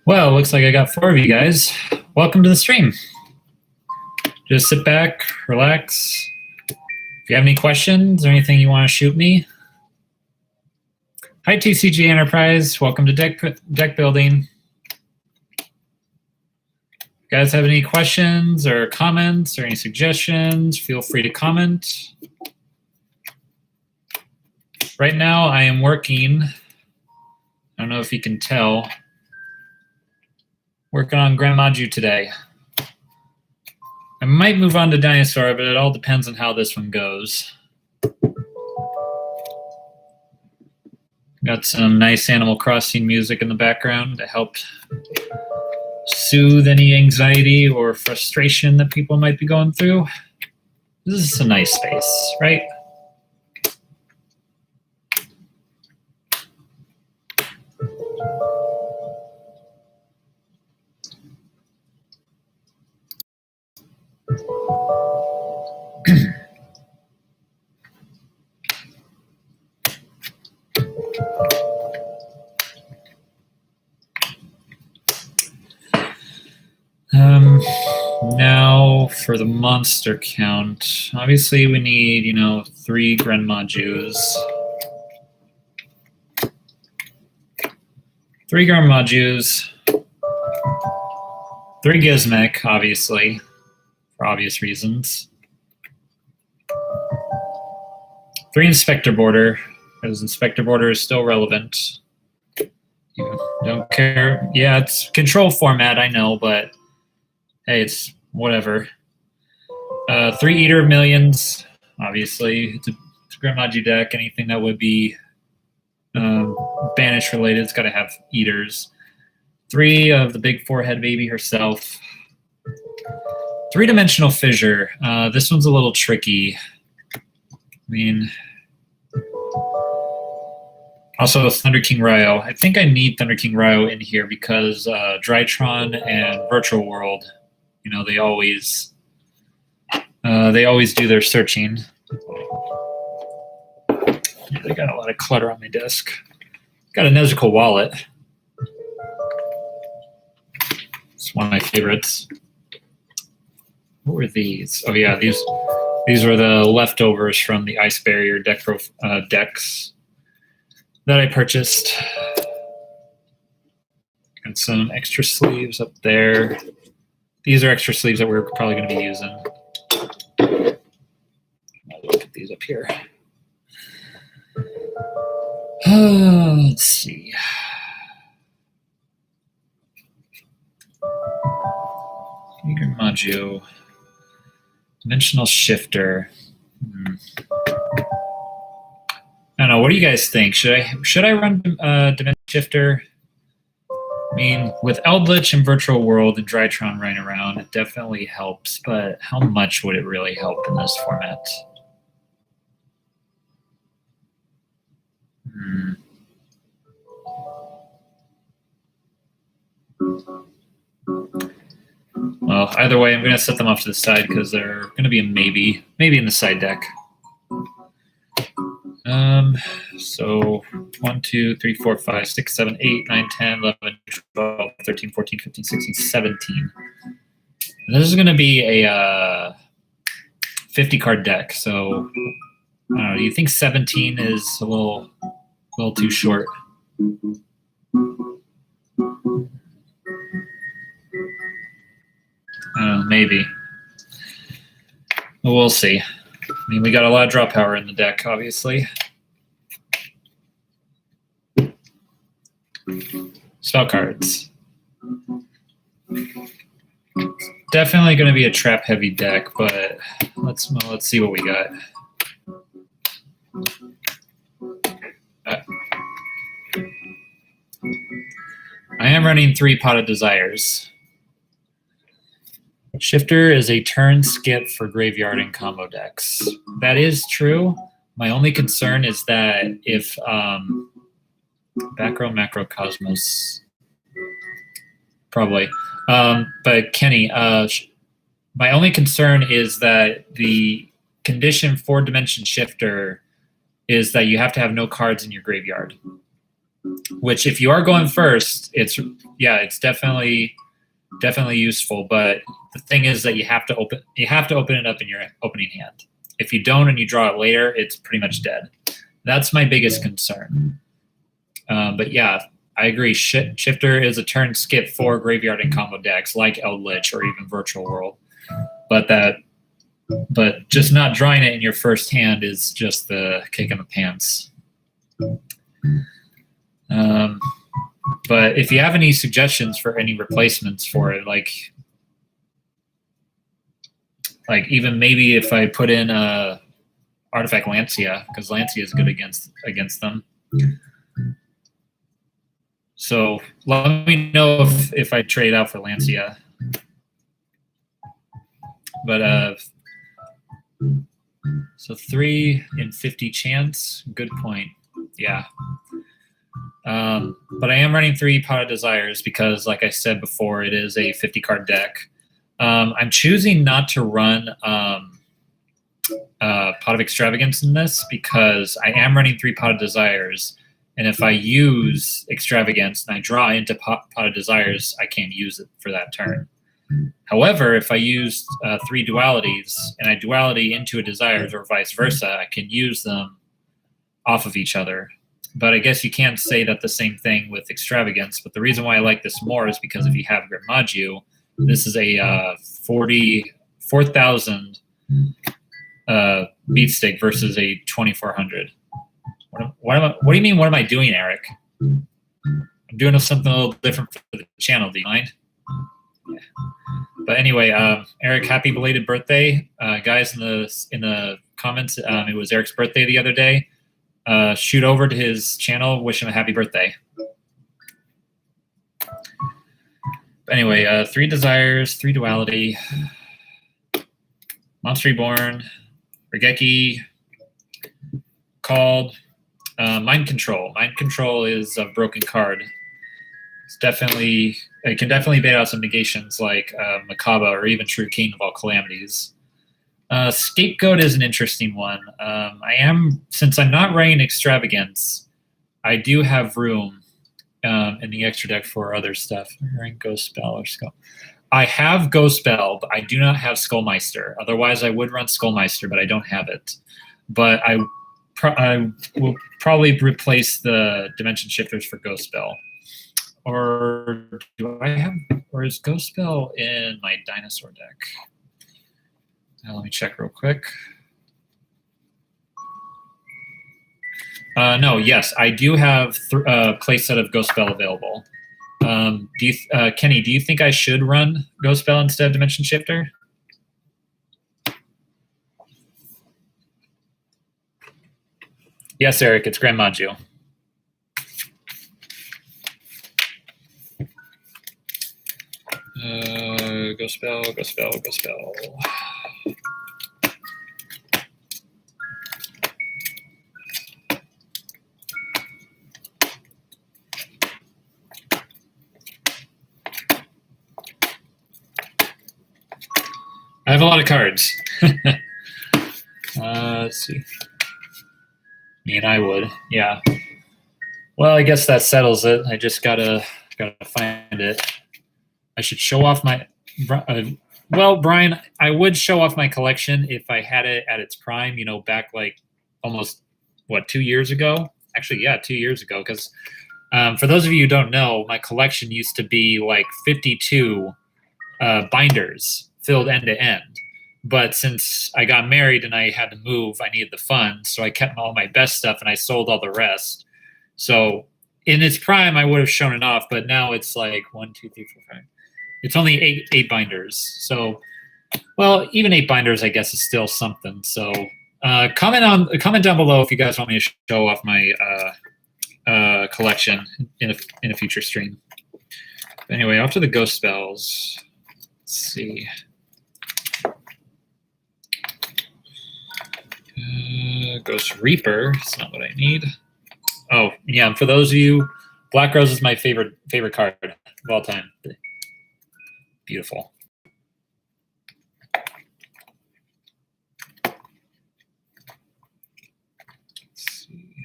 Well, looks like I got 4 of you guys. Welcome to the stream. Just sit back, relax. If you have any questions or anything you want to shoot me. Hi, TCG Enterprise. Welcome to Deck Building. If you guys have any questions or comments or any suggestions, feel free to comment. Right now, I am working. I don't know if you can tell. Working on Grand Maju today. I might move on to Dinosaur, but it all depends on how this one goes. Got some nice Animal Crossing music in the background to help soothe any anxiety or frustration that people might be going through. This is a nice space, right? Now for the monster count. Obviously we need, 3 Grand Majus. 3 Grand Majus. 3 Gizmek, obviously, for obvious reasons. 3 Inspector Border, because Inspector Border is still relevant. You don't care. Yeah, it's control format, I know, but hey, it's whatever. 3 Eater of Millions, obviously. It's a Grand Maju deck. Anything that would be Banish related, it's got to have Eaters. 3 of the big forehead baby herself. 3-dimensional Fissure. This one's a little tricky. I mean, also Thunder King Ryo. I think I need Thunder King Ryo in here because Drytron and Virtual World, they always do their searching. I got a lot of clutter on my desk. Got a Nezuko wallet. It's one of my favorites. What were these? Oh yeah, these were the leftovers from the Ice Barrier decks that I purchased. Got some extra sleeves up there. These are extra sleeves that we're probably going to be using. I'll look at these up here. Let's see. Eager Maju. Dimensional Shifter. I don't know. What do you guys think? Should I run Dimensional Shifter? I mean, with Eldritch and Virtual World and Drytron running around, it definitely helps, but how much would it really help in this format? Well, either way, I'm going to set them off to the side because they're going to be a maybe in the side deck. So 1, 2, 3, 4, 5, 6, 7, 8, 9, 10, 11, 12, 13, 14, 15, 16, 17. And this is going to be a 50 card deck. So I don't know. Do you think 17 is a little too short? I don't know, maybe. Well, we'll see. I mean, we got a lot of draw power in the deck, obviously. Spell cards. Definitely going to be a trap-heavy deck, but let's see what we got. I am running 3 Pot of Desires. Shifter is a turn skip for graveyard and combo decks. That is true, My only concern is that if back row macro cosmos probably, but Kenny, my only concern is that the condition for Dimension Shifter is that you have to have no cards in your graveyard. Which, if you are going first, it's definitely useful. But the thing is that you have to open it up in your opening hand. If you don't and you draw it later, it's pretty much dead. That's my biggest concern. But yeah, I agree. Shifter is a turn skip for graveyard and combo decks like Eldritch or even Virtual World. But just not drawing it in your first hand is just the kick in the pants. But if you have any suggestions for any replacements for it, like even maybe if I put in Artifact Lancia, because Lancia is good against them. So let me know if I trade out for Lancia. But so 3 in 50 chance. Good point. Yeah. But I am running 3 Pot of Desires because, like I said before, it is a 50-card deck. I'm choosing not to run Pot of Extravagance in this because I am running 3 Pot of Desires, and if I use Extravagance and I draw into Pot of Desires, I can't use it for that turn. However, if I use 3 dualities and I duality into a Desires or vice versa, I can use them off of each other. But I guess you can't say that the same thing with Extravagance. But the reason why I like this more is because if you have Grimagio, this is a 4,000 beat stick versus a 2,400. What do you mean? What am I doing, Eric? I'm doing something a little different for the channel. Do you mind? Yeah. But anyway, Eric, happy belated birthday, guys! In the comments, it was Eric's birthday the other day. Shoot over to his channel, wish him a happy birthday. But anyway, 3 Desires, 3 Duality, Monster Reborn, Regeki, Called, Mind Control. Mind Control is a broken card. It can definitely bait out some negations like Makaba or even True King of all calamities. Scapegoat is an interesting one. Since I'm not running Extravagance, I do have room in the extra deck for other stuff. Ghost Spell or Skull. I have Ghost Spell, but I do not have Skullmeister. Otherwise, I would run Skullmeister, but I don't have it. But I will probably replace the Dimension Shifters for Ghost Spell. Or is Ghost Spell in my Dinosaur deck? Now let me check real quick. No, yes, I do have a playset of Ghost Spell available. Kenny, do you think I should run Ghost Spell instead of Dimension Shifter? Yes, Eric, it's Grand Maggio. Ghost Spell, Ghost Spell, Ghost Spell. I have a lot of cards. Let's see. Me and I would, yeah. Well, I guess that settles it. I just gotta find it. I should show off my. Well, Brian, I would show off my collection if I had it at its prime. You know, back like almost 2 years ago. Actually, yeah, 2 years ago. Because for those of you who don't know, my collection used to be like 52 binders filled end to end. But since I got married and I had to move, I needed the funds, so I kept all my best stuff and I sold all the rest. So in its prime, I would have shown it off, but now it's like 1, 2, 3, 4, 5. It's only eight binders. So, well, even 8 binders, I guess, is still something. So, comment down below if you guys want me to show off my collection in a future stream. But anyway, off to the Ghost Spells. Let's see. Ghost Reaper. It's not what I need. Oh, yeah. For those of you, Black Rose is my favorite card of all time. Beautiful. Let's see.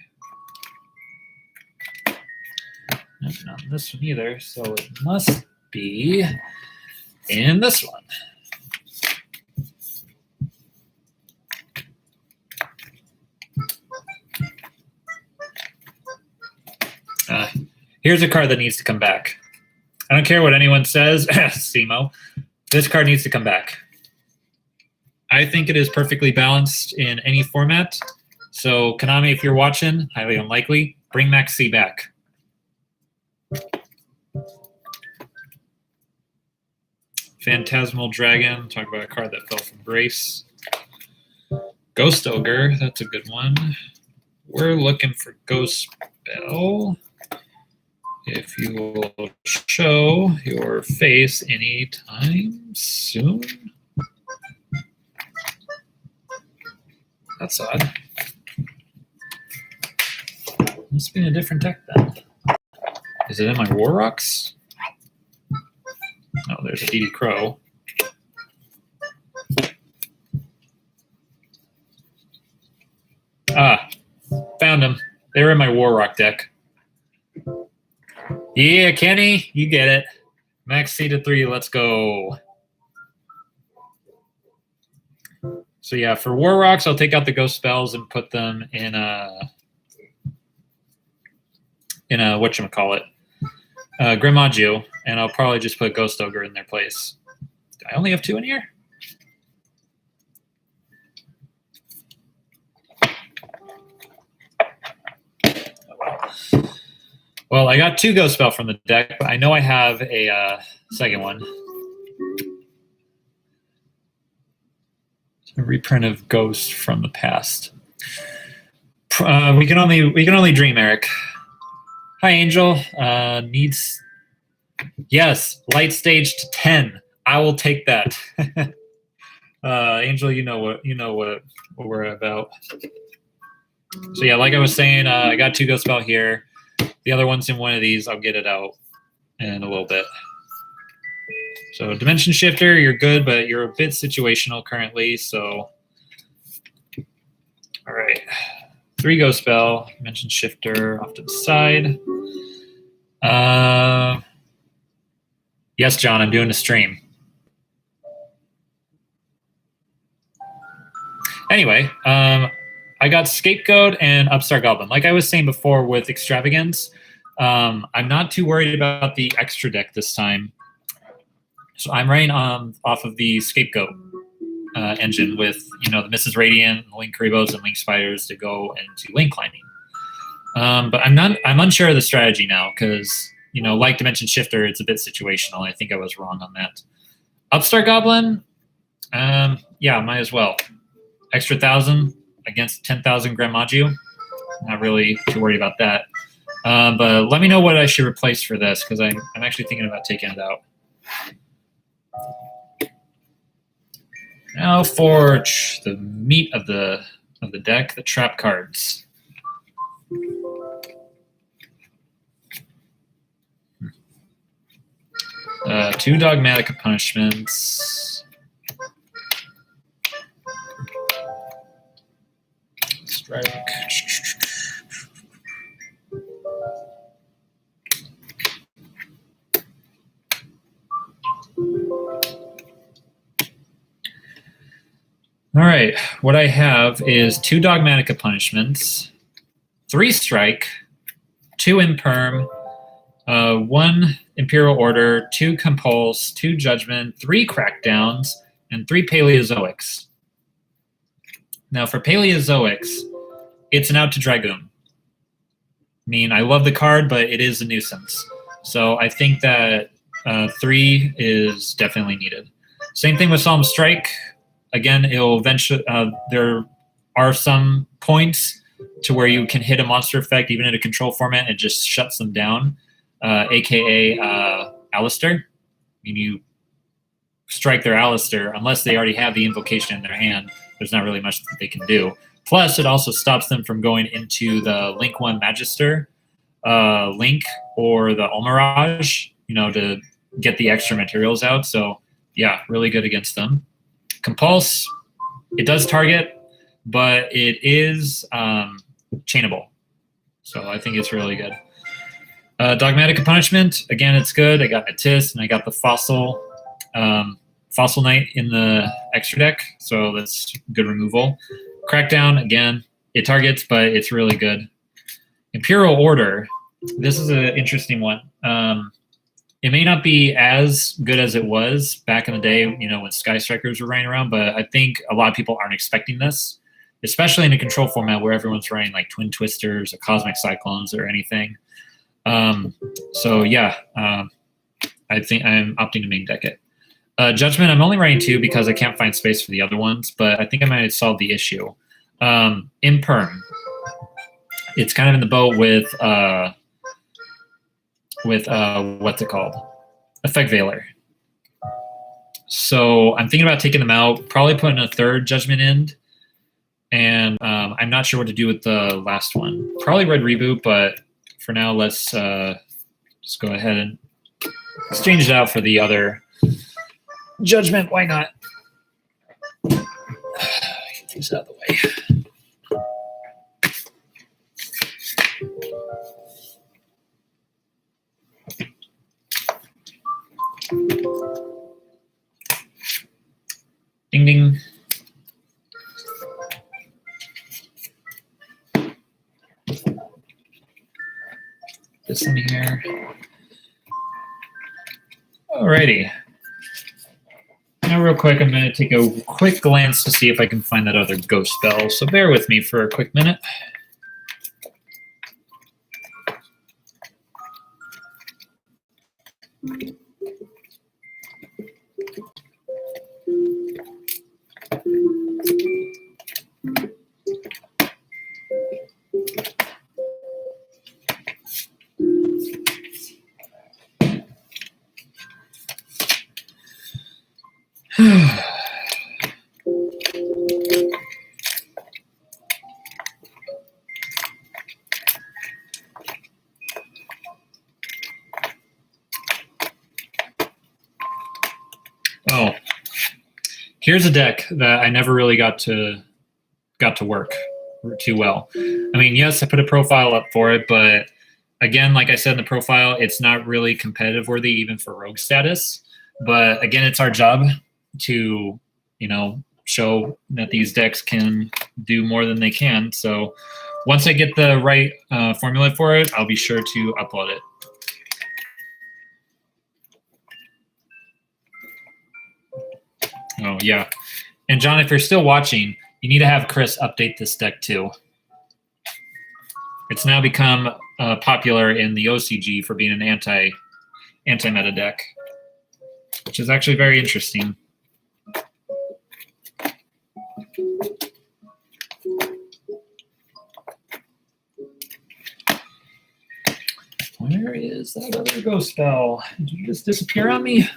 That's not this one either, so it must be in this one. Here's a card that needs to come back. I don't care what anyone says, Simo. This card needs to come back. I think it is perfectly balanced in any format. So, Konami, if you're watching, highly unlikely, bring Maxx C back. Phantasmal Dragon, talk about a card that fell from grace. Ghost Ogre, that's a good one. We're looking for Ghost Spell. If you will show your face anytime soon. That's odd. Must be in a different deck then. Is it in my War Rocks? Oh, there's a DD Crow. Ah, found them. They were in my War Rock deck. Yeah, Kenny, you get it. Maxx C to 3, let's go. So yeah, for War Rocks, I'll take out the Ghost Spells and put them in a whatchamacallit, Grimagio, and I'll probably just put Ghost Ogre in their place. Do I only have 2 in here? Well, I got 2 Ghost Spell from the deck, but I know I have a second one. A reprint of Ghost from the past. We can only dream, Eric. Hi, Angel. Needs, yes, light stage to 10. I will take that. Angel, you know what we're about. So yeah, like I was saying, I got 2 Ghost Spell here. The other one's in one of these. I'll get it out in a little bit. So Dimension Shifter, you're good, but you're a bit situational currently. So, all right. 3 Ghost Spell, Dimension Shifter off to the side. Yes, John, I'm doing a stream. Anyway, I got Scapegoat and Upstart Goblin. Like I was saying before with Extravagance, I'm not too worried about the extra deck this time. So I'm running off of the Scapegoat engine with, the Mrs. Radiant, Link Karibos, and Link Spiders to go into lane climbing. But I'm unsure of the strategy now because, like Dimension Shifter, it's a bit situational. I think I was wrong on that. Upstart Goblin, yeah, might as well. Extra 1,000 against 10,000 Grimagio. Not really too worried about that. But let me know what I should replace for this because I'm actually thinking about taking it out. Now for the meat of the deck, the trap cards. 2 Dogmatic Punishments. Strike. All right, what I have is 2 Dogmatic Punishments, 3 Strike, 2 Imperm, 1 Imperial Order, 2 Compulse, 2 Judgment, 3 Crackdowns, and 3 Paleozoics. Now for Paleozoics, it's an out to Dragoon. I mean, I love the card, but it is a nuisance. So I think that 3 is definitely needed. Same thing with Solemn Strike. Again, it'll eventually. There are some points to where you can hit a monster effect, even in a control format, and it just shuts them down, aka Alistair. When you strike their Alistair, unless they already have the invocation in their hand, there's not really much that they can do. Plus, it also stops them from going into the Link 1 Magister link or the Almirage, to get the extra materials out. So yeah, really good against them. Compulse, it does target, but it is chainable. So I think it's really good. Dogmatic Punishment, again, it's good. I got Atis and I got the Fossil Knight in the extra deck, so that's good removal. Crackdown, again, it targets, but it's really good. Imperial Order, this is an interesting one. It may not be as good as it was back in the day, when Sky Strikers were running around, but I think a lot of people aren't expecting this, especially in a control format where everyone's running like Twin Twisters or Cosmic Cyclones or anything. So yeah, I think I'm opting to main deck it. Judgment, I'm only running 2 because I can't find space for the other ones, but I think I might solve the issue. Imperm, it's kind of in the boat with what's it called? Effect Veiler. So I'm thinking about taking them out, probably putting a 3rd Judgment in, and I'm not sure what to do with the last one. Probably Red Reboot, but for now, let's just go ahead and exchange it out for the other Judgment. Why not? Get these out of the way. Ding ding. This in here. Alrighty. Now real quick, I'm going to take a quick glance to see if I can find that other ghost spell. So bear with me for a quick minute. Oh, here's a deck that I never really got to work too well. I mean, yes, I put a profile up for it, but again, like I said in the profile, it's not really competitive worthy even for rogue status. But again, it's our job to, show that these decks can do more than they can. So once I get the right formula for it, I'll be sure to upload it. Oh, yeah. And John, if you're still watching, you need to have Chris update this deck too. It's now become popular in the OCG for being an anti-meta deck, which is actually very interesting. Where is that other ghost spell? Did you just disappear on me?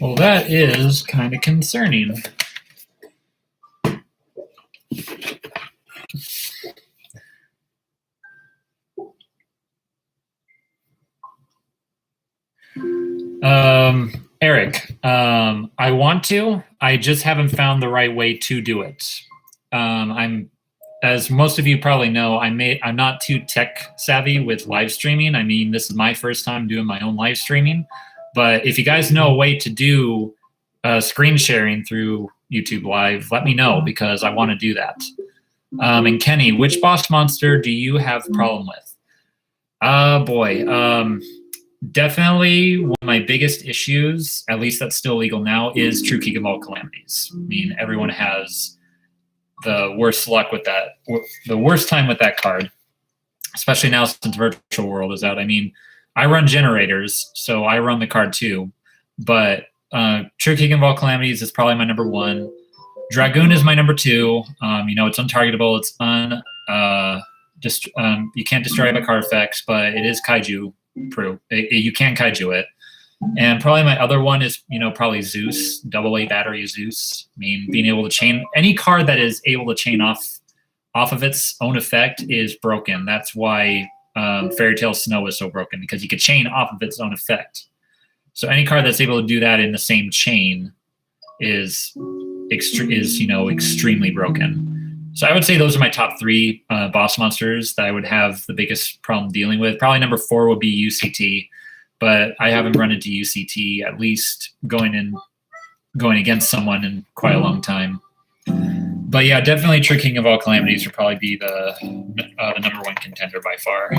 Well, that is kind of concerning. Eric, I want to. I just haven't found the right way to do it. As most of you probably know, I'm not too tech savvy with live streaming. I mean, this is my first time doing my own live streaming. But if you guys know a way to do screen sharing through YouTube Live, let me know because I want to do that. And Kenny, which boss monster do you have a problem with? Boy, Definitely one of my biggest issues, at least that's still legal now, is True Keek of All Calamities. I mean, everyone has the worst luck with that, the worst time with that card, especially now since Virtual World is out. I mean, I run generators, so I run the card too, but True Keek of All Calamities is probably my number one. Dragoon is my number two. You know, it's untargetable. It's you can't destroy it by card effects, but it is kaiju proof. You can kaiju it. And probably my other one is, you know, probably Zeus, AA battery Zeus. I mean, being able to chain any card that is able to chain off of its own effect is broken. That's why Fairy Tale Snow is so broken, because you could chain off of its own effect. So any card that's able to do that in the same chain is you know, extremely broken. So I would say those are my top three boss monsters that I would have the biggest problem dealing with. Probably number 4 would be UCT, but I haven't run into UCT, at least going against someone in quite a long time. But yeah, definitely True Keek of All Calamities would probably be the number one contender by far.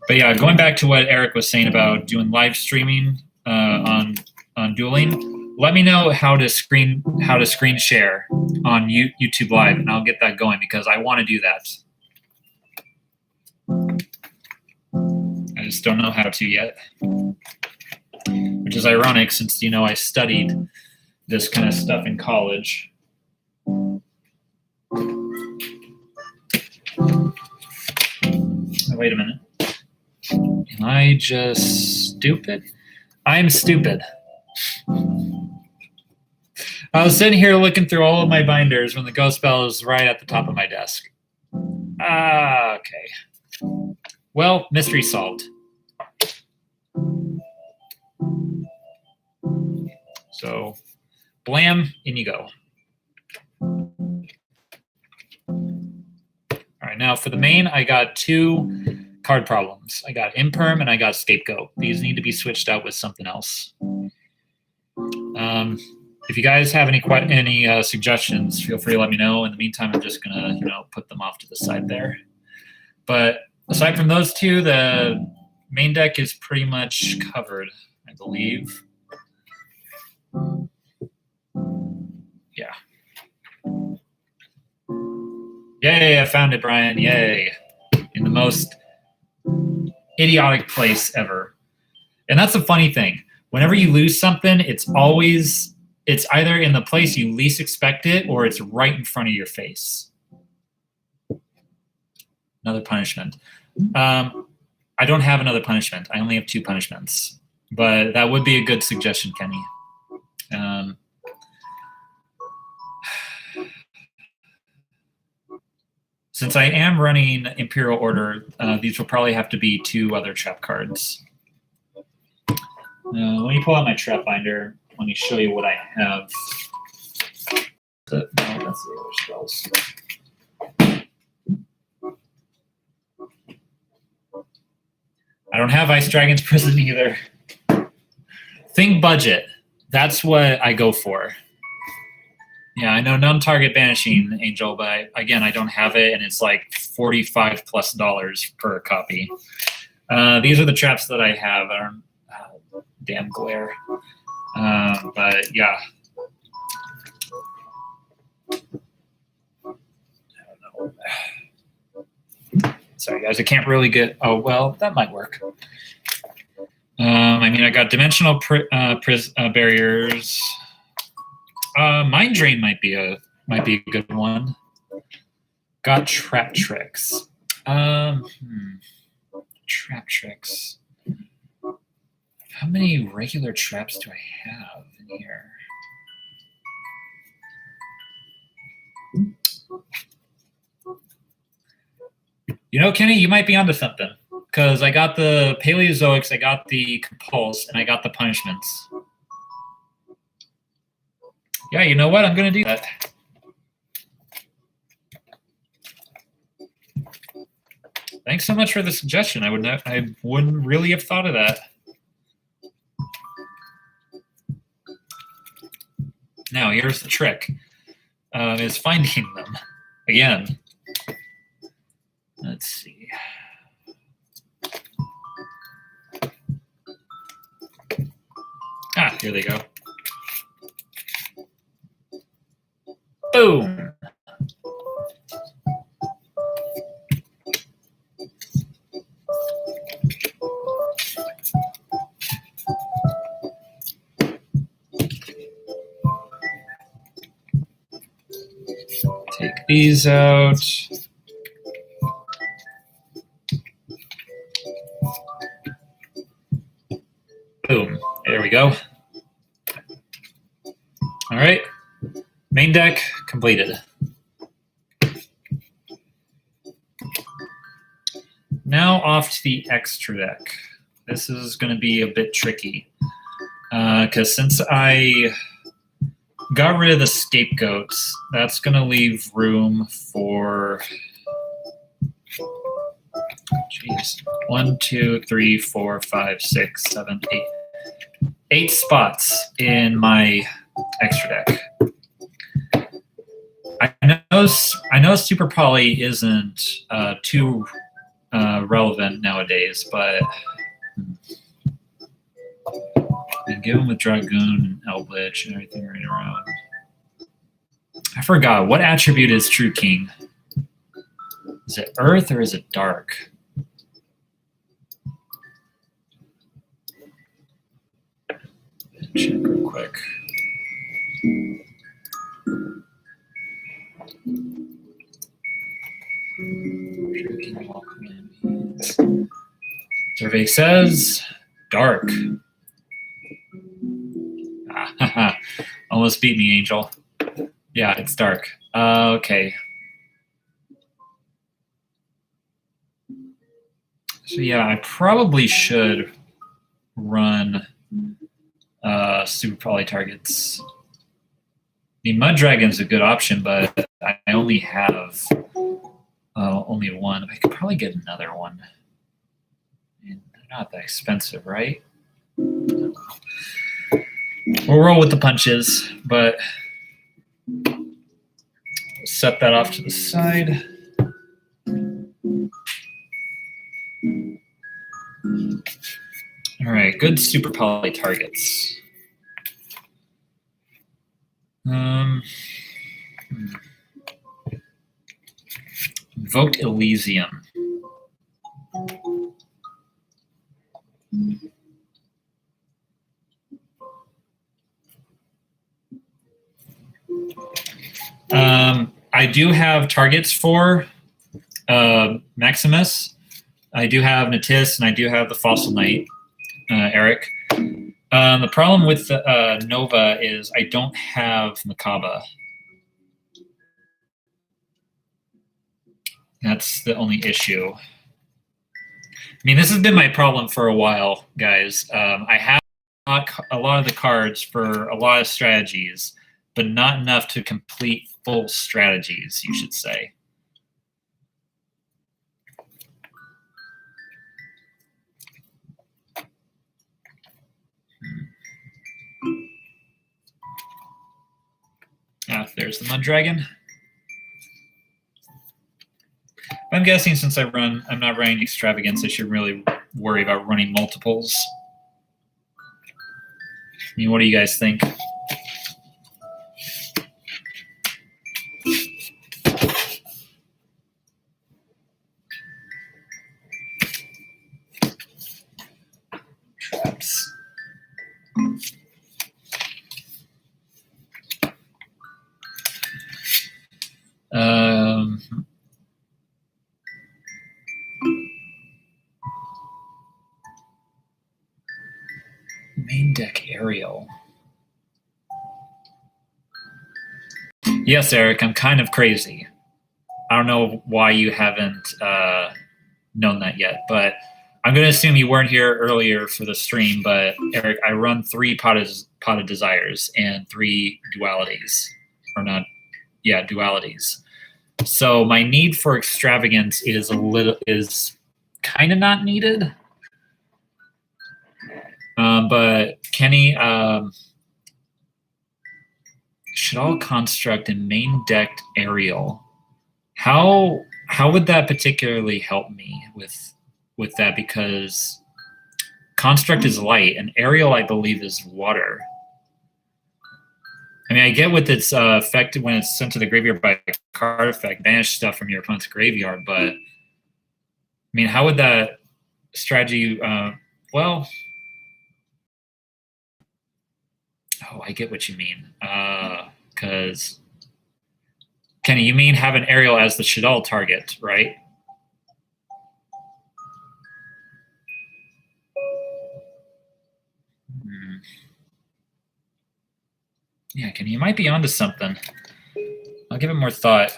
But yeah, going back to what Eric was saying about doing live streaming on dueling, let me know how to screen share on YouTube Live, and I'll get that going, because I want to do that. I just don't know how to yet, which is ironic since, you know, I studied this kind of stuff in college. Oh, wait a minute. Am I just stupid? I'm stupid. I was sitting here looking through all of my binders when the ghost spell is right at the top of my desk. Okay. Well, mystery solved. So, blam, in you go. All right, now for the main, I got 2 card problems. I got Imperm and I got Scapegoat. These need to be switched out with something else. If you guys have any suggestions, feel free to let me know. In the meantime, I'm just gonna, you know, put them off to the side there. But aside from those 2, the main deck is pretty much covered, I believe. Yeah. Yay, I found it, Brian. Yay. In the most idiotic place ever. And that's the funny thing. Whenever you lose something, it's either in the place you least expect it, or it's right in front of your face. Another punishment. I don't have another punishment. I only have 2 punishments. But that would be a good suggestion, Kenny. Since I am running Imperial Order, these will probably have to be 2 other trap cards. Let me pull out my trap binder. Let me show you what I have. No, that's the other spells. I don't have Ice Dragon's Prison either. Think budget. That's what I go for. Yeah, I know non-target banishing Angel, but again, I don't have it, and it's like $45+ per copy. These are the traps that I have. Damn glare. But yeah. I don't know. Sorry, guys, I can't really get. Oh well, that might work. I mean, I got dimensional barriers. Mind Drain might be a good one. Got Trap Tricks. Trap Tricks. How many regular traps do I have in here? You know, Kenny, you might be onto something, because I got the Paleozoics, I got the Compulse, and I got the Punishments. Yeah, you know what? I'm going to do that. Thanks so much for the suggestion. I wouldn't really have thought of that. Now, here's the trick, is finding them again. Let's see. Ah, here they go. Boom. Take these out. Boom. There we go. All right. Main deck completed. Now off to the extra deck. This is going to be a bit tricky because since I got rid of the scapegoats, that's going to leave room for, geez, 1, 2, 3, 4, 5, 6, 7, 8. 8 spots in my extra deck. I know Super Poly isn't too relevant nowadays, but I give him with Dragoon and Eldritch and everything right around. I forgot, what attribute is True King? Is it Earth or is it Dark? Check real quick. Survey says Dark. Ah, almost beat me, Angel. Yeah, it's Dark. Okay. So yeah, I probably should run Super Poly targets. The Mud Dragon's a good option, but I only have only one. I could probably get another one. And they're not that expensive, right? We'll roll with the punches, but set that off to the side. All right, good Super Poly targets. Invoked Elysium. I do have targets for Maximus. I do have Natis, and I do have the Fossil Knight, Eric. The problem with Nova is I don't have Makaba. That's the only issue. I mean, this has been my problem for a while, guys. I have a lot of the cards for a lot of strategies, but not enough to complete full strategies, you should say. There's the Mud Dragon. I'm guessing since I'm not running Extravagance, I should really worry about running multiples. I mean, what do you guys think? Traps. Main deck Ariel. Yes, Eric, I'm kind of crazy. I don't know why you haven't known that yet, but I'm going to assume you weren't here earlier for the stream, but Eric, I run 3 Pot of Desires and 3 dualities. Or not, yeah, dualities. So my need for Extravagance is kind of not needed. But Kenny, should all construct and main decked Ariel. How how would that particularly help me with that? Because construct is light, and aerial, I believe, is water. I mean, I get with its effect when it's sent to the graveyard by a card effect, banish stuff from your opponent's graveyard. But I mean, how would that strategy? Well, oh, I get what you mean. Because Kenny, you mean have an aerial as the Shaddoll target, right? Yeah, Kenny, you might be onto something. I'll give it more thought.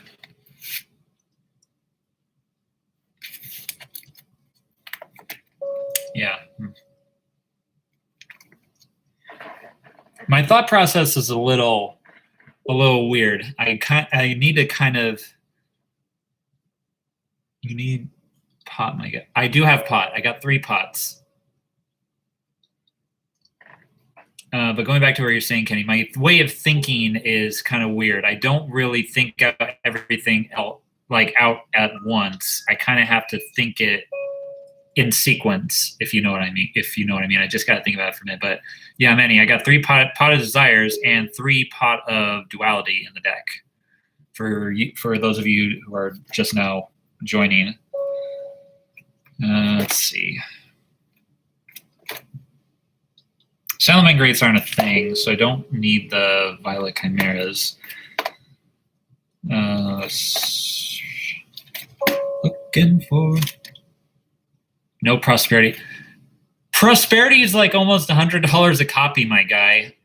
Yeah. My thought process is a little weird. I need to kind of. You need pot, my guy. I do have pot. I got 3 pots. But going back to where you're saying, Kenny, my way of thinking is kind of weird. I don't really think of everything out at once. I kind of have to think it in sequence, if you know what I mean. I just got to think about it for a minute. But yeah, Manny, I got 3 pot of desires and 3 pot of duality in the deck. For those of you who are just now joining. Let's see. Salamangreats Greats aren't a thing, so I don't need the Violet Chimeras. Looking for no prosperity. Prosperity is like almost $100 a copy, my guy.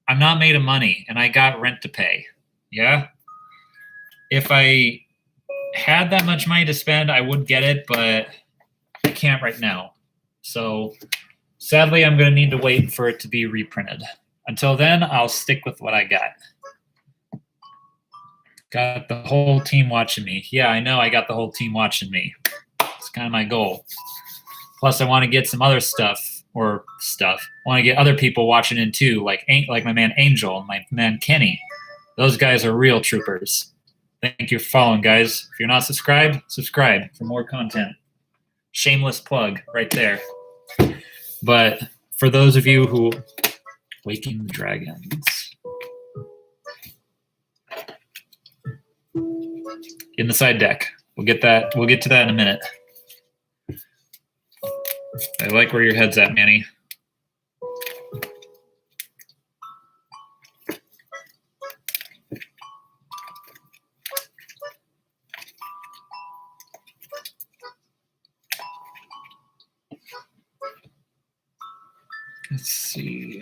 I'm not made of money, and I got rent to pay. Yeah? If I had that much money to spend, I would get it, but I can't right now. So sadly, I'm going to need to wait for it to be reprinted. Until then, I'll stick with what I got. Got the whole team watching me. Yeah, I know I got the whole team watching me. It's kind of my goal. Plus, I want to get some other stuff. I want to get other people watching in too, like my man Angel and my man Kenny. Those guys are real troopers. Thank you for following, guys. If you're not subscribed, subscribe for more content. Shameless plug right there. But for those of you who Waking the Dragons in the side deck, we'll get to that in a minute. I like where your head's at, Manny. Let's see.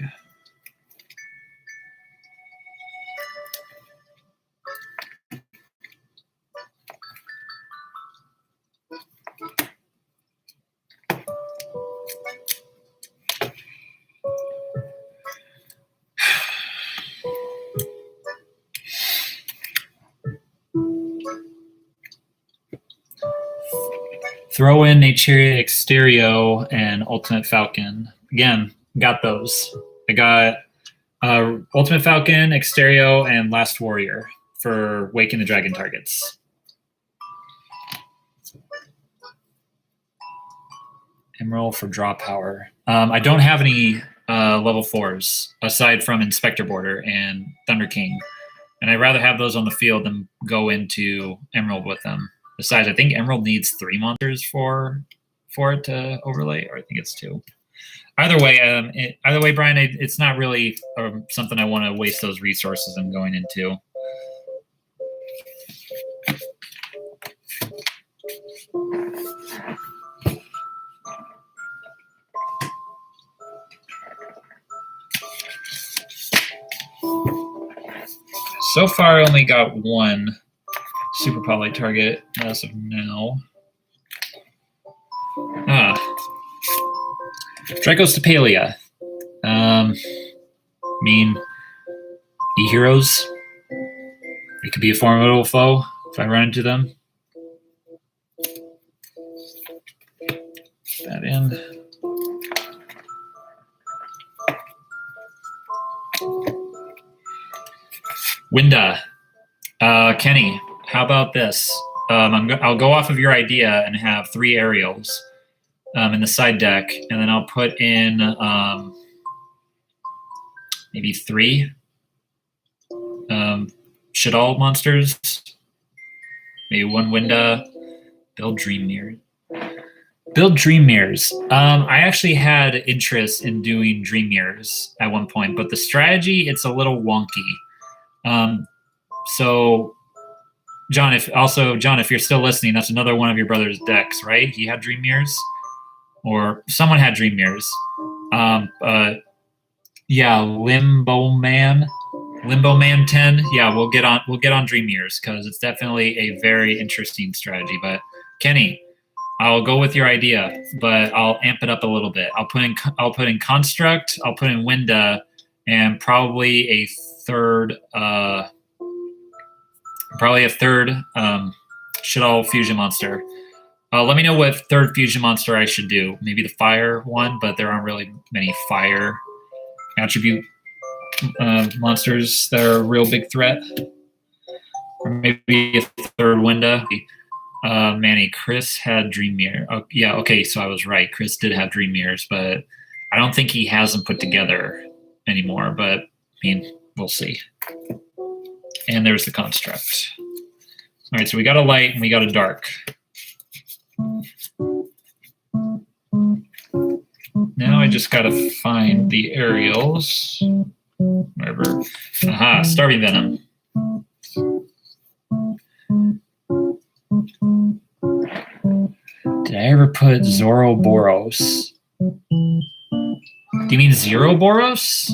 Throw in Naturia Exterio and Ultimate Falcon. Again, got those. I got Ultimate Falcon, Exterio, and Last Warrior for Waking the Dragon targets. Emerald for draw power. I don't have any level 4s aside from Inspector Border and Thunder King. And I'd rather have those on the field than go into Emerald with them. Besides, I think Emerald needs 3 monsters for it to overlay, or I think it's 2. Either way, Brian, it's not really something I want to waste those resources I'm going into. So far, I only got 1 Super Poly target as of now. Dracostapelia. E-Heroes. It could be a formidable foe if I run into them. Put that in. Winda. Kenny, how about this? I'll go off of your idea and have 3 aerials in the side deck, and then I'll put in maybe 3 Shaddoll monsters, maybe 1 Winda. Build Dream Mirrors. Build Dream Mirrors. I actually had interest in doing Dream Mirrors at one point, but the strategy, it's a little wonky. So, John, if you're still listening, that's another one of your brother's decks, right? He had Dream Mirrors, or someone had Dream Mirrors. Yeah, Limbo Man 10. Yeah, we'll get on Dream Mirrors because it's definitely a very interesting strategy. But Kenny, I'll go with your idea, but I'll amp it up a little bit. I'll put in Construct, I'll put in Winda, and probably a third Shaddoll fusion monster. Let me know what third fusion monster I should do. Maybe the fire one, but there aren't really many fire attribute monsters that are a real big threat. Or maybe a third Winda. Manny, Chris had Dream Mirror. Oh, yeah, okay, so I was right. Chris did have Dream Mirrors, but I don't think he has them put together anymore. But, I mean, we'll see. And there's the Construct. All right, so we got a light and we got a dark. Now I just got to find the aerials. Wherever. Aha, Starving Venom. Did I ever put Zoroboros? Do you mean Zeroboros?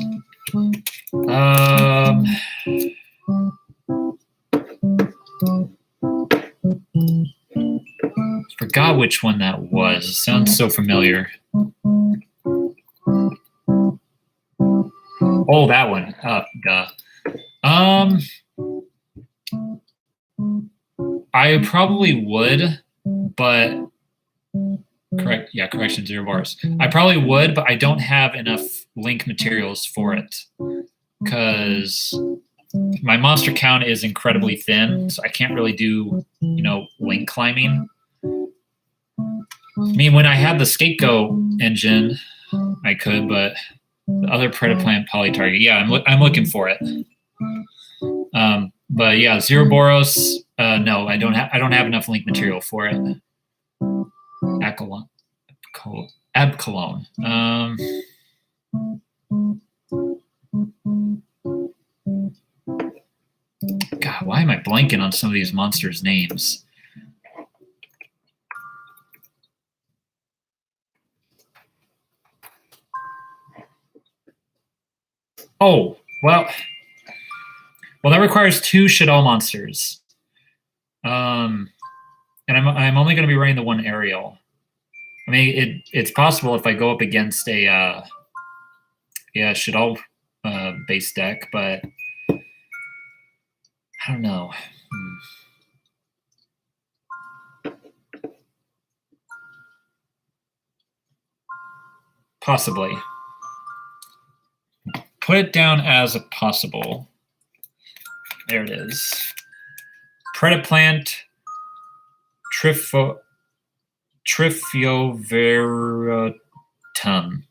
Forgot which one that was. It sounds so familiar. Oh, that one. Duh. I probably would, but correction, Zeroboros. I probably would, but I don't have enough link materials for it because my monster count is incredibly thin, so I can't really do, link climbing. I mean, when I had the Scapegoat engine, I could, but the other Predaplant Polytarget, yeah, I'm looking for it. But yeah, Zeroboros, no, I don't have enough link material for it. Abcalone. God, why am I blanking on some of these monsters' names? Oh, well, that requires 2 Shaddoll monsters. And I'm only going to be running the 1 aerial. I mean, it's possible if I go up against a Shaddoll base deck, but I don't know. Possibly. Put it down as a possible. There it is. Predaplant Triffioveratum.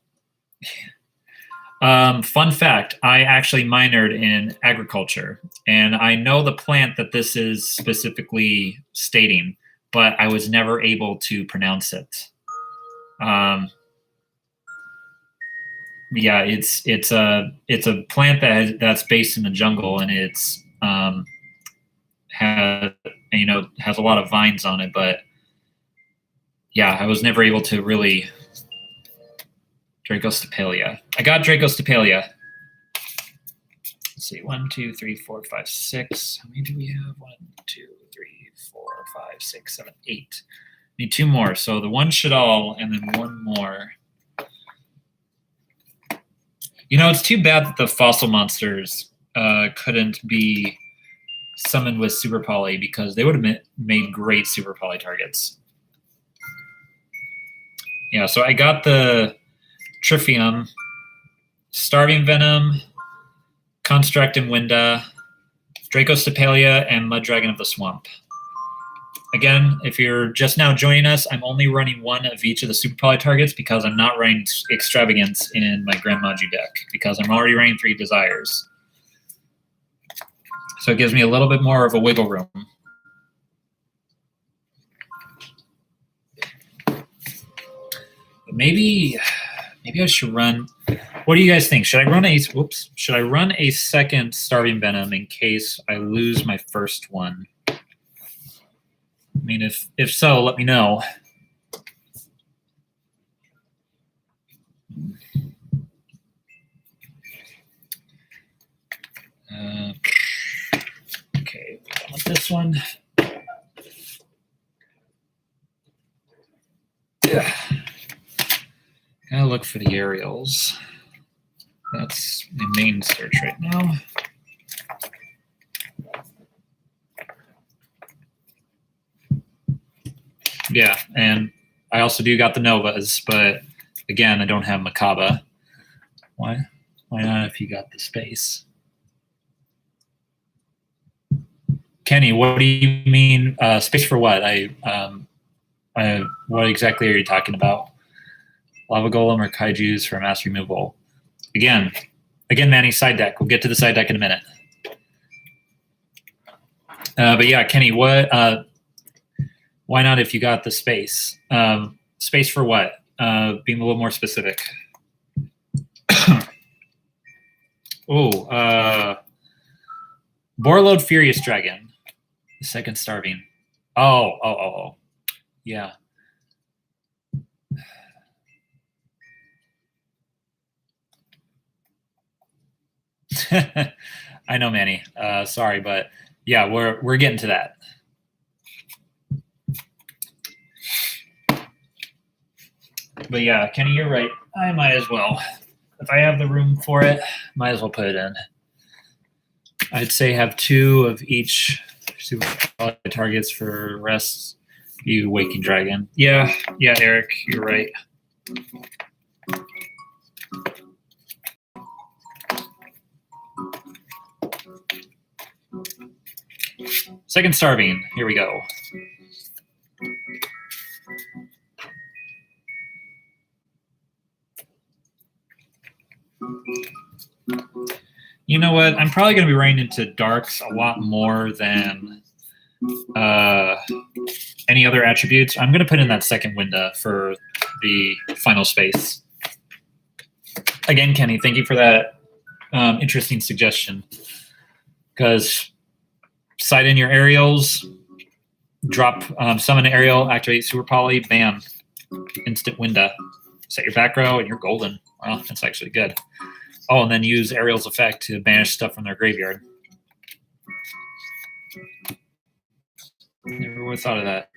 Fun fact, I actually minored in agriculture, and I know the plant that this is specifically stating, but I was never able to pronounce it. Yeah, it's a plant that's based in the jungle, and it's has a lot of vines on it, but yeah, I was never able to really. Dracostapelia. I got Dracostapelia. Let's see, 1, 2, 3, 4, 5, 6. How many do we have? 1, 2, 3, 4, 5, 6, 7, 8. Need 2 more. So the 1 Shaddoll and then 1 more. It's too bad that the fossil monsters couldn't be summoned with Super Poly because they would have made great Super Poly targets. Yeah, so I got the Triffium, Starving Venom, Construct and Winda, Dracostapelia, and Mud Dragon of the Swamp. Again, if you're just now joining us, I'm only running one of each of the Super Poly targets because I'm not running Extravagance in my Grand Maju deck because I'm already running 3 Desires. So it gives me a little bit more of a wiggle room. But maybe I should run. What do you guys think? Should I run a Should I run a second Starving Venom in case I lose my first one? I mean, if so, let me know. Okay, I want this one. Yeah. Gotta look for the aerials. That's my main search right now. Yeah, and I also do got the Novas, but again, I don't have Makaba. Why not if you got the space? Kenny, what do you mean space for what? What exactly are you talking about? Lava Golem or Kaijus for mass removal? Again, Manny, side deck. We'll get to the side deck in a minute. But yeah, Kenny, what? Why not if you got the space? Space for what? Being a little more specific. Borreload Furious Dragon. The second Starving. Oh. Yeah. I know, Manny. Sorry, but yeah, we're getting to that. But yeah, Kenny, you're right. I might as well. If I have the room for it, might as well put it in. I'd say have 2 of each super targets for rest. You Waking Dragon. Yeah, Eric, you're right. Second Starving. Here we go. You know what? I'm probably going to be running into darks a lot more than any other attributes. I'm going to put in that second window for the final space. Again, Kenny, thank you for that interesting suggestion. Because side in your aerials, drop summon an aerial, activate Super Poly, bam, instant window. Set your back row, and you're golden. Wow, that's actually good. Oh, and then use Ariel's effect to banish stuff from their graveyard. Never would have thought of that.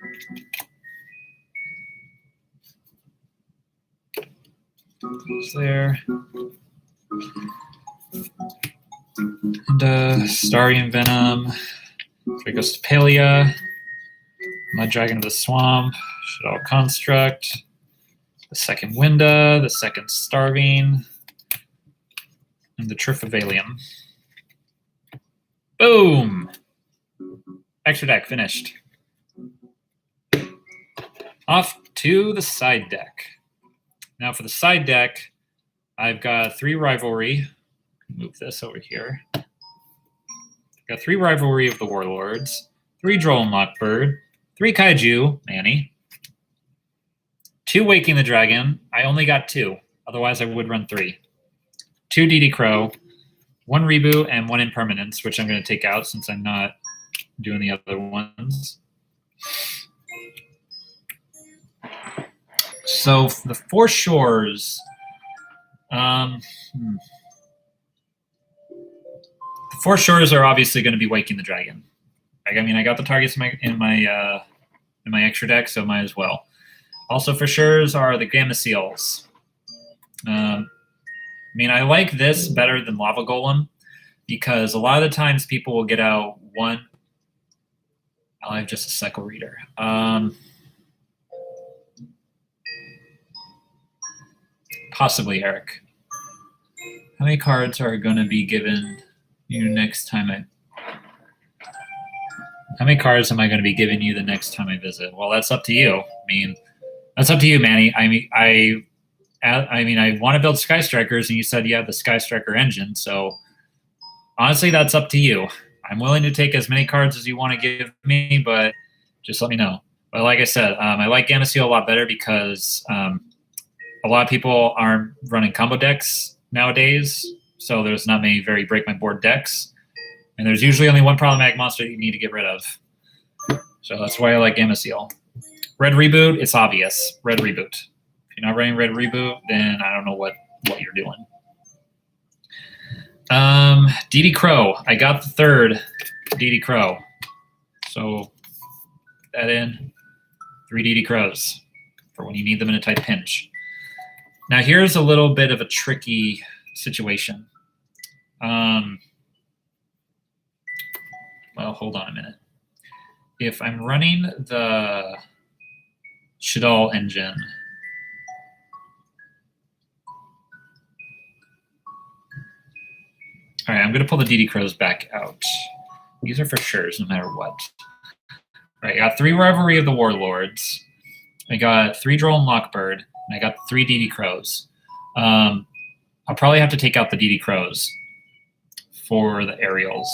It's there. And Starian Venom. There goes to Palia. Mud Dragon of the Swamp. Shadow Construct. The second Winda. The second Starving. And the Trifavalium. Boom! Extra deck finished. Off to the side deck. Now for the side deck, I've got 3 Rivalry. Move this over here. Got 3 Rivalry of the Warlords, 3 Droll and Lockbird, 3 Kaiju, Manny, 2 Waking the Dragon. I only got 2. Otherwise, I would run 3. 2 DD Crow, 1 Reboot, and 1 Impermanence, which I'm going to take out since I'm not doing the other ones. So the 4 Shores. The 4 Shores are obviously going to be Waking the Dragon. I mean, I got the targets in my extra deck, so might as well. Also for Shores are the Gamma Seals. I mean, I like this better than Lava Golem because a lot of the times people will get out 1. I'll have just a Cycle Reader. Possibly, Eric. How many cards are going to be given you next time? How many cards am I going to be giving you the next time I visit? Well, that's up to you. I mean, that's up to you, Manny. I mean, I want to build Sky Strikers, and you said you have the Sky Striker engine. So honestly, that's up to you. I'm willing to take as many cards as you want to give me, but just let me know. But like I said, I like Gamma Seal a lot better because a lot of people aren't running combo decks nowadays, so there's not many very break my board decks. And there's usually only one problematic monster that you need to get rid of. So that's why I like Gamma Seal. Red Reboot, it's obvious. Red Reboot. If you're not running Red Reboot, then I don't know what you're doing. DD Crow. I got the third DD Crow. So put that in. 3 DD Crows for when you need them in a tight pinch. Now here's a little bit of a tricky situation. Well, hold on a minute. If I'm running the Shaddoll engine, all right, I'm going to pull the DD Crows back out. These are for sures, no matter what. All right, I got 3 Rivalry of the Warlords. I got 3 Droll and Lockbird, and I got 3 DD Crows. I'll probably have to take out the DD Crows for the Aerials.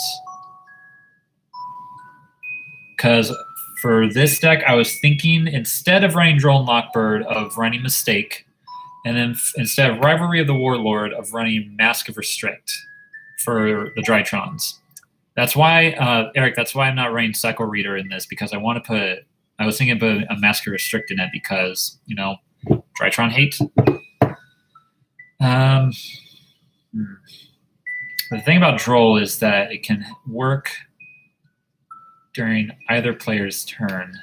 Because for this deck, I was thinking instead of running Droll and Lockbird, of running Mistake, and then instead of Rivalry of the Warlord, of running Mask of Restrict for the Drytrons. That's why, Eric, that's why I'm not running Cycle Reader in this, because I want to put, I was thinking about a Mask of Restrict in it because, you know, Drytron hate. The thing about Droll is that it can work during either player's turn.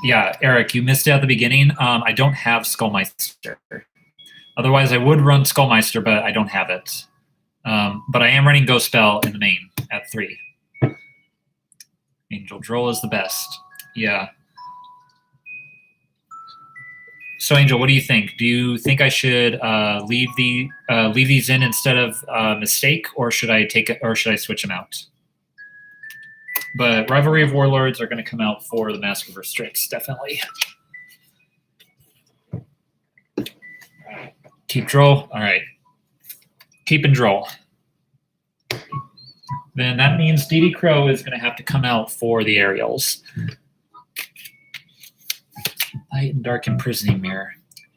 Yeah, Eric, you missed it at the beginning. I don't have Skullmeister. Otherwise, I would run Skullmeister, but I don't have it. But I am running Ghost Spell in the main at 3. Angel Droll is the best. Yeah. So, Angel, what do you think? Do you think I should leave these in instead of Mistake, or should I take it, or should I switch them out? But Rivalry of Warlords are going to come out for the Mask of Restricts, definitely. Keep Droll. All right. Keeping Droll. Then that means DD Crow is going to have to come out for the Aerials. Light and Dark Imprisoning Mirror.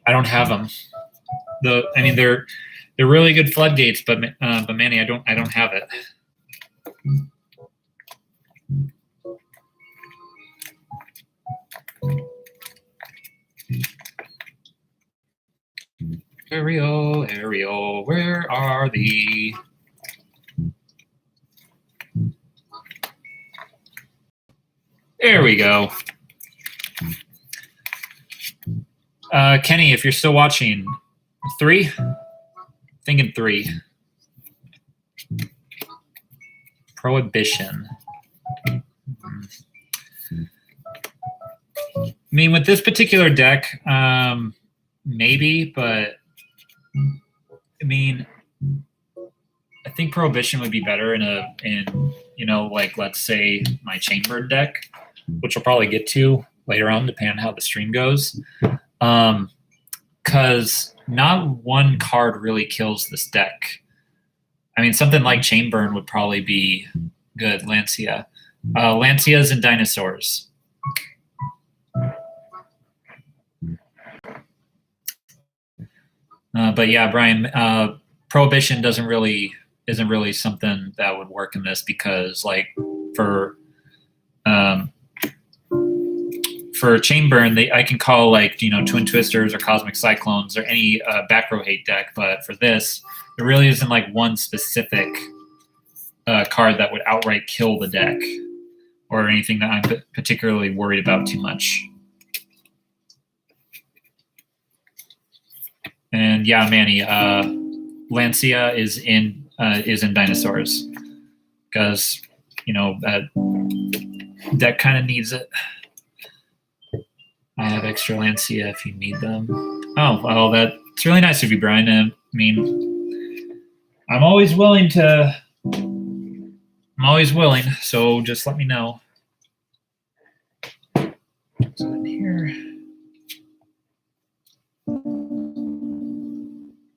I don't have them. I mean, they're really good floodgates, but Manny, I don't have it. Ariel, where are thee? There we go. Kenny, if you're still watching, 3? Thinking 3. Prohibition. I mean, with this particular deck, maybe, but I mean, I think Prohibition would be better in you know, like, let's say my Chamber deck, which we'll probably get to later on, depending on how the stream goes. Because not one card really kills this deck. I mean, something like Chainburn would probably be good. Lancia. Lancias and Dinosaurs. But yeah, Brian, Prohibition isn't really something that would work in this, because like for Chainburn, I can call, like, you know, Twin Twisters or Cosmic Cyclones or any back row hate deck, but for this, there really isn't like one specific card that would outright kill the deck or anything that I'm particularly worried about too much. And yeah, Manny, Lancia is in Dinosaurs, because, you know, that deck kind of needs it. I have extra Lancia if you need them. Oh, well, that's really nice of you, Brian. I mean, I'm always willing, so just let me know. So in here.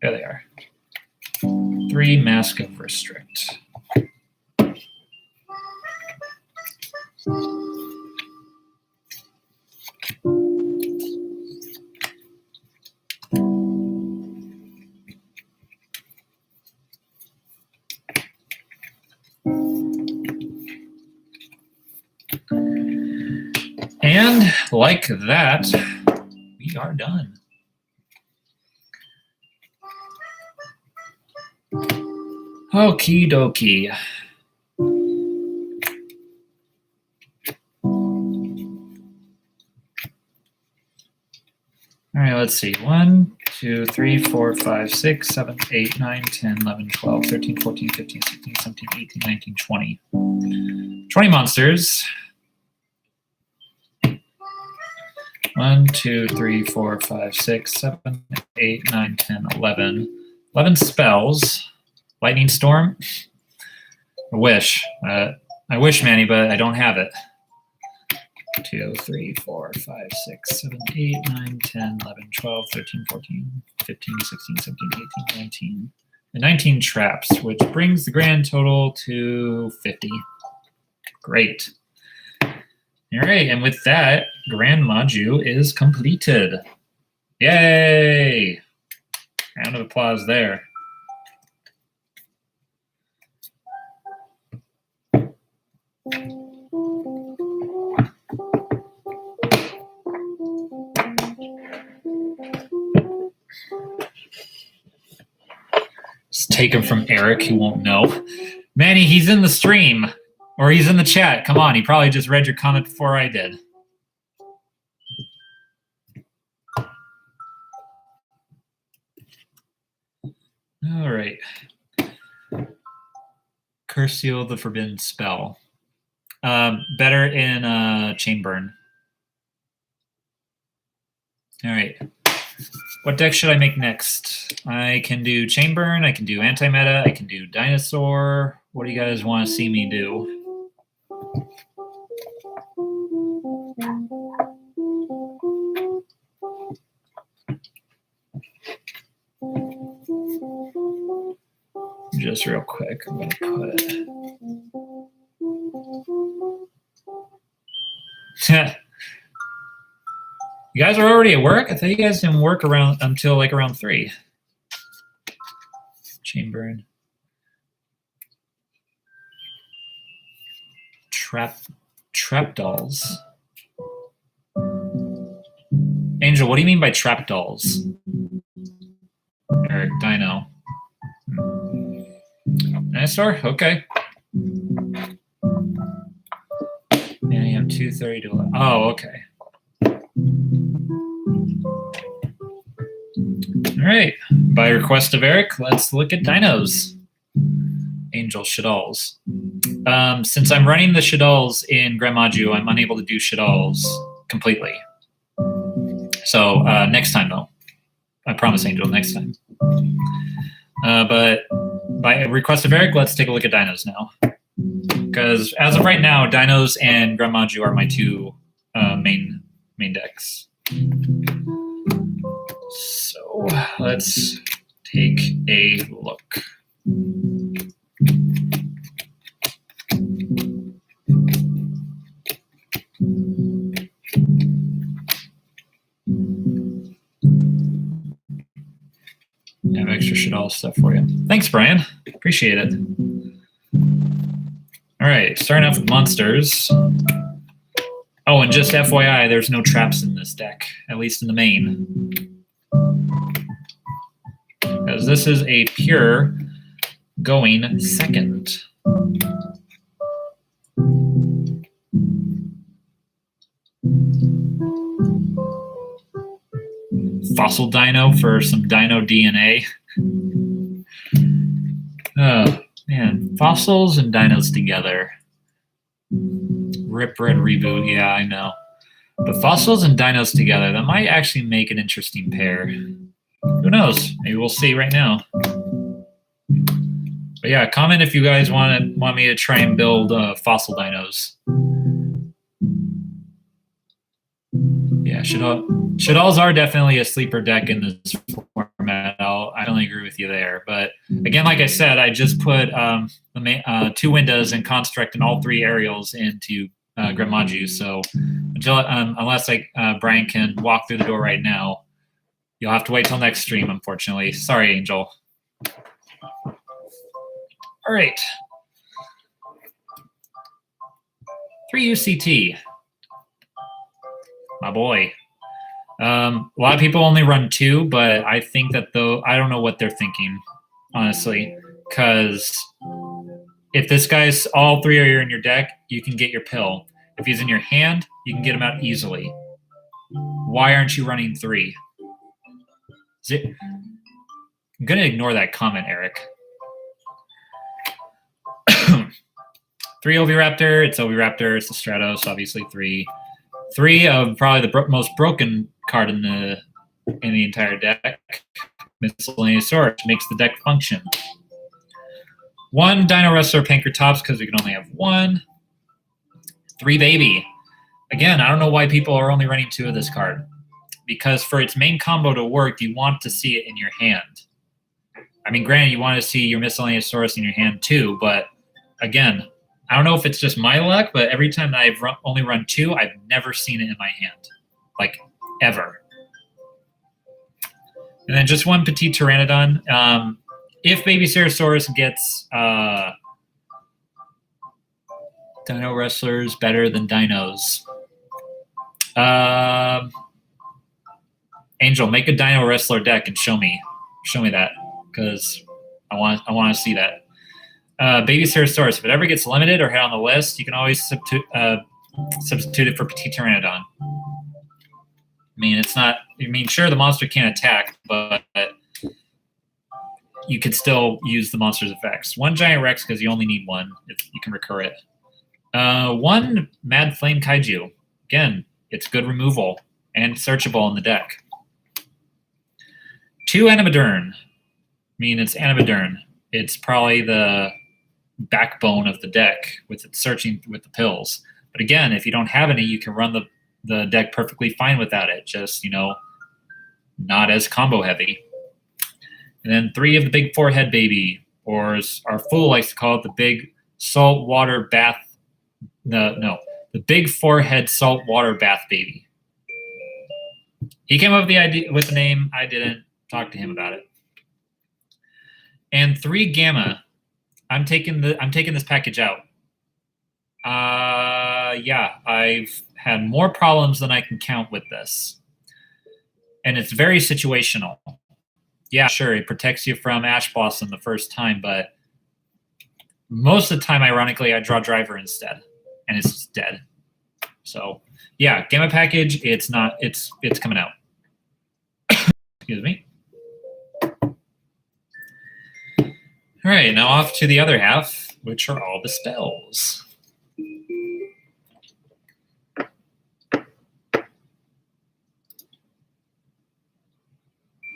There they are. 3 Mask of Restrict. And like that, we are done. Okie dokie. All right, let's see. 1, 2, 3, 4, 5, 6, 7, 8, 9, 10, 11, 12, 13, 14, 15, 16, 17, 18, 19, 20. 20 monsters. 1, 2, 3, 4, 5, 6, 7, 8, 9, 10, 11. 11 spells. Lightning Storm. I wish, Manny, but I don't have it. 2, 3, 4, 5, 6, 7, 8, 9, 10, 11, 12, 13, 14, 15, 16, 17, 18, 19. And 19 traps, which brings the grand total to 50. Great. All right, and with that, Grand Maju is completed. Yay! Round of applause there. Just take him from Eric, he won't know. Manny, he's in the stream. Or he's in the chat. Come on, he probably just read your comment before I did. All right. Curse Seal the Forbidden Spell. Better in Chainburn. All right. What deck should I make next? I can do Chainburn. I can do Anti-Meta. I can do Dinosaur. What do you guys want to see me do? Just real quick, I'm going to put... You guys are already at work? I thought you guys didn't work until like around 3. Chainburn. Trap dolls. Angel, what do you mean by trap dolls? Eric, Dino. Dinosaur? Okay. Yeah, you have 2:30 to 11. Oh, okay. All right. By request of Eric, let's look at dinos. Angel Shaddolls. Since I'm running the Shaddolls in Grand Maju, I'm unable to do Shaddolls completely. So next time, though. I promise, Angel, next time. But by request of Eric, let's take a look at dinos now. Because as of right now, dinos and Grand Maju are my 2 main decks. So let's take a look. I have extra Shaddol stuff for you. Thanks, Brian. Appreciate it. All right, starting off with monsters. Oh, and just FYI, there's no traps in this deck, at least in the main. Because this is a pure going second. Fossil Dino for some Dino DNA. Oh, man. Fossils and dinos together. Rip Red Reboot. Yeah, I know. But fossils and dinos together, that might actually make an interesting pair. Who knows? Maybe we'll see right now. But yeah, comment if you guys want me to try and build fossil dinos. Yeah, Shadalls are definitely a sleeper deck in this format. I don't agree with you there. But again, like I said, I just put two windows and construct in all three aerials into Grim Maju. So unless Brian can walk through the door right now, you'll have to wait till next stream, unfortunately. Sorry, Angel. All right. 3 UCT. My boy. A lot of people only run 2, but I think that I don't know what they're thinking, honestly, because if this guy's all 3 are in your deck, you can get your pill. If he's in your hand, you can get him out easily. Why aren't you running 3? I'm going to ignore that comment, Eric. 3 Oviraptor. It's Oviraptor. It's the Stratos, obviously 3. 3 of probably the most broken card in the entire deck. Miscellaneous Source makes the deck function. 1 Dino Wrestler Pankratops because we can only have 1. 3 Baby. Again, I don't know why people are only running 2 of this card. Because for its main combo to work, you want to see it in your hand. I mean, granted, you want to see your Miscellaneous Source in your hand too, but again, I don't know if it's just my luck, but every time that I've only run 2, I've never seen it in my hand. Like, ever. And then just 1 Petite Pteranodon. If Baby Ceratosaurus gets Dino Wrestlers better than Dinos. Angel, make a Dino Wrestler deck and show me that, because I want to see that. Baby Ceratosaurus, if it ever gets limited or hit on the list, you can always substitute it for Petite Pteranodon. I mean, it's not. I mean, sure, the monster can't attack, but you could still use the monster's effects. 1 Giant Rex because you only need 1. You can recur it. 1 Mad Flame Kaiju. Again, it's good removal and searchable in the deck. 2 Animadern. I mean, it's Animadern. It's probably the backbone of the deck with its searching with the pills. But again, if you don't have any, you can run the deck perfectly fine without it. Just, not as combo heavy. And then 3 of the Big Forehead Baby, or as our fool likes to call it, the Big Saltwater Bath. The Big Forehead Saltwater Bath Baby. He came up with the idea with the name. I didn't talk to him about it. And 3 Gamma. I'm taking this package out. Yeah, I've had more problems than I can count with this. And it's very situational. Yeah, sure, it protects you from Ash Blossom the first time, but most of the time, ironically, I draw Driver instead, and it's dead. So, yeah, Gamma package, it's coming out. Excuse me. All right, now off to the other half, which are all the spells.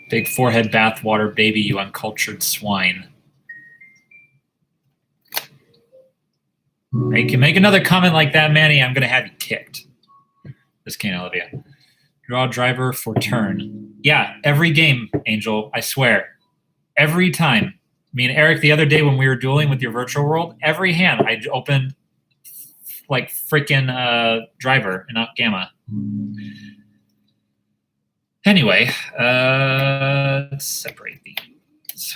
Big Forehead Bathwater Baby, you uncultured swine. You can make another comment like that, Manny. I'm going to have you kicked. Just kidding, Olivia. Draw Driver for turn. Yeah, every game, Angel, I swear. Every time. Me and Eric, the other day when we were dueling with your virtual world, every hand I opened like freaking Driver and not Gamma. Anyway, let's separate these.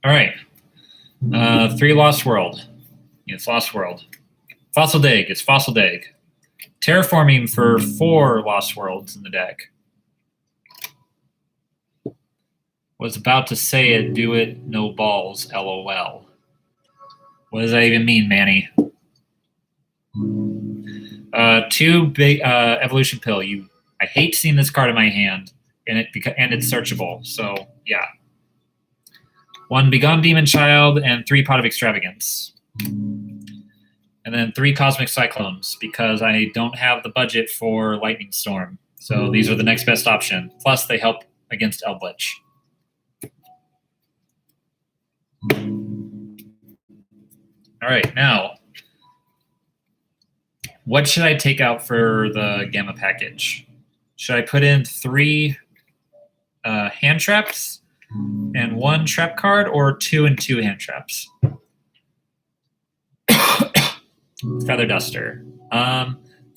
All right. 3 Lost World. It's Lost World. Fossil Dig. It's Fossil Dig. Terraforming for 4 Lost Worlds in the deck. Was about to say it, do it, no balls, LOL. What does that even mean, Manny? 2 big Evolution Pill. I hate seeing this card in my hand. and it's searchable. So yeah, 1 Begone Demon Child and 3 Pot of Extravagance, and then 3 Cosmic Cyclones because I don't have the budget for Lightning Storm. So these are the next best option. Plus they help against Eldritch. All right, now what should I take out for the Gamma package? Should I put in 3 hand traps and 1 trap card, or 2 and 2 hand traps? Feather Duster.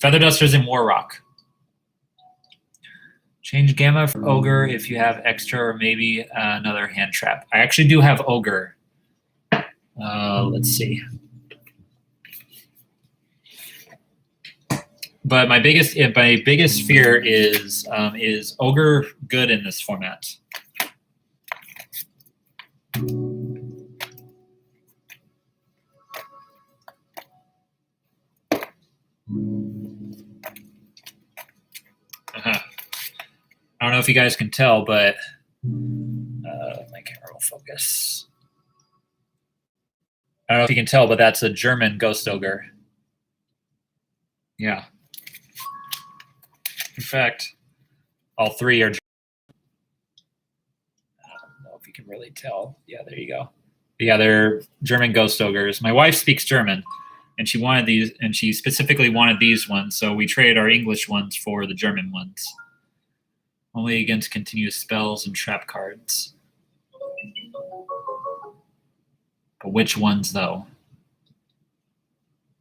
Feather Duster's in War Rock. Change Gamma for Ogre if you have extra, or maybe another hand trap. I actually do have Ogre. Let's see. But my biggest fear is Ogre good in this format? I don't know if you guys can tell, but my camera will focus. I don't know if you can tell, but that's a German Ghost Ogre. Yeah. In fact, all 3 are. I don't know if you can really tell. Yeah, there you go. Yeah, they're German Ghost Ogres. My wife speaks German, and she wanted these, and she specifically wanted these ones, so we traded our English ones for the German ones. Only against continuous spells and trap cards. But which ones, though?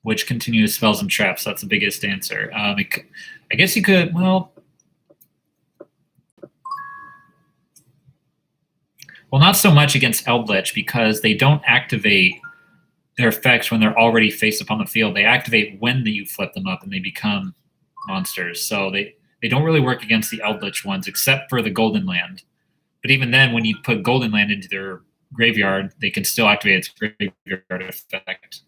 Which continuous spells and traps? That's the biggest answer. I guess you could, well, not so much against Eldritch because they don't activate their effects when they're already face up on the field. They activate when you flip them up and they become monsters. So they don't really work against the Eldritch ones except for the Golden Land. But even then, when you put Golden Land into their graveyard, they can still activate its graveyard effect.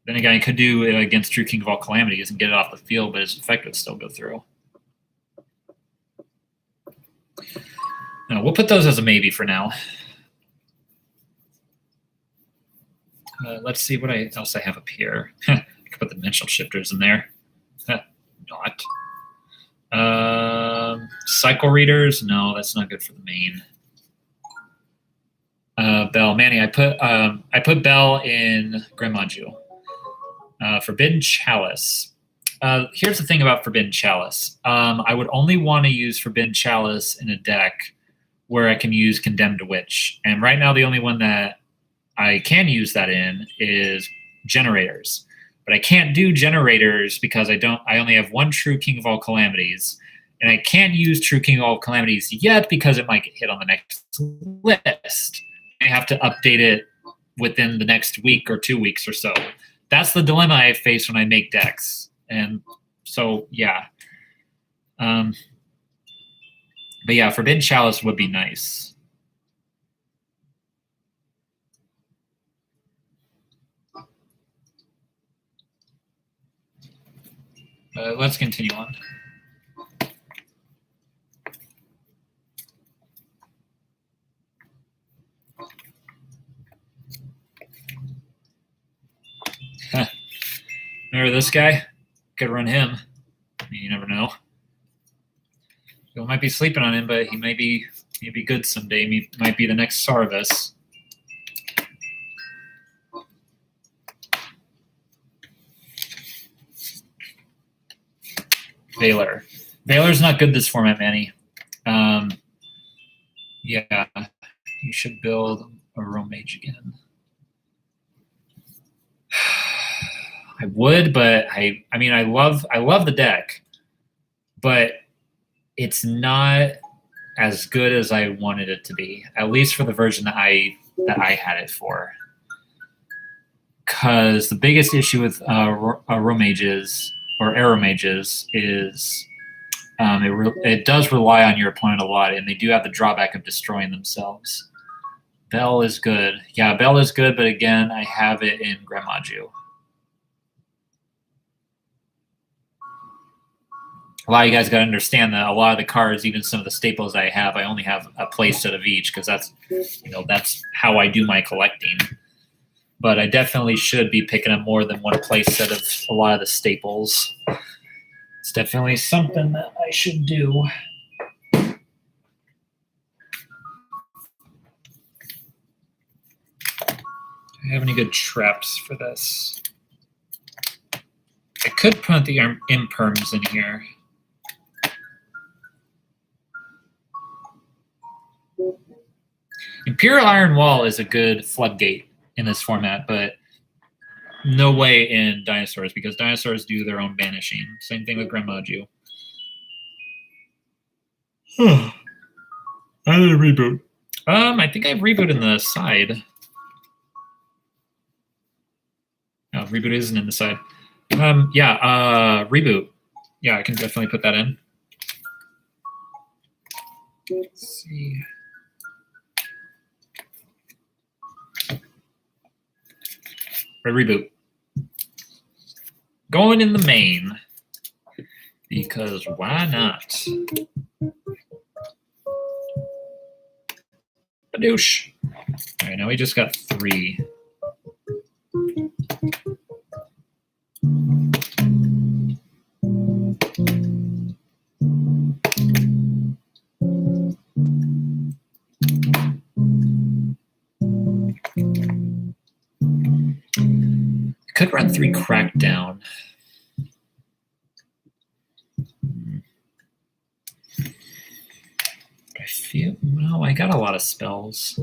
Then again, I could do it against True King of All Calamities and get it off the field, but its effect would still go through. No, we'll put those as a maybe for now. Let's see what else I have up here. I could put the Dimensional Shifters in there. Not. Cycle Readers. No, that's not good for the main. Bell. Manny, I put Bell in Grand Module. Forbidden Chalice. Here's the thing about Forbidden Chalice. I would only want to use Forbidden Chalice in a deck where I can use Condemned Witch. And right now the only one that I can use that in is Generators. But I can't do Generators because I only have 1 True King of All Calamities. And I can't use True King of All Calamities yet because it might get hit on the next list. I have to update it within the next week or 2 weeks or so. That's the dilemma I face when I make decks. And so, yeah. But yeah, Forbidden Chalice would be nice. Let's continue on. Remember this guy? Could run him. I mean, you never know. You might be sleeping on him, but he may be good someday. He might be the next Sarvis. Valor. Valor's not good this format, Manny. Yeah, you should build a Rome Mage again. I would, but I mean, I love the deck, but it's not as good as I wanted it to be. At least for the version that I had it for. Because the biggest issue with Rome Mages or Arrow Mages is it does rely on your opponent a lot, and they do have the drawback of destroying themselves. Bell is good. Yeah, Bell is good, but again, I have it in Grand Module. a lot of you guys got to understand that a lot of the cards, even some of the staples I have, I only have a play set of each because that's how I do my collecting. But I definitely should be picking up more than one play set of a lot of the staples. It's definitely something that I should do. Do I have any good traps for this? I could put the imperms in here. Imperial Iron Wall is a good floodgate in this format, but no way in Dinosaurs because Dinosaurs do their own banishing. Same thing with Grenmaju. I did a reboot. I think I have reboot in the side. No, reboot isn't in the side. Reboot. Yeah, I can definitely put that in. Let's see. Reboot. Going in the main. Because why not? Badoosh. All right, now we just got 3. Could run 3 Crackdown. I feel, well, I got a lot of spells.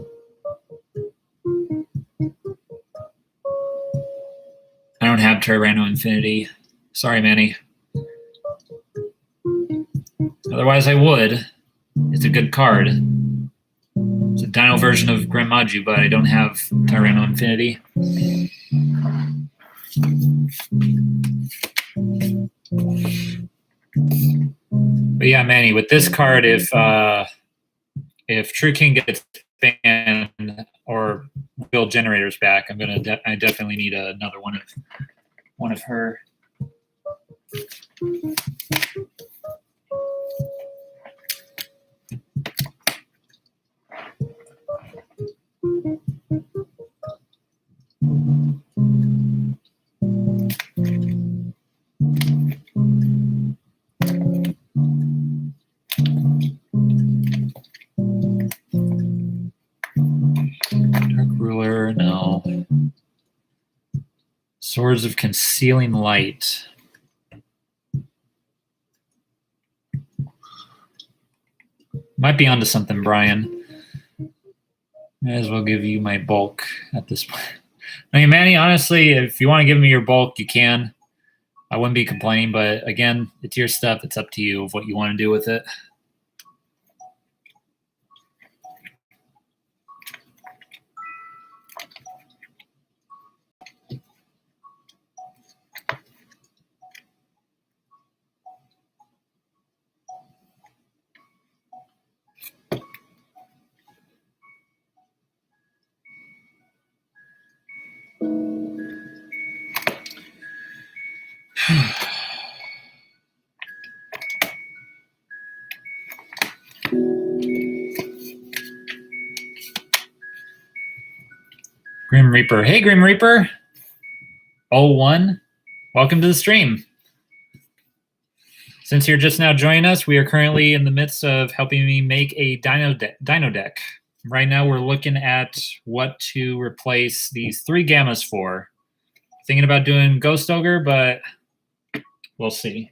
I don't have Tyranno Infinity. Sorry, Manny. Otherwise, I would. It's a good card. It's a Dino version of Grenmaju, but I don't have Tyranno Infinity. But yeah, Manny, with this card, if True King gets banned or build generators back, I definitely need another one of her. Dark Ruler, no. Swords of Concealing Light. Might be onto something, Brian. Might as well give you my bulk at this point. I mean, Manny, honestly, if you want to give me your bulk, you can. I wouldn't be complaining, but again, it's your stuff. It's up to you of what you want to do with it. Grim Reaper. Hey, Grim Reaper. 01. Welcome to the stream. Since you're just now joining us, we are currently in the midst of helping me make a dino deck. Right now, we're looking at what to replace these 3 Gammas for. Thinking about doing Ghost Ogre, but we'll see.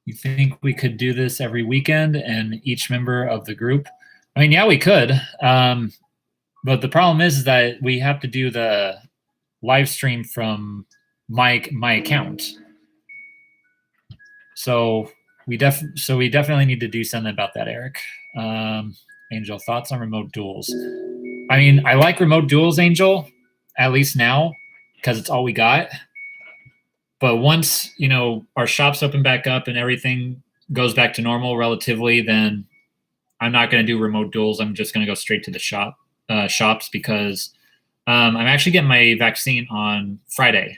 You think we could do this every weekend and each member of the group? I mean, yeah, we could. But the problem is that we have to do the live stream from my account. So we definitely need to do something about that, Eric. Angel, thoughts on remote duels? I mean, I like remote duels, Angel, at least now, because it's all we got. But once, our shops open back up and everything goes back to normal relatively, then I'm not going to do remote duels. I'm just going to go straight to the shops because I'm actually getting my vaccine on Friday.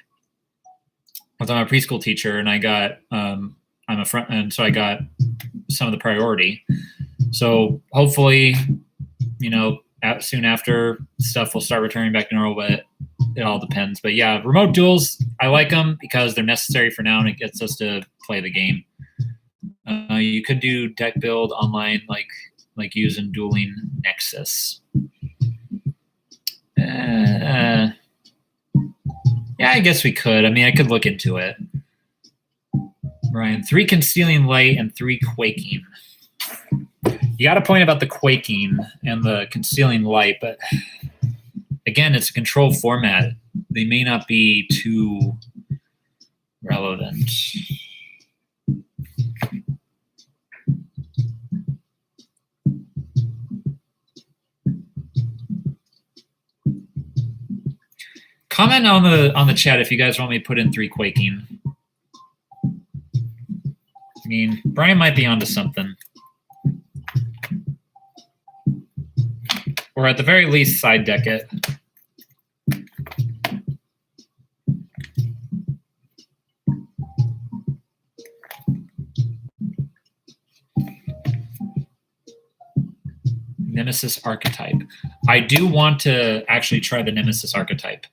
I'm a preschool teacher, and I got I'm a front, and so I got some of the priority. So hopefully, soon after, stuff will start returning back to normal, but it all depends. But yeah, remote duels, I like them because they're necessary for now, and it gets us to play the game. You could do deck build online, like using Dueling Nexus. Yeah, I guess we could. I mean, I could look into it. Ryan, 3 Concealing Light and 3 Quaking. You got a point about the Quaking and the Concealing Light, but again, it's a controlled format. They may not be too relevant. Comment on the chat if you guys want me to put in 3 Quaking. I mean, Brian might be onto something. Or at the very least, side deck it. Nemesis archetype. I do want to actually try the Nemesis archetype.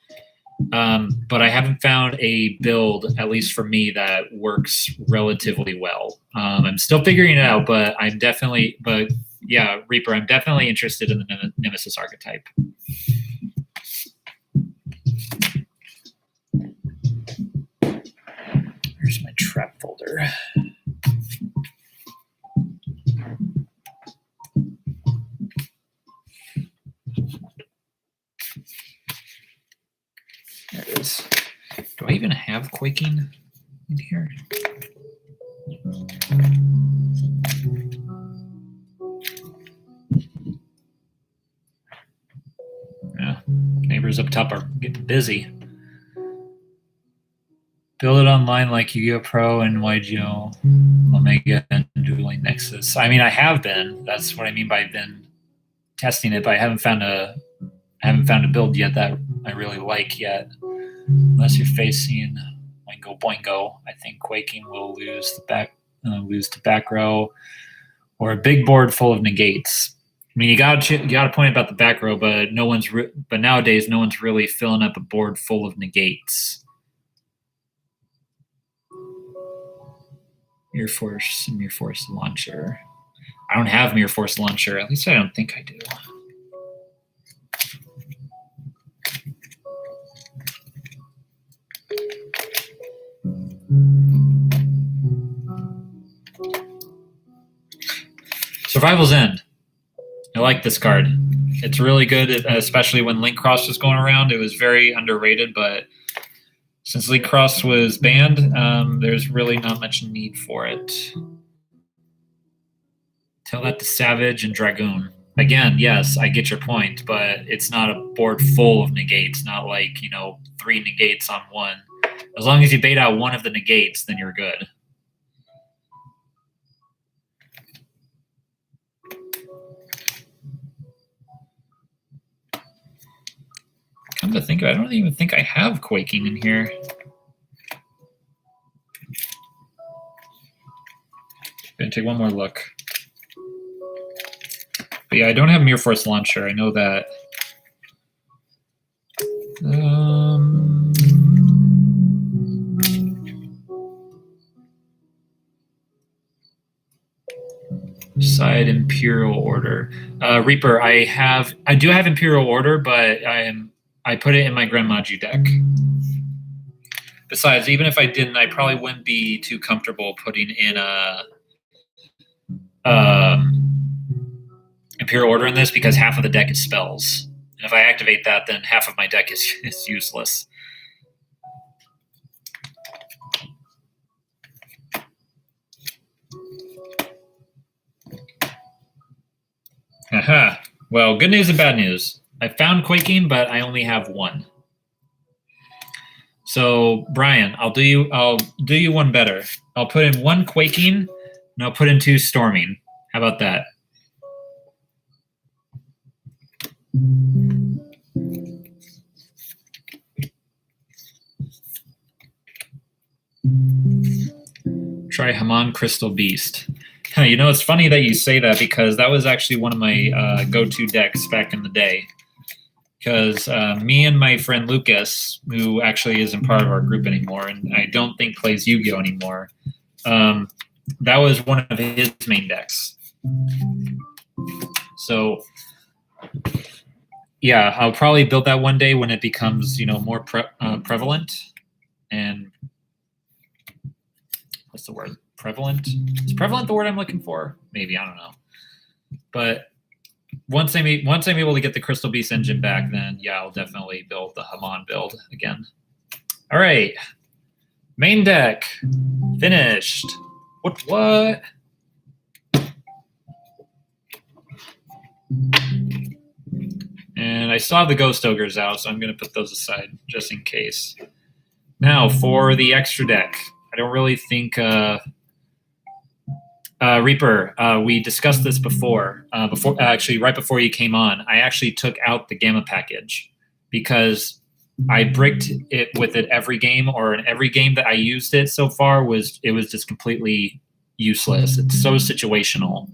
But I haven't found a build, at least for me, that works relatively well. I'm still figuring it out, but yeah, Reaper, I'm definitely interested in the Nemesis archetype. Here's my trap folder. There it is. Do I even have Quaking in here? Yeah, neighbors up top are getting busy. Build it online like Yu-Gi-Oh! Pro and YGO, Omega, and Dueling Nexus. I mean, I have been. That's what I mean by been testing it, but I haven't found a build yet that I really like yet. Unless you're facing Oingo Boingo, I think Quaking will lose to back row, or a big board full of negates. I mean, you got a point about the back row, but but nowadays no one's really filling up a board full of negates. Mirror Force Launcher. I don't have Mirror Force Launcher. At least I don't think I do. Survival's End. I like this card. It's really good, especially when Link Cross was going around. It was very underrated, but since Link Cross was banned, there's really not much need for it. Tell that to Savage and Dragoon. Again, yes, I get your point, but it's not a board full of negates, not like, 3 negates on one. As long as you bait out one of the negates, then you're good. Come to think of it, I don't even think I have Quaking in here. Gonna take one more look. But yeah, I don't have Mirror Force Launcher. I know that. Side Imperial Order. Reaper, I do have Imperial Order, but I put it in my Grand Magi deck. Besides, even if I didn't, I probably wouldn't be too comfortable putting in a Imperial Order in this because half of the deck is spells. And if I activate that, then half of my deck is useless. Aha. Well, good news and bad news. I found Quaking, but I only have one. So, Brian, I'll do you one better. I'll put in 1 Quaking, and I'll put in 2 Storming. How about that? Try Hamon Crystal Beast. You know, it's funny that you say that because that was actually one of my go-to decks back in the day. Because me and my friend Lucas, who actually isn't part of our group anymore, and I don't think plays Yu-Gi-Oh anymore, that was one of his main decks. So, yeah, I'll probably build that one day when it becomes, you know, more prevalent. And what's the word? Prevalent? Is prevalent the word I'm looking for? Maybe, I don't know. But once I'm able to get the Crystal Beast engine back, then yeah, I'll definitely build the Hamon build again. All right, main deck finished. What? And I still have the Ghost Ogres out, so I'm going to put those aside just in case. Now for the extra deck, I don't really think. Reaper, we discussed this before. Actually, right before you came on, I actually took out the Gamma package because I bricked it with it every game, or in every game that I used it so far was just completely useless. It's so situational.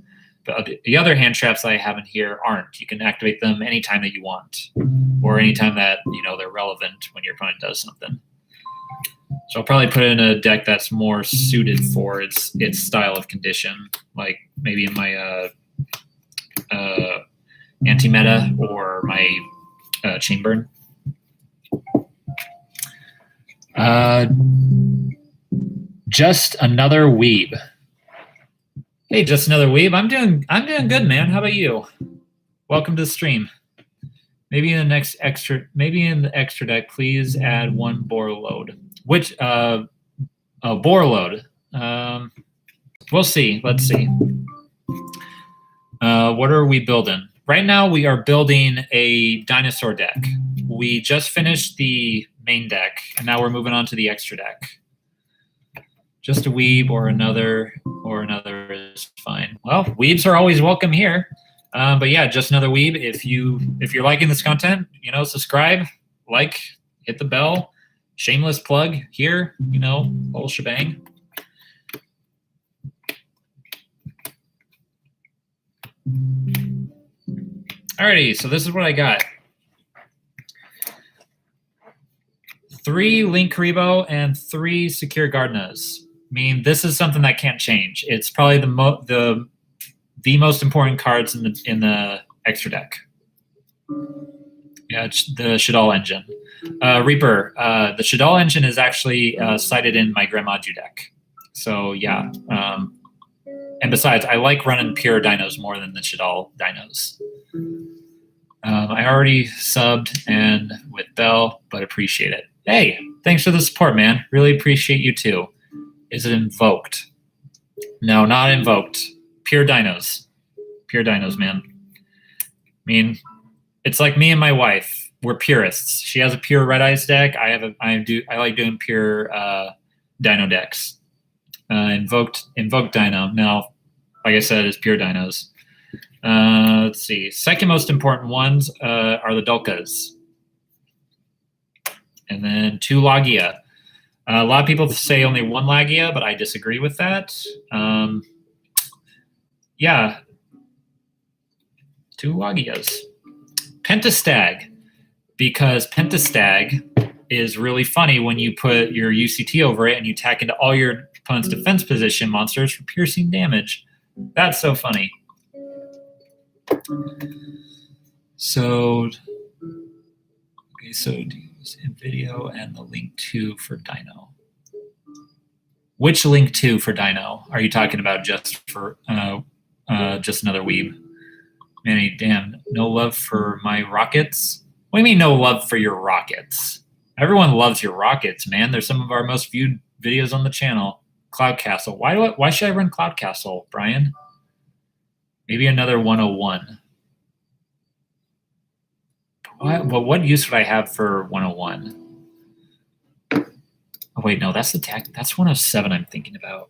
But the other hand traps I have in here aren't. You can activate them anytime that you want, or anytime that they're relevant when your opponent does something. So I'll probably put it in a deck that's more suited for its style of condition, like maybe in my anti-meta or my Chainburn. Just another weeb. Hey, just another weeb. I'm doing good, man. How about you? Welcome to the stream. Maybe in the extra deck, please add one Borreload. Which Borreload? We'll see. Let's see. What are we building? Right now, we are building a dinosaur deck. We just finished the main deck, and now we're moving on to the extra deck. Just a weeb or another is fine. Well, weebs are always welcome here. But yeah, just another weeb. If you're liking this content, subscribe, like, hit the bell. Shameless plug here, whole shebang. Alrighty, so this is what I got. 3 Linkuriboh and 3 Secure Gardenas. I mean, this is something that can't change. It's probably the most important cards in the extra deck. Yeah, it's the Shaddoll engine. Reaper, the Shaddoll engine is actually cited in my Grandmaju deck. So yeah, and besides, I like running pure dinos more than the Shaddoll dinos. I already subbed and with Bell, but appreciate it. Hey, thanks for the support, man. Really appreciate you too. Is it invoked? No, not invoked. Pure dinos. Pure dinos, man. I mean, it's like me and my wife. We're purists. She has a pure Red Eyes deck. I like doing pure dino decks. Invoked dino. Now, like I said, is pure dinos. Let's see. Second most important ones are the Dulkas. And then 2 Lagia. A lot of people say only 1 Lagia, but I disagree with that. Yeah. 2 Lagias. Pentastag. Because Pentastag is really funny when you put your UCT over it and you tack into all your opponent's defense position monsters for piercing damage. That's so funny. So use in video and the link 2 for Dino. Which link 2 for Dino are you talking about? Just for just another weeb? Manny, damn, no love for my rockets. What do you mean no love for your rockets? Everyone loves your rockets, man. They're some of our most viewed videos on the channel. Cloud Castle. Why should I run Cloud Castle, Brian? Maybe another 101. What use would I have for 101? Oh wait, no, that's the tech. That's 107 I'm thinking about.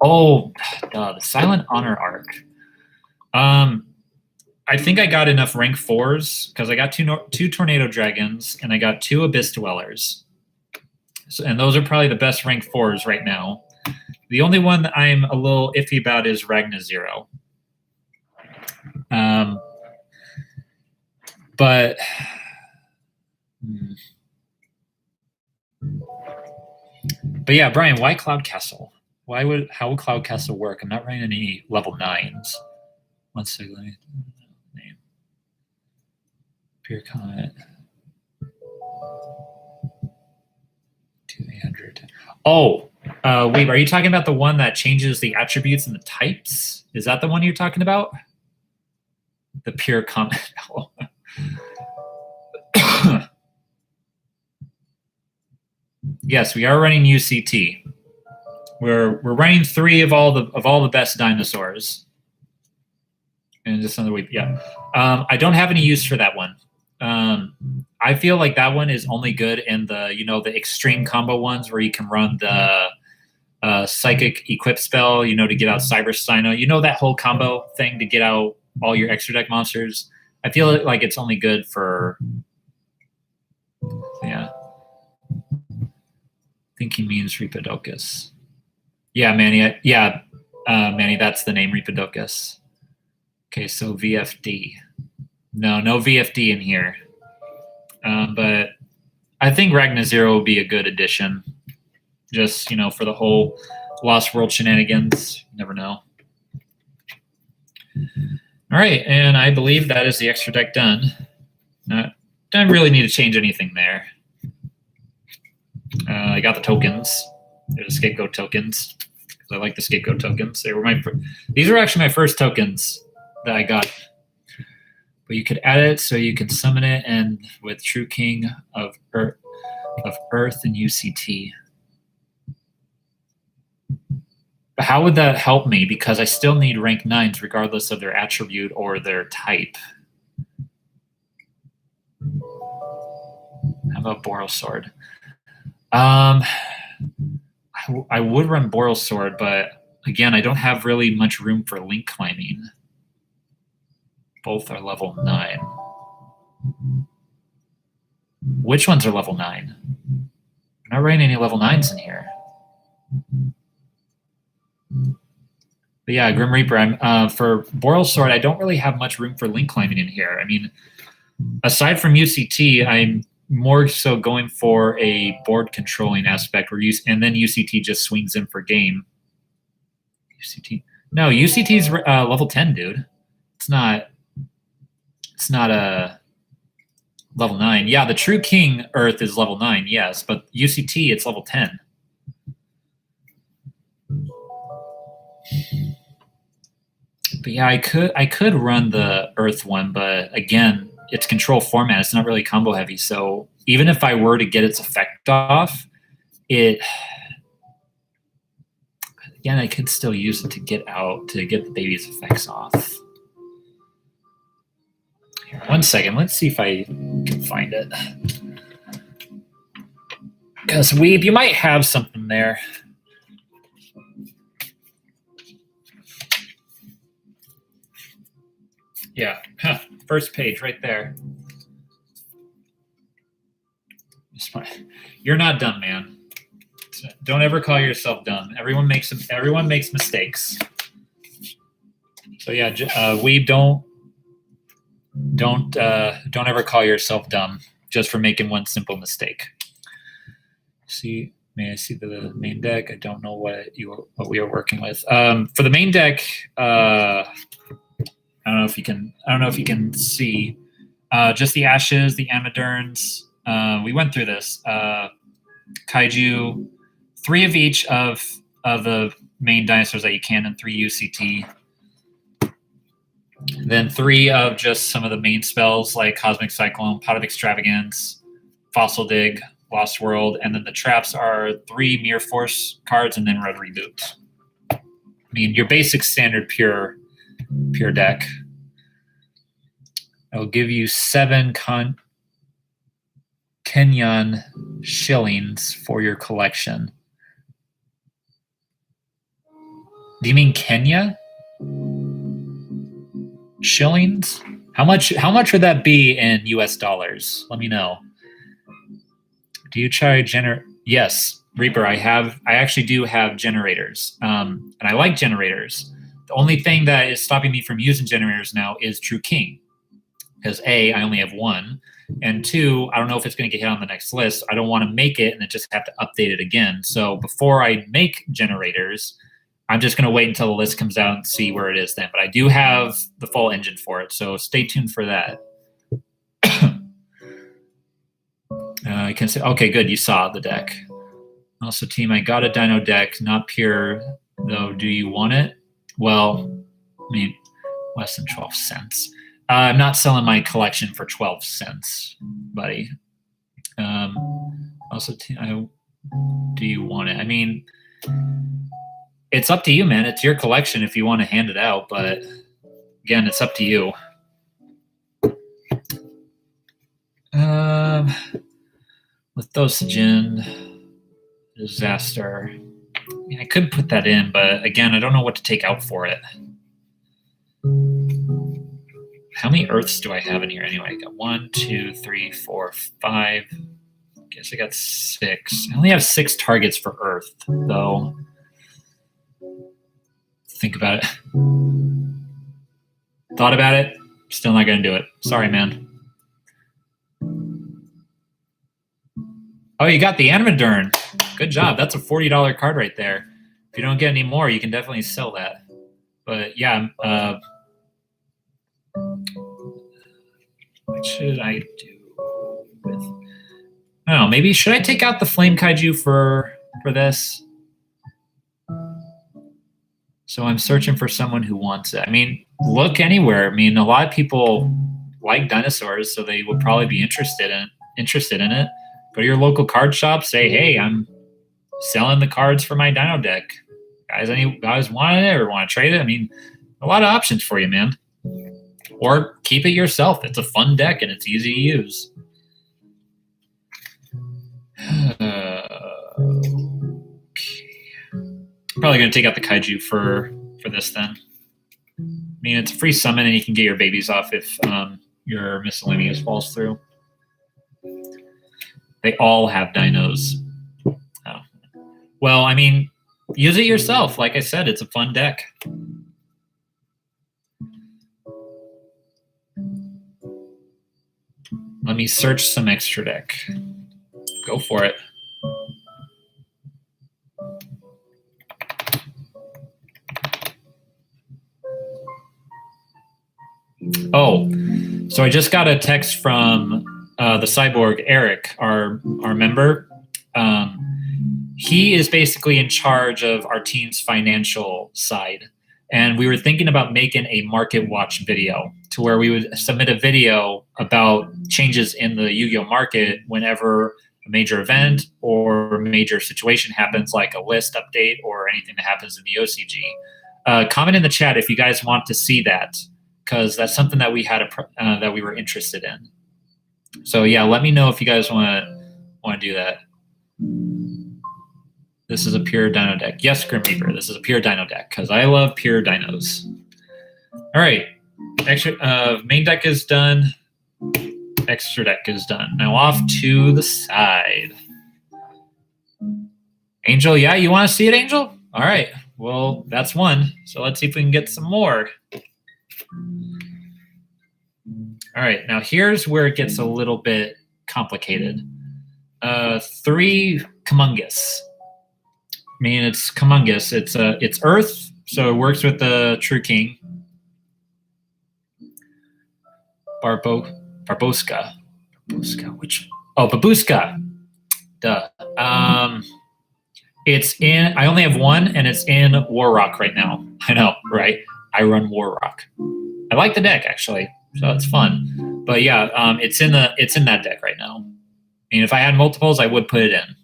Oh, the Silent Honor arc. I I think I got enough rank 4s because I got two Tornado Dragons and I got 2 Abyss Dwellers. So, and those are probably the best rank 4s right now. The only one that I'm a little iffy about is Ragna Zero. But yeah, Brian, why Cloud Castle? How would Cloud Castle work? I'm not running any level 9s. One second, let me name. Pure Comet. 2800. Oh, wait, are you talking about the one that changes the attributes and the types? Is that the one you're talking about? The Pure Comet. Yes, we are running UCT. We're running 3 of all the best dinosaurs. And just another week, yeah. I don't have any use for that one. I feel like that one is only good in the the extreme combo ones where you can run the psychic equip spell, to get out Cyber Steino. That whole combo thing to get out all your extra deck monsters. I feel like it's only good for Thinking means Rhipidocus. Yeah, Manny. Manny, that's the name, Rhipidocus. Okay, so VFD. No VFD in here. But I think Ragna Zero will be a good addition. Just, for the whole Lost World shenanigans. You never know. All right, and I believe that is the extra deck done. Don't really need to change anything there. I got the tokens. There's the Scapegoat tokens. I like the Scapegoat tokens. These are actually my first tokens that I got. But you could add it so you can summon it, and with True King of Earth and UCT. But how would that help me? Because I still need rank 9s regardless of their attribute or their type. How about Boral Sword? I would run Boral Sword, but again, I don't have really much room for link climbing. Both are level 9. Which ones are level 9? I'm not running any level 9s in here. But yeah, Grim Reaper. For Boral Sword, I don't really have much room for link climbing in here. I mean, aside from UCT, I'm more so going for a board controlling aspect and then UCT just swings in for game. UCT is level 10, dude. It's not a level 9. Yeah, the True King Earth is level 9, yes, but UCT, it's level 10. But yeah, I could run the Earth one, but again, it's control format. It's not really combo heavy. So even if I were to get its effect off, again, I could still use it to get the baby's effects off. Here, 1 second. Let's see if I can find it. Because Weeb, you might have something there. Yeah, first page right there. You're not dumb, man. Don't ever call yourself dumb. Everyone makes mistakes. So yeah, Weeb, don't ever call yourself dumb just for making one simple mistake. May I see the main deck? I don't know what we are working with. For the main deck, I don't know if you can see just the Ashes, the Amadurns. We went through this. Kaiju, 3 of each of the main dinosaurs that you can, and 3 UCT. Then 3 of just some of the main spells like Cosmic Cyclone, Pot of Extravagance, Fossil Dig, Lost World, and then the traps are 3 Mirror Force cards and then Red Reboot. I mean, your basic standard pure deck. I'll give you 7 Kenyan shillings for your collection. Do you mean Kenya? Shillings? How much would that be in US dollars? Let me know. Do you try Yes, Reaper, I actually do have generators. And I like generators. The only thing that is stopping me from using generators now is True King. Because A, I only have one. And two, I don't know if it's going to get hit on the next list. I don't want to make it and then just have to update it again. So before I make generators, I'm just going to wait until the list comes out and see where it is then. But I do have the full engine for it, so stay tuned for that. I can say, okay, good. You saw the deck. Also, team, I got a Dino deck, not pure though. Do you want it? Well, I mean, less than 12 cents. I'm not selling my collection for 12 cents, buddy. Also, do you want it? I mean, it's up to you, man. It's your collection if you want to hand it out, but again, it's up to you. Lithosigin, Disaster. I mean, I could put that in, but again, I don't know what to take out for it. How many Earths do I have in here anyway? I got 1, 2, 3, 4, 5. I guess I got 6. I only have 6 targets for Earth, though. Think about it. Thought about it. Still not going to do it. Sorry, man. Oh, you got the Animadern. Good job. That's a $40 card right there. If you don't get any more, you can definitely sell that. But yeah, what should I do with? I don't know. Maybe should I take out the Flame Kaiju for this? So I'm searching for someone who wants it. I mean, look anywhere. I mean, a lot of people like dinosaurs, so they would probably be interested in it. Go to your local card shop. Say, hey, I'm selling the cards for my Dino deck. Any guys want it or want to trade it? I mean, a lot of options for you, man. Or keep it yourself. It's a fun deck and it's easy to use. Probably going to take out the Kaiju for this then. I mean, it's a free summon and you can get your babies off if your miscellaneous falls through. They all have dinos. Oh. Well, I mean, use it yourself. Like I said, it's a fun deck. Let me search some extra deck. Go for it. Oh, so I just got a text from the cyborg Eric, our member. He is basically in charge of our team's financial side. And we were thinking about making a market watch video to where we would submit a video about changes in the Yu-Gi-Oh market whenever a major event or a major situation happens, like a list update or anything that happens in the OCG. Comment in the chat if you guys want to see that, because that's something that we had that we were interested in. So yeah, let me know if you guys want to do that. This is a pure Dino deck. Yes, Grim Reaper, this is a pure Dino deck because I love pure dinos. All right, main deck is done. Extra deck is done. Now off to the side. Angel, yeah, you want to see it, Angel? All right, well, that's one. So let's see if we can get some more. All right, now here's where it gets a little bit complicated. 3 Kumungus. I mean, it's Kumungus. It's Earth, so it works with the True King. Babuska. Which? Oh, Babuska. Duh. It's in. I only have one, and it's in War Rock right now. I know, right? I run War Rock. I like the deck actually, so it's fun. But yeah, it's in that deck right now. I mean, if I had multiples, I would put it in.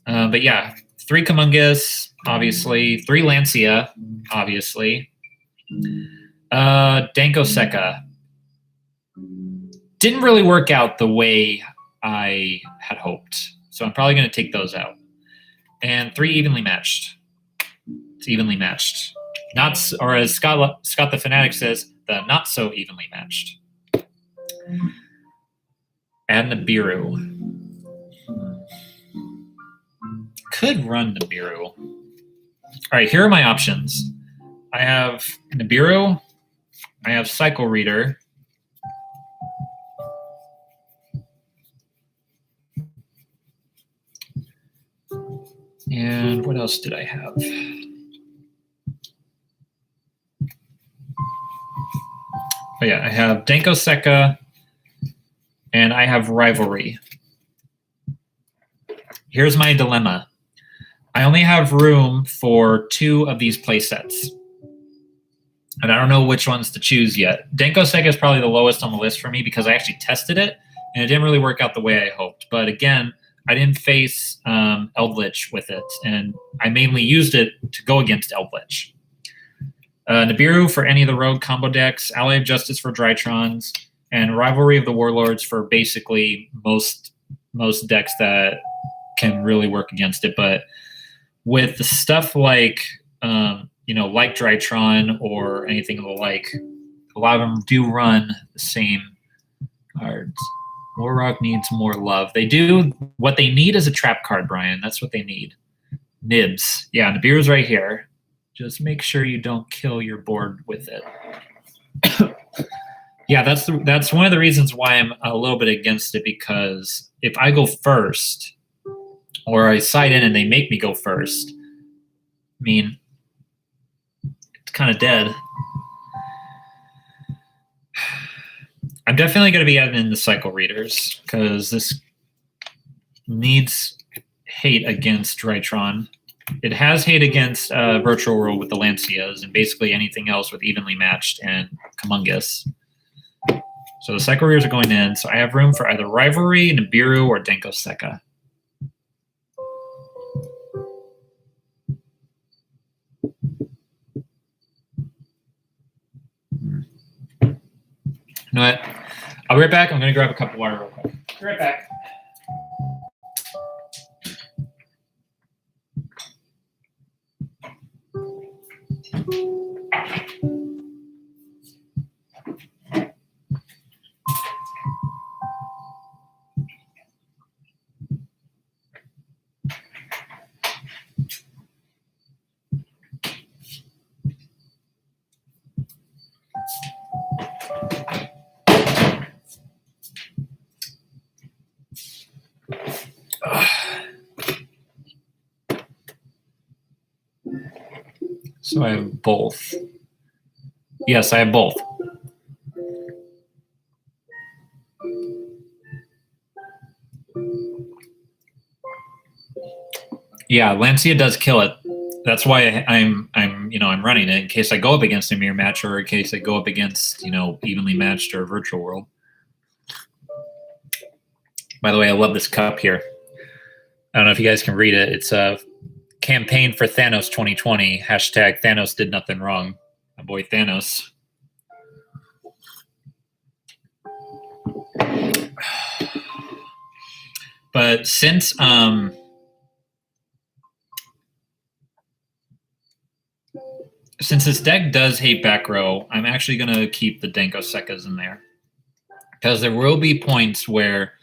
But yeah, 3 Kumungus, obviously. 3 Lancia, obviously. Danko Seka. Didn't really work out the way I had hoped. So I'm probably going to take those out. And 3 Evenly Matched. It's evenly matched. or as Scott the Fanatic says, the not so evenly matched. Add Nibiru. Could run Nibiru. All right, here are my options. I have Nibiru. I have Cycle Reader. And what else did I have? Oh yeah, I have Denko Sekka, and I have Rivalry. Here's my dilemma. I only have room for 2 of these play sets. And I don't know which ones to choose yet. Denko Sekka is probably the lowest on the list for me because I actually tested it, and it didn't really work out the way I hoped. But again, I didn't face Eldritch with it, and I mainly used it to go against Eldritch. Nibiru for any of the rogue combo decks, Ally of Justice for Drytrons, and Rivalry of the Warlords for basically most decks that can really work against it. But with the stuff like like Drytron or anything of the like, a lot of them do run the same cards. Warrock needs more love. They do. What they need is a trap card, Brian. That's what they need. Nibs. Yeah, Nibiru's right here. Just make sure you don't kill your board with it. Yeah, that's one of the reasons why I'm a little bit against it, because if I go first, or I side in and they make me go first, I mean, it's kind of dead. I'm definitely going to be adding in the Cycle Readers, because this needs hate against Drytron. It has hate against Virtual World with the Lancias, and basically anything else with Evenly Matched and Kumongous. So the Cycle Readers are going in, so I have room for either Rivalry, Nibiru, or Denko Sekka. You know what? I'll be right back. I'm going to grab a cup of water real quick. Be right back. So I have both. Yes, I have both. Yeah, Lancia does kill it. That's why I'm running it in case I go up against a mirror match, or in case I go up against Evenly Matched or Virtual World. By the way, I love this cup here. I don't know if you guys can read it. It's a campaign for Thanos 2020. Hashtag Thanos did nothing wrong. My boy Thanos. But since this deck does hate back row, I'm actually going to keep the Denko Sekkas in there, because there will be points where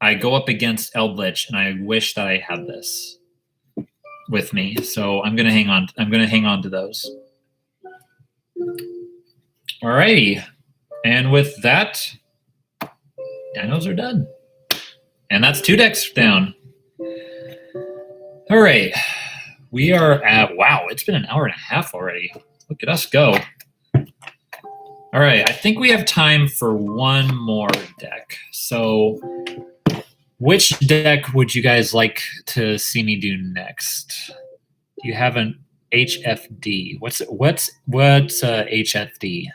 I go up against Eldritch and I wish that I had this with me. So I'm going to hang on. I'm going to hang on to those. Alrighty. And with that, Dinos are done. And that's 2 decks down. All right. We are at, wow, it's been an hour and a half already. Look at us go. All right, I think we have time for one more deck. So which deck would you guys like to see me do next? Do you have an HFD? What's HFD?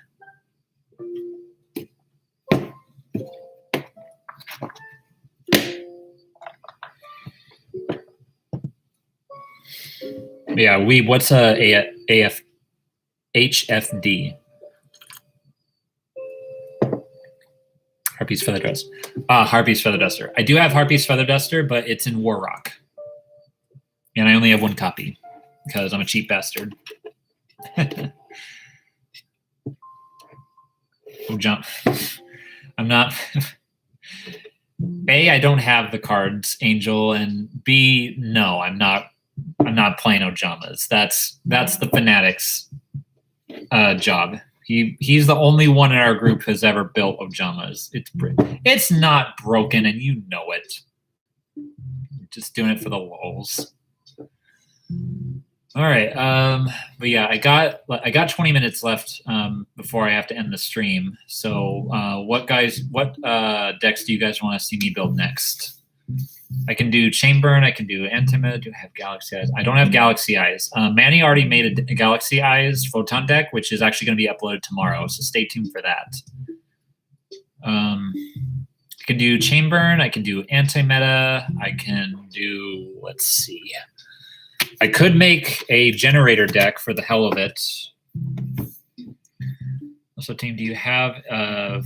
Yeah, what's HFD? Harpy's Feather Duster. Harpy's Feather Duster. I do have Harpy's Feather Duster, but it's in Warrock. And I only have 1 copy because I'm a cheap bastard. Jump. I'm not. A, I don't have the cards, Angel, and B, no, I'm not playing Ojamas. That's the Fanatics job. He's the only one in our group who's ever built Ojamas. It's not broken, and you know it. Just doing it for the lulz. All right. But yeah, I got 20 minutes left before I have to end the stream. So what decks do you guys want to see me build next? I can do Chainburn. I can do Antimeta. Do I have Galaxy Eyes? I don't have Galaxy Eyes. Manny already made a Galaxy Eyes Photon deck, which is actually going to be uploaded tomorrow. So stay tuned for that. I can do Chainburn. I can do Antimeta. I can do, let's see. I could make a generator deck for the hell of it. Also, team, do you have a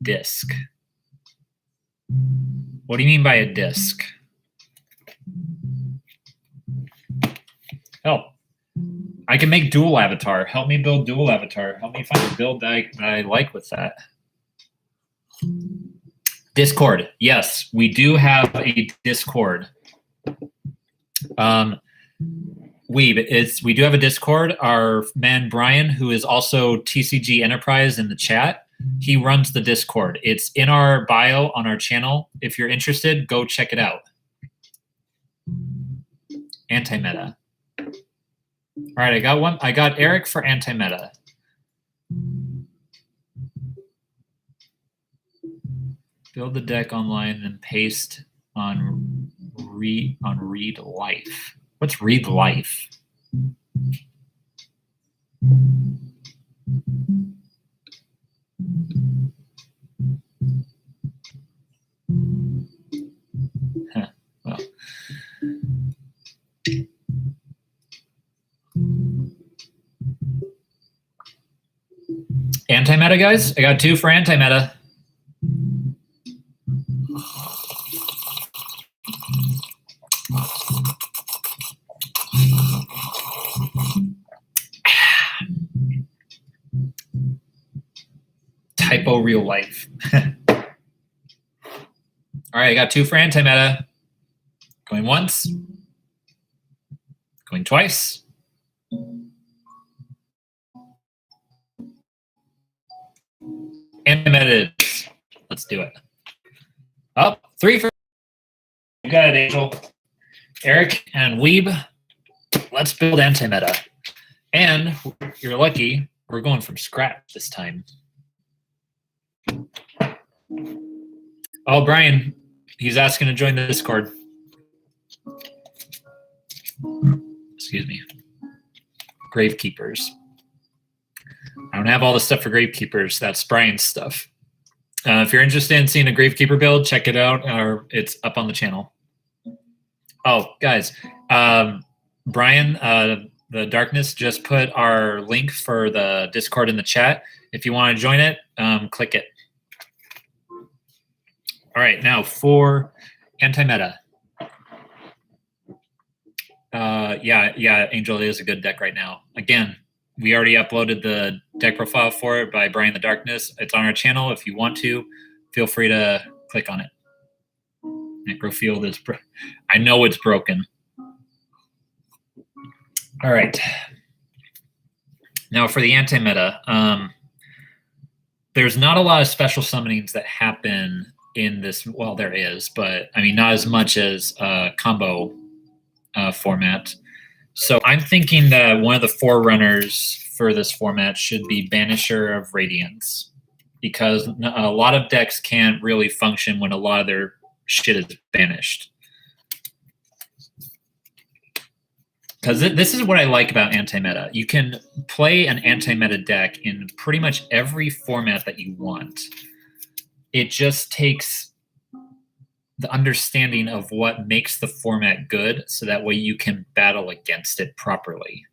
disc? What do you mean by a disc? Help. I can make dual avatar. Help me build dual avatar. Help me find a build that I like with that. Discord. Yes, we do have a Discord. We do have a Discord. Our man Brian, who is also TCG Enterprise in the chat, he runs the Discord. It's in our bio on our channel. If you're interested, go check it out. Antimeta. All right, I got one. I got Eric for Antimeta. Build the deck online and paste on read life. What's read life? Huh. Well. Antimeta, guys. I got 2 for Antimeta. Typo real life. All right, I got 2 for Antimeta. Going once. Going twice. Antimeta. Let's do it. Up 3 for. You got it, Angel. Eric and Weeb. Let's build Antimeta. And you're lucky, we're going from scratch this time. Oh, Brian, he's asking to join the Discord. Excuse me. Gravekeepers. I don't have all the stuff for Gravekeepers. That's Brian's stuff. If you're interested in seeing a Gravekeeper build, check it out. Or it's up on the channel. Oh, guys. Brian, the Darkness just put our link for the Discord in the chat. If you want to join it, click it. All right, now for Antimeta. Yeah, Angel is a good deck right now. Again, we already uploaded the deck profile for it by Brian the Darkness. It's on our channel. If you want to, feel free to click on it. Necrofield is, I know it's broken. All right. Now for the Antimeta, there's not a lot of special summonings that happen in this. Well, there is, but I mean, not as much as combo format. So I'm thinking that one of the forerunners for this format should be Banisher of Radiance, because a lot of decks can't really function when a lot of their shit is banished. Because this is what I like about Antimeta. You can play an Antimeta deck in pretty much every format that you want. It just takes the understanding of what makes the format good, so that way you can battle against it properly.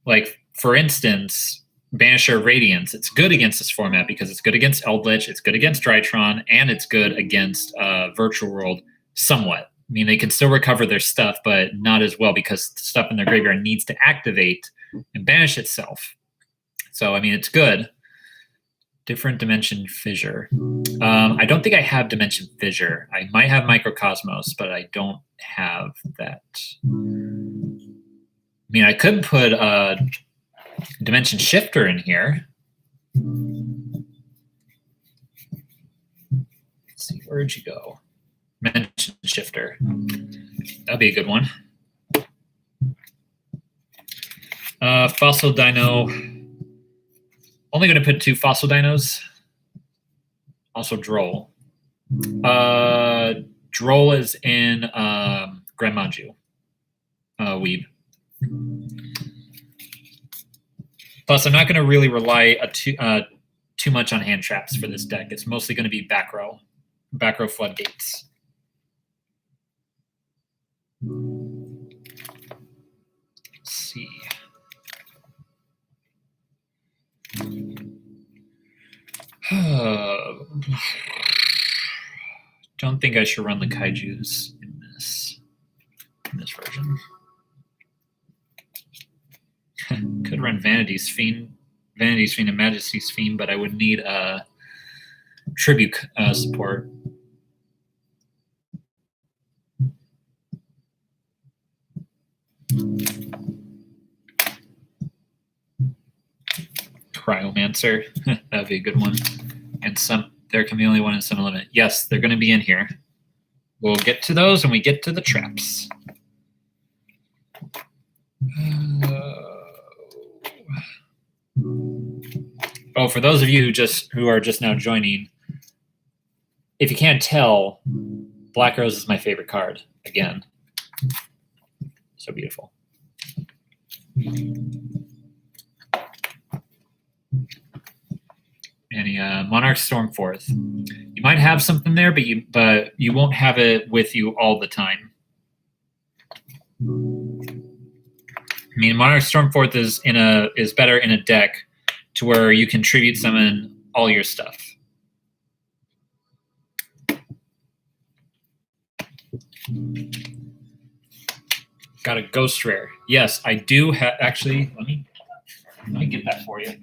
Like, for instance, Banisher of Radiance, it's good against this format because it's good against Eldritch, it's good against Drytron, and it's good against Virtual World somewhat. I mean, they can still recover their stuff, but not as well, because stuff in their graveyard needs to activate and banish itself. So, I mean, it's good. Different dimension fissure. I don't think I have dimension fissure. I might have microcosmos, but I don't have that. I mean, I could put a dimension shifter in here. Let's see, where'd you go? Dimension shifter. That'd be a good one. Fossil dino. Only going to put 2 fossil dinos. Also Droll. Droll is in Grand Maju. Weeb. Plus, I'm not going to really rely too much on hand traps for this deck. It's mostly going to be back row floodgates. Let's see. Don't think I should run the kaijus in this version. Could run Vanity's Fiend and Majesty's Fiend, but I would need tribute support. Cryomancer, that'd be a good one. And there can be only one in some limit. Yes, they're going to be in here. We'll get to those when we get to the traps. Oh, for those of you who are just now joining, if you can't tell, Black Rose is my favorite card again. So beautiful. And Monarch Stormforth. You might have something there, but you won't have it with you all the time. I mean, Monarch Stormforth is better in a deck to where you can tribute summon all your stuff. Got a ghost rare. Yes, I do have. Actually, let me get that for you.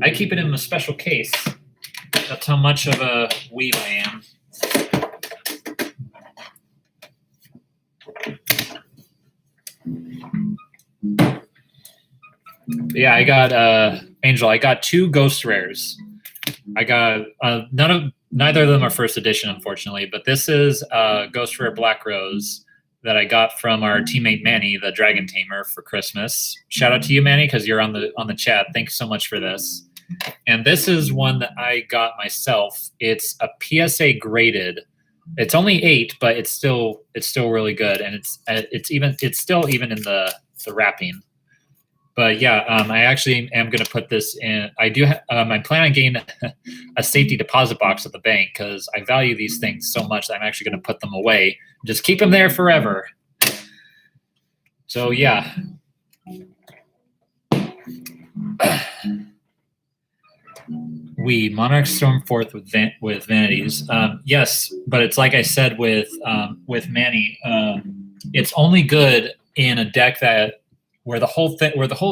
I keep it in a special case. That's how much of a weeb I am. Yeah, I got Angel. I got 2 ghost rares. I got neither of them are first edition, unfortunately, but this is Ghost Rare Black Rose that I got from our teammate Manny, the Dragon Tamer, for Christmas. Shout out to you, Manny, because you're on the chat. Thanks so much for this. And this is one that I got myself. It's a PSA graded. It's only 8, but it's still really good, and it's still even in the wrapping. But yeah, I actually am going to put this in. I plan on getting a safety deposit box at the bank because I value these things so much that I'm actually going to put them away. Just keep them there forever. So yeah. Monarch Stormforth with Vanities. Yes, but it's like I said with Manny. It's only good in a deck where the whole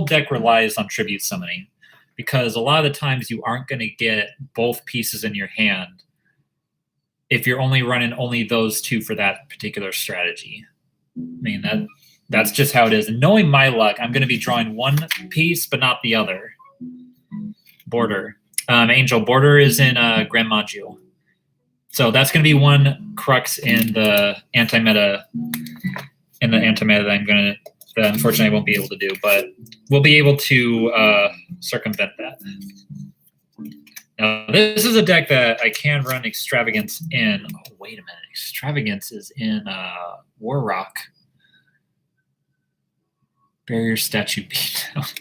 deck relies on tribute summoning, because a lot of the times you aren't going to get both pieces in your hand if you're only running those 2 for that particular strategy. I mean, that's just how it is. And knowing my luck, I'm going to be drawing one piece but not the other. Border. Angel, Border is in Grand Maju. So that's going to be one crux in the anti-meta that unfortunately I won't be able to do, but we'll be able to circumvent that. Now, this is a deck that I can run Extravagance in. Oh, wait a minute. Extravagance is in War Rock. Barrier Statue Beatdown.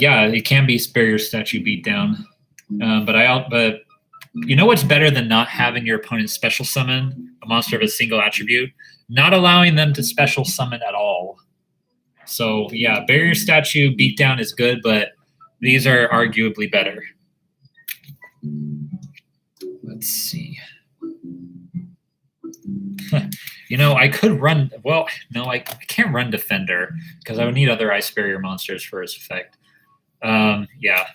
Yeah, it can be Barrier Statue Beatdown. But you know what's better than not having your opponent special summon a monster of a single attribute? Not allowing them to special summon at all. So yeah, Barrier Statue Beatdown is good, but these are arguably better. Let's see. You know, I could run. Well, no, I can't run Defender because I would need other Ice Barrier monsters for its effect. Yeah.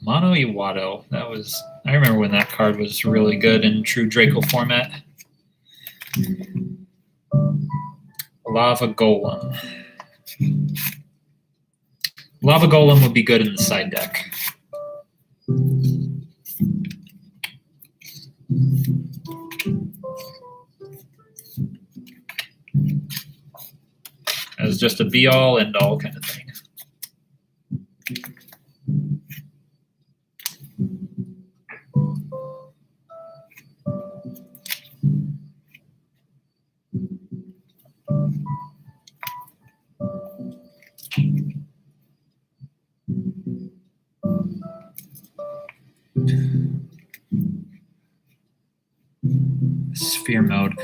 Mono Iwado. That was. I remember when that card was really good in true Draco format. Lava Golem. Lava Golem would be good in the side deck. As just a be-all, end-all kind of thing. Sphere mode.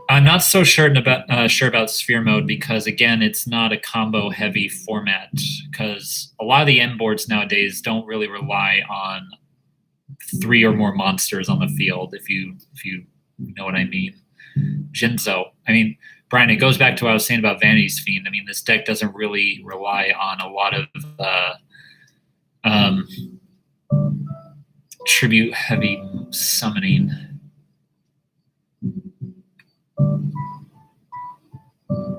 I'm not so sure about sphere mode because, again, it's not a combo heavy format, because a lot of the M boards nowadays don't really rely on 3 or more monsters on the field, if you know what I mean. Jinzo. I mean, Brian, it goes back to what I was saying about Vanity's Fiend. I mean, this deck doesn't really rely on a lot of tribute heavy summoning.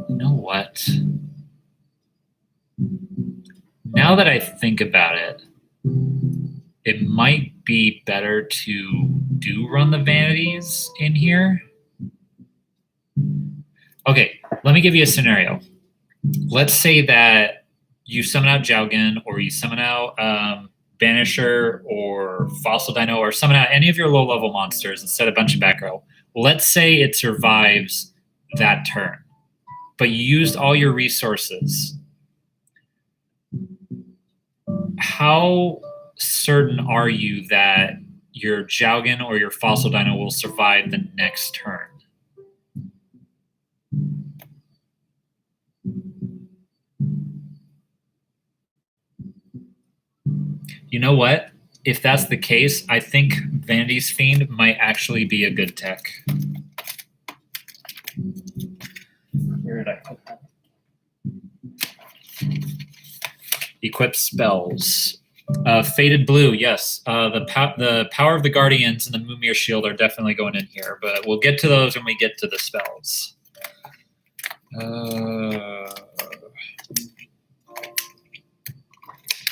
You know what? Now that I think about it, it might be better to run the Vanities in here. Okay, let me give you a scenario. Let's say that you summon out Jowgen, or you summon out Banisher or Fossil Dino, or summon out any of your low-level monsters instead of a bunch of back row. Let's say it survives that turn, but you used all your resources. How certain are you that your Jowgen or your Fossil Dino will survive the next turn? You know what? If that's the case, I think Vanity's Fiend might actually be a good tech. Where did I put that? Equip spells. Faded Blue, yes. The Power of the Guardians and the Mumir Shield are definitely going in here, but we'll get to those when we get to the spells.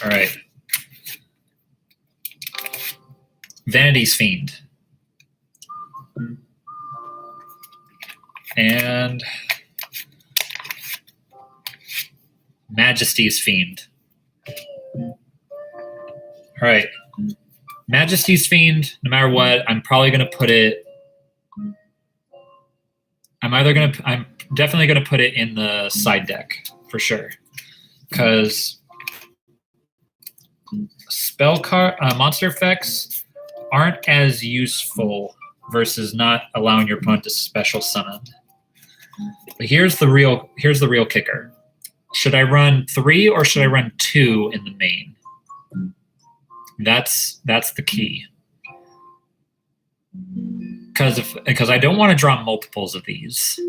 All right. Vanity's Fiend. And Majesty's Fiend. All right. Majesty's Fiend, no matter what, I'm probably going to put it... I'm definitely going to put it in the side deck, for sure. Because spell card, monster effects aren't as useful versus not allowing your opponent to special summon. But here's the real kicker. Should I run 3 or should I run 2 in the main? That's the key. Because I don't want to draw multiples of these.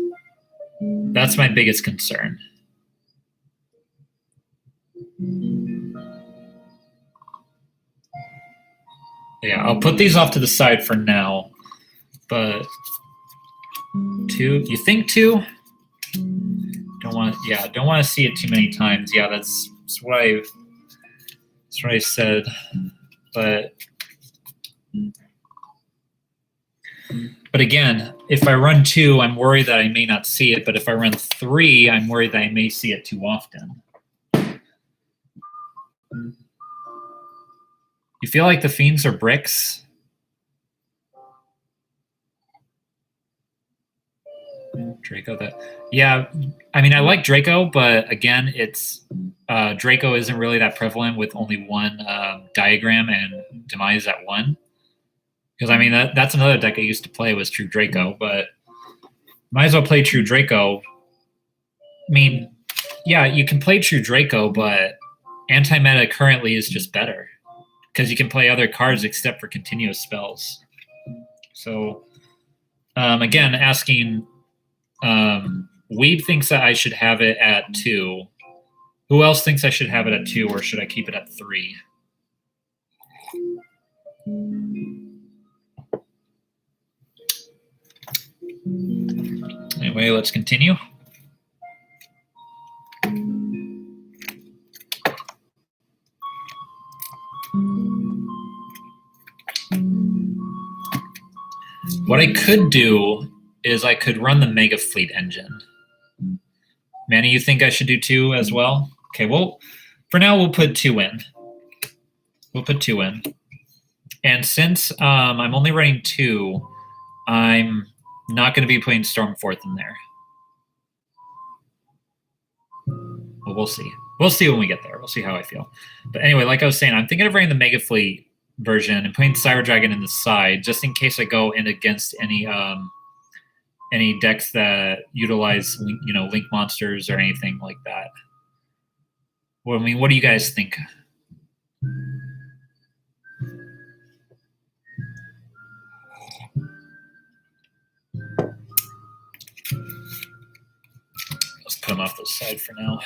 That's my biggest concern. Yeah, I'll put these off to the side for now. But 2, you think 2? Don't want to see it too many times. Yeah, that's what I said. But again, if I run 2, I'm worried that I may not see it. But if I run 3, I'm worried that I may see it too often. You feel like the Fiends are bricks? Draco, yeah, I mean, I like Draco, but again, it's Draco isn't really that prevalent with only one diagram and Demise at 1. Because I mean, that's another deck I used to play was True Draco, but might as well play True Draco. I mean, yeah, you can play True Draco, but anti-meta currently is just better because you can play other cards except for continuous spells. So again, asking, Weeb thinks that I should have it at 2. Who else thinks I should have it at 2, or should I keep it at 3? Anyway, let's continue. What I could do is I could run the Mega Fleet engine. Manny, you think I should do 2 as well? Okay, well, for now we'll put 2 in. We'll put 2 in. And since I'm only running 2, I'm not going to be putting Stormforth in there. Well, we'll see. We'll see when we get there. We'll see how I feel. But anyway, like I was saying, I'm thinking of running the Mega Fleet version and putting Cyber Dragon in the side, just in case I go in against any decks that utilize link monsters or anything like that. Well, I mean, what do you guys think? Let's put them off the side for now.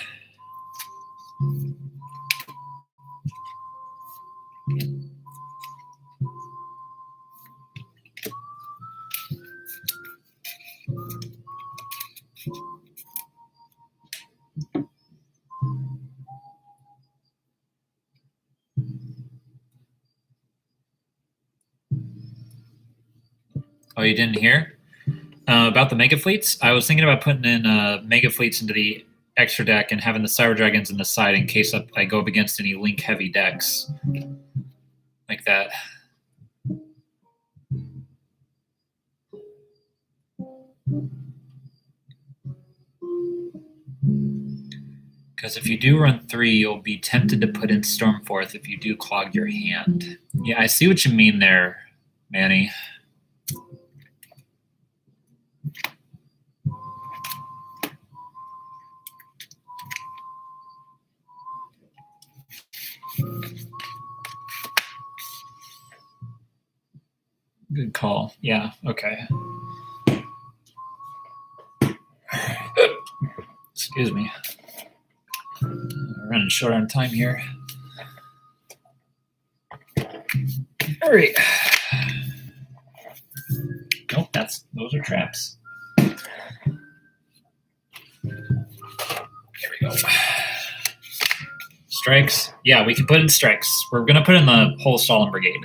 Oh, you didn't hear about the Mega Fleets? I was thinking about putting in Mega Fleets into the extra deck and having the Cyber Dragons in the side in case I go up against any link heavy decks like that. Because if you do run 3, you'll be tempted to put in Stormforth if you do clog your hand. Yeah, I see what you mean there, Manny. Good call. Yeah, okay. Excuse me. Running short on time here. All right. Nope, those are traps. Here we go. Strikes. Yeah, we can put in strikes. We're going to put in the whole Stalin Brigade.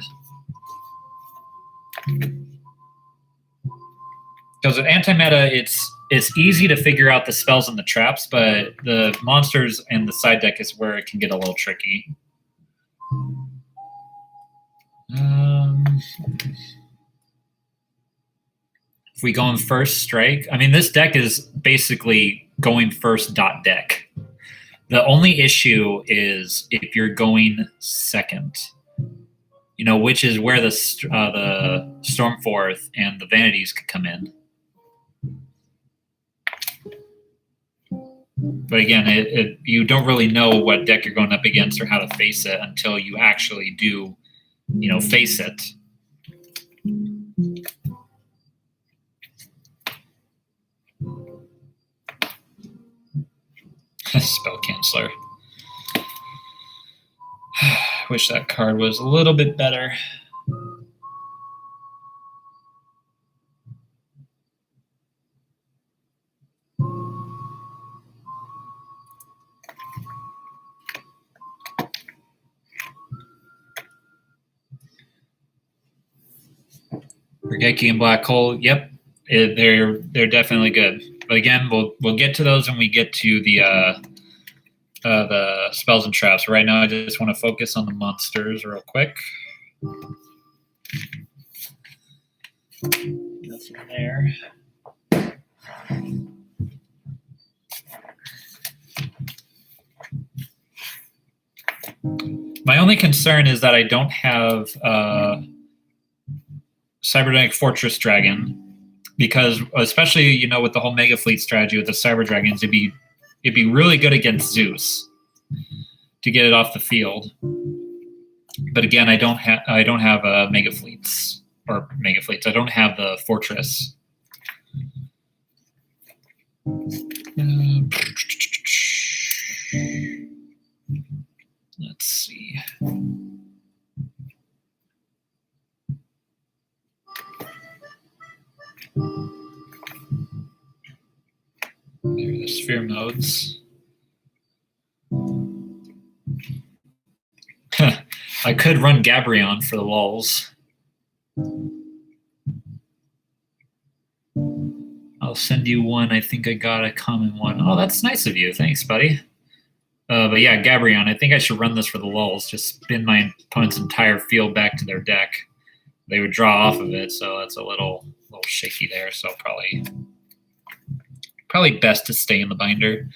Because with anti-meta, it's easy to figure out the spells and the traps, but the monsters and the side deck is where it can get a little tricky. If we go in first strike, I mean, this deck is basically going first deck. The only issue is if you're going second, which is where the Stormforth and the Vanities could come in. But again, you don't really know what deck you're going up against or how to face it until you actually do, face it. Spell Canceller. Wish that card was a little bit better. Regeki and Black Hole, yep, they're definitely good. But again, we'll get to those when we get to the spells and traps. Right now, I just want to focus on the monsters real quick. Nothing there. My only concern is that I don't have Cybernetic Fortress Dragon, because especially with the whole Mega Fleet strategy with the Cyber Dragons, it'd be really good against Zeus to get it off the field. But again, I don't have Mega Fleets. or mega fleets. I don't have the fortress. Let's see. There are the sphere modes. I could run Gabrion for the lulz. I'll send you one. I think I got a common one. Oh, that's nice of you. Thanks, buddy. But yeah, Gabrion, I think I should run this for the lulz. Just spin my opponent's entire field back to their deck. They would draw off of it, so that's a little shaky there. So probably best to stay in the binder.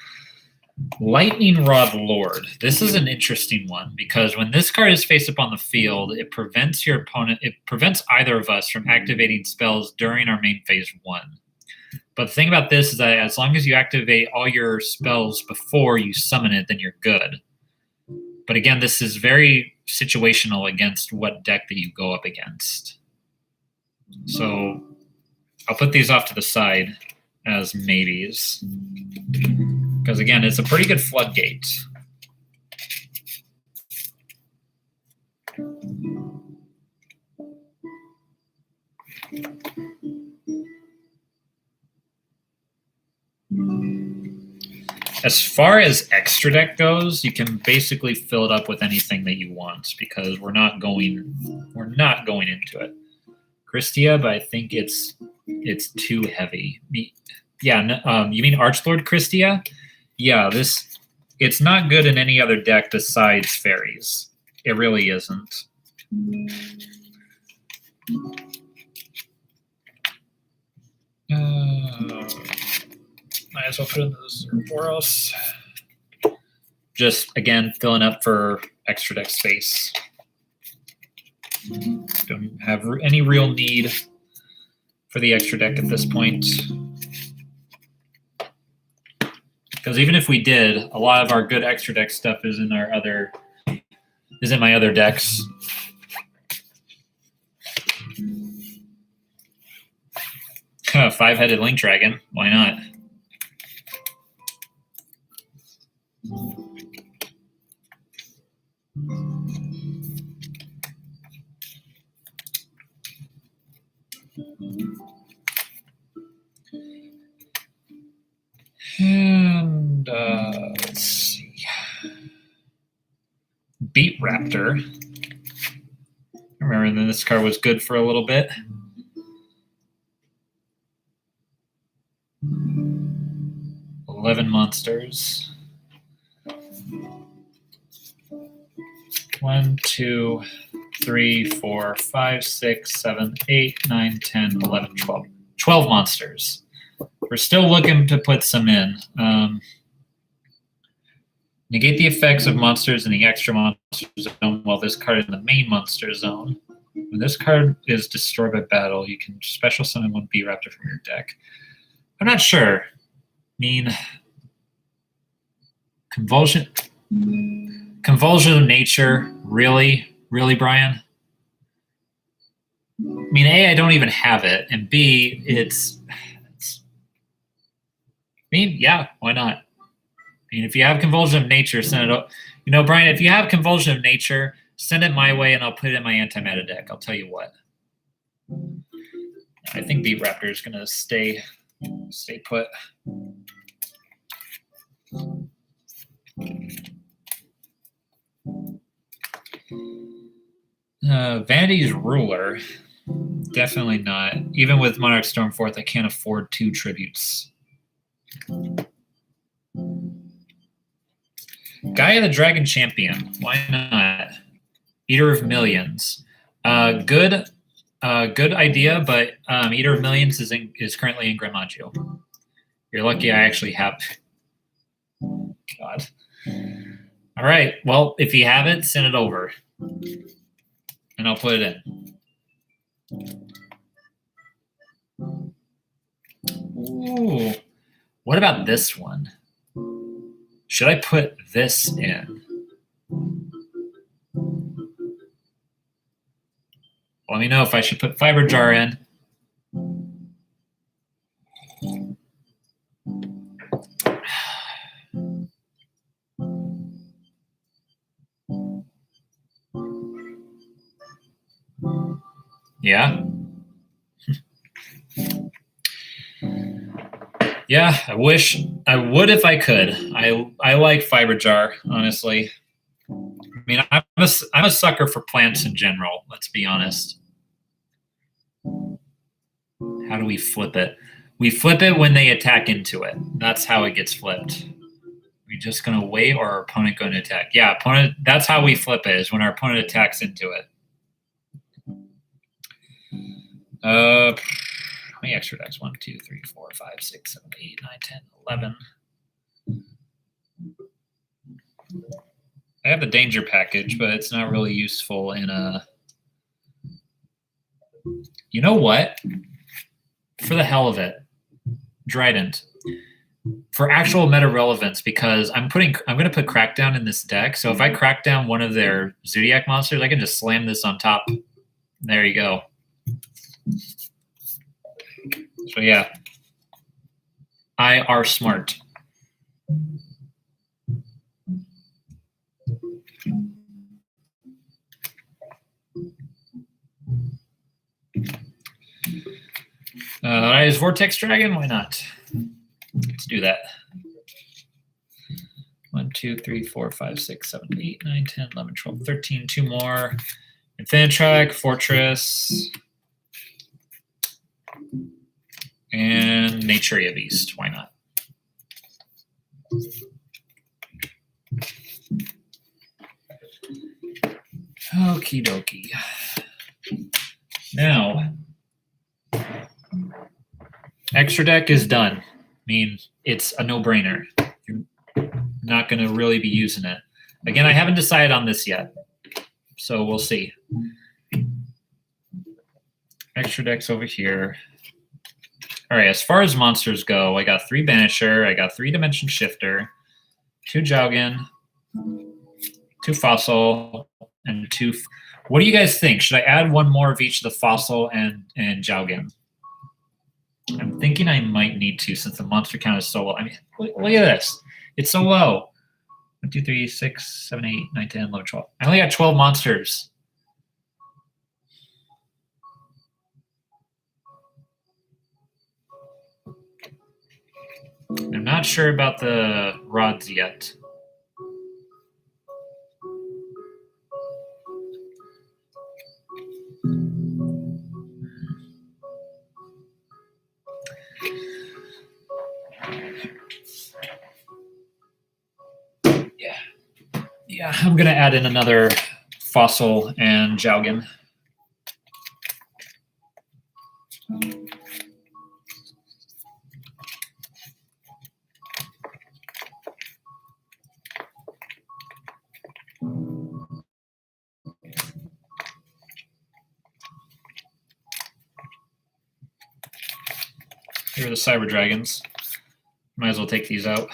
Lightning Rod Lord. This is an interesting one because when this card is face up on the field, it prevents your opponent. It prevents either of us from activating spells during our main phase 1. But the thing about this is that as long as you activate all your spells before you summon it, then you're good. But again, this is very situational against what deck that you go up against. So I'll put these off to the side as maybes. Because again, it's a pretty good floodgate. As far as extra deck goes, you can basically fill it up with anything that you want because we're not going into it. Christia, but I think it's too heavy. Yeah, you mean Archlord Christia? Yeah, it's not good in any other deck besides fairies. It really isn't. Might as well put in the Zerboros. Just, again, filling up for extra deck space. Don't have any real need for the extra deck at this point. Because even if we did, a lot of our good extra deck stuff is in my other decks. Five-headed Link Dragon. Why not? And let's see. Beat Raptor. I remember this card was good for a little bit. Monsters. 1, 2, 3, 4, 5, 6, 7, 8, 9, 10, 11, 12. 12 monsters. We're still looking to put some in. Negate the effects of monsters in the extra monster zone while this card is in the main monster zone. When this card is destroyed by battle, you can special summon one Beat Raptor from your deck. I'm not sure. I mean, Convulsion of Nature, really, Brian? I mean, A, I don't even have it, and B, it's I mean, yeah, why not? I mean, if you have Convulsion of Nature, send it up. You know, Brian, if you have Convulsion of Nature, send it my way, and I'll put it in my anti-meta deck. I'll tell you what. I think Beat Raptor is going to stay put. Vanity's Ruler, definitely not. Even with Monarch Stormforth, I can't afford 2 tributes. Gaia the Dragon Champion, why not? Eater of Millions, good idea, but Eater of Millions is currently in Granmaggio. You're lucky I actually have. God. All right. Well, if you have it, send it over, and I'll put it in. Ooh. What about this one? Should I put this in? Let me know if I should put Fiber Jar in. Yeah. Yeah, I wish I would if I could. I like Fiber Jar, honestly. I mean, I'm a sucker for plants in general, let's be honest. How do we flip it? We flip it when they attack into it. That's how it gets flipped. We just going to wait, or our opponent going to attack? Yeah, opponent. That's how we flip it, is when our opponent attacks into it. How many extra decks? 1, 2, 3, 4, 5, 6, 7, 8, 9, 10, 11. I have the danger package, but it's not really useful in a... You know what? For the hell of it, Drident. For actual meta relevance, because I'm going to put Crackdown in this deck. So if I crack down one of their Zodiac monsters, I can just slam this on top. There you go. So yeah, I are smart. Is Vortex Dragon? Why not? Let's do that. 1, 2, 3, 4, 5, 6, 7, 8, 9, 10, 11, 12, 13. 2 more. Infinitrack, Fortress, and Naturia Beast. Why not? Okie dokie. Now, extra deck is done. I mean, it's a no-brainer. You're not going to really be using it. Again, I haven't decided on this yet, so we'll see. Extra decks over here. All right, as far as monsters go, I got 3 Banisher, I got 3 Dimension Shifter, 2 Jowgen, 2 Fossil, and 2... What do you guys think? Should I add 1 more of each of the Fossil and Jowgen? I'm thinking I might need to, since the monster count is so low. I mean, look at this. It's so low. 1, 2, 3, 6, 7, 8, 9, 10, 11, 12. I only got 12 monsters. I'm not sure about the rods yet. Yeah, I'm going to add in another Fossil and Jowgen. Here are the Cyber Dragons. Might as well take these out.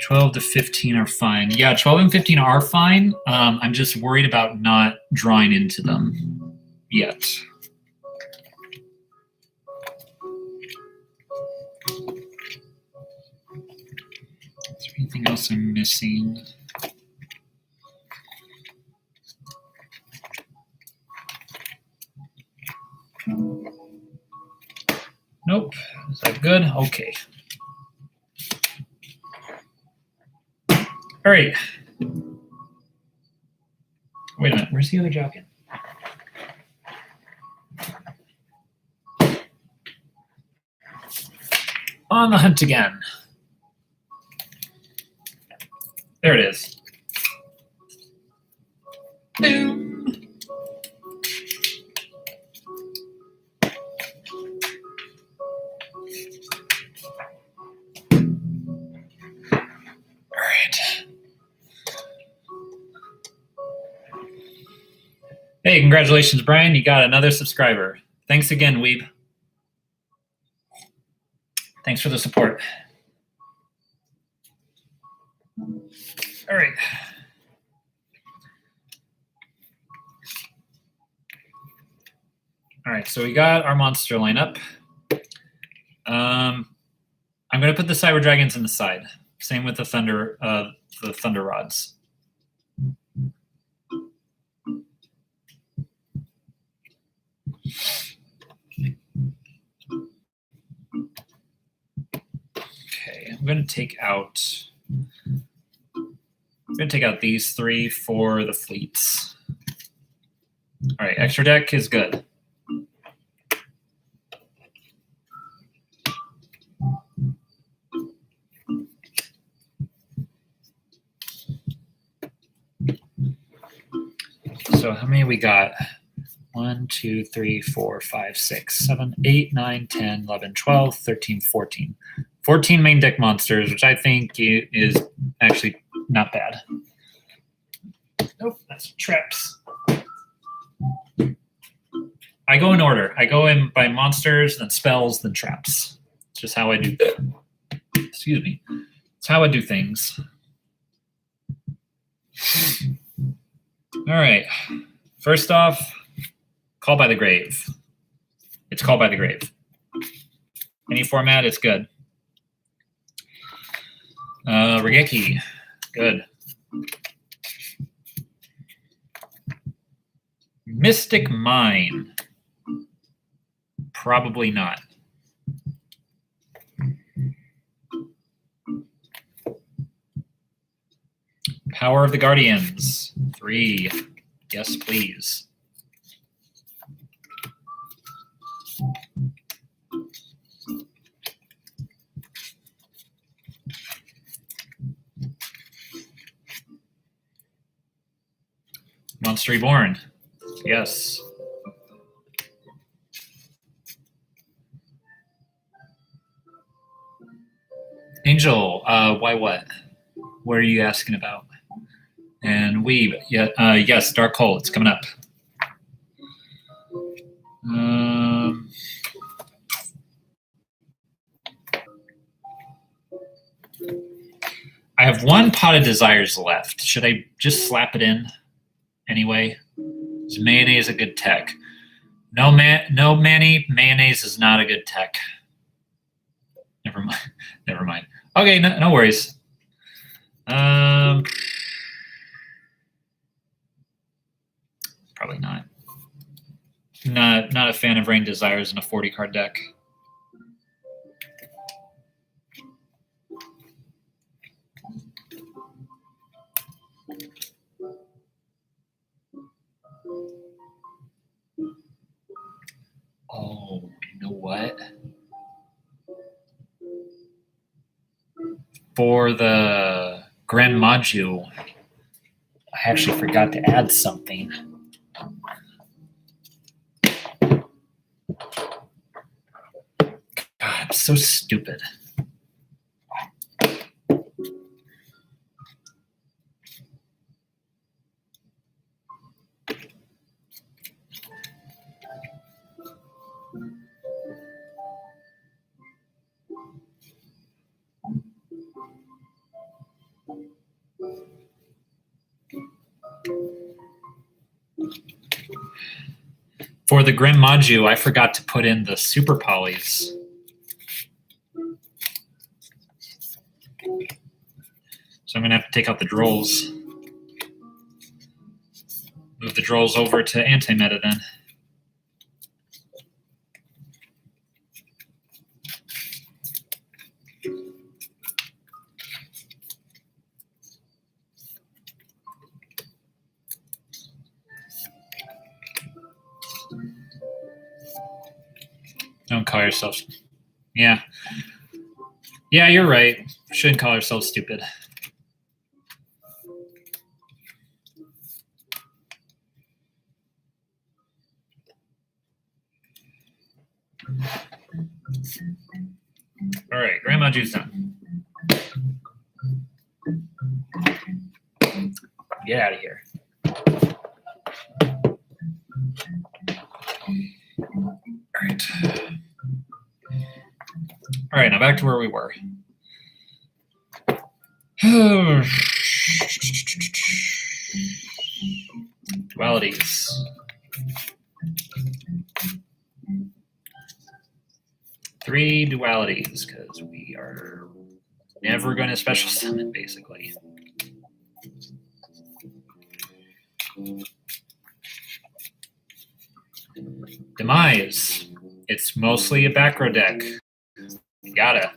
$12 to $15 are fine. Yeah, 12 and 15 are fine. I'm just worried about not drawing into them yet. Is there anything else I'm missing? Nope. Is that good? Okay. All right. Wait a minute. Where's the other Jowgen? On the hunt again. There it is. Boom. Hey, congratulations, Brian. You got another subscriber. Thanks again, Weeb. Thanks for the support. All right. All right, so we got our monster lineup. I'm going to put the Cyber Dragons in the side. Same with the Thunder Rods. Okay, I'm going to take out these three for the fleets. All right, extra deck is good. So how many we got? 1, 2, 3, 4, 5, 6, 7, 8, 9, 10, 11, 12, 13, 14. 14 main deck monsters, which I think is actually not bad. Nope, that's traps. I go in order. I go in by monsters, then spells, then traps. It's just how I do that. Excuse me. It's how I do things. All right. First off, Call by the Grave. It's Call by the Grave. Any format, it's good. Raigeki, good. Mystic Mine, probably not. Power of the Guardians, 3. Yes, please. Monster Reborn, yes. Angel, why what? What are you asking about? And Weeb, yeah, yes, Dark Hole, it's coming up. I have 1 Pot of Desires left. Should I just slap it in anyway? Is mayonnaise a good tech? No, Manny, mayonnaise is not a good tech. Never mind. Never mind. Okay, no worries. Probably not. Not a fan of Rain Desires in a 40-card deck. Oh, you know what? For the Grand Maju, I actually forgot to add something. God, I'm so stupid. For the Grim Maju, I forgot to put in the Super Polys. So I'm going to have to take out the Drolls. Move the Drolls over to anti-meta then. Don't call yourself. Yeah. Yeah, you're right. Shouldn't call ourselves stupid. All right, Grandma Juice done. Get out of here. All right. All right, now back to where we were. Dualities. Three dualities, because we are never going to special summon, basically. Demise. It's mostly a back row deck. Gotta.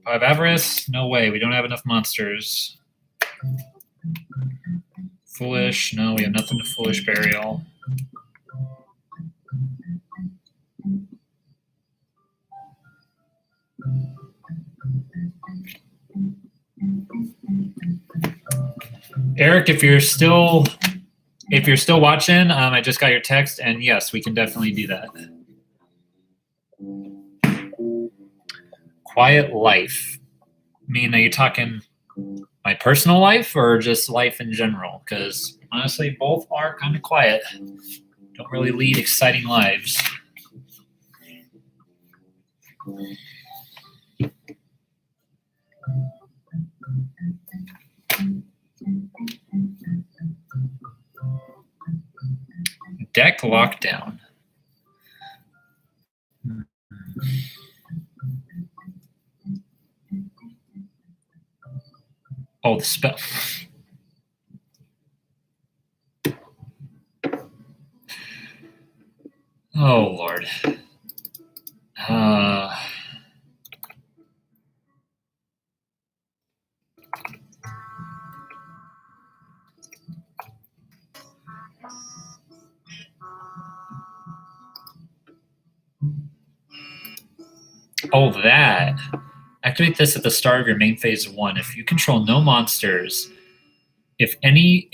Five Avarice? No way. We don't have enough monsters. Foolish? No, we have nothing to Foolish Burial. Eric, if you're still watching, I just got your text, and yes, we can definitely do that. Quiet life. I mean, are you talking my personal life or just life in general? Because honestly, both are kind of quiet. Don't really lead exciting lives. Deck lockdown. Oh, the spell. Oh, Lord. Oh, that. Activate this at the start of your main phase 1. If you control no monsters, if any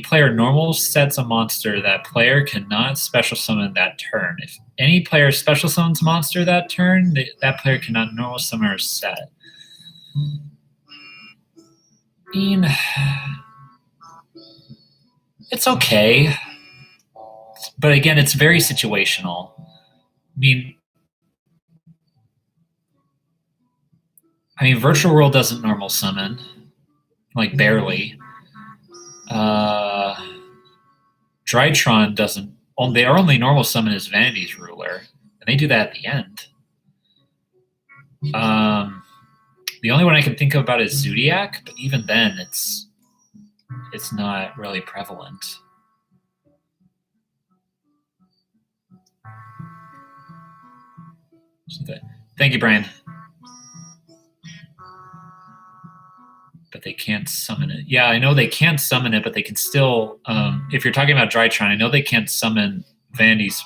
player normal sets a monster, that player cannot special summon that turn. If any player special summons a monster that turn, that player cannot normal summon or set. I mean, it's okay. But again, it's very situational. I mean, Virtual World doesn't normal summon, like barely. Drytron doesn't. Their only normal summon is Vanity's Ruler, and they do that at the end. The only one I can think of about is Zodiac, but even then, it's not really prevalent. Thank you, Brian. But they can't summon it. Yeah, I know they can't summon it, but they can still. If you're talking about Drytron, I know they can't summon Vanity's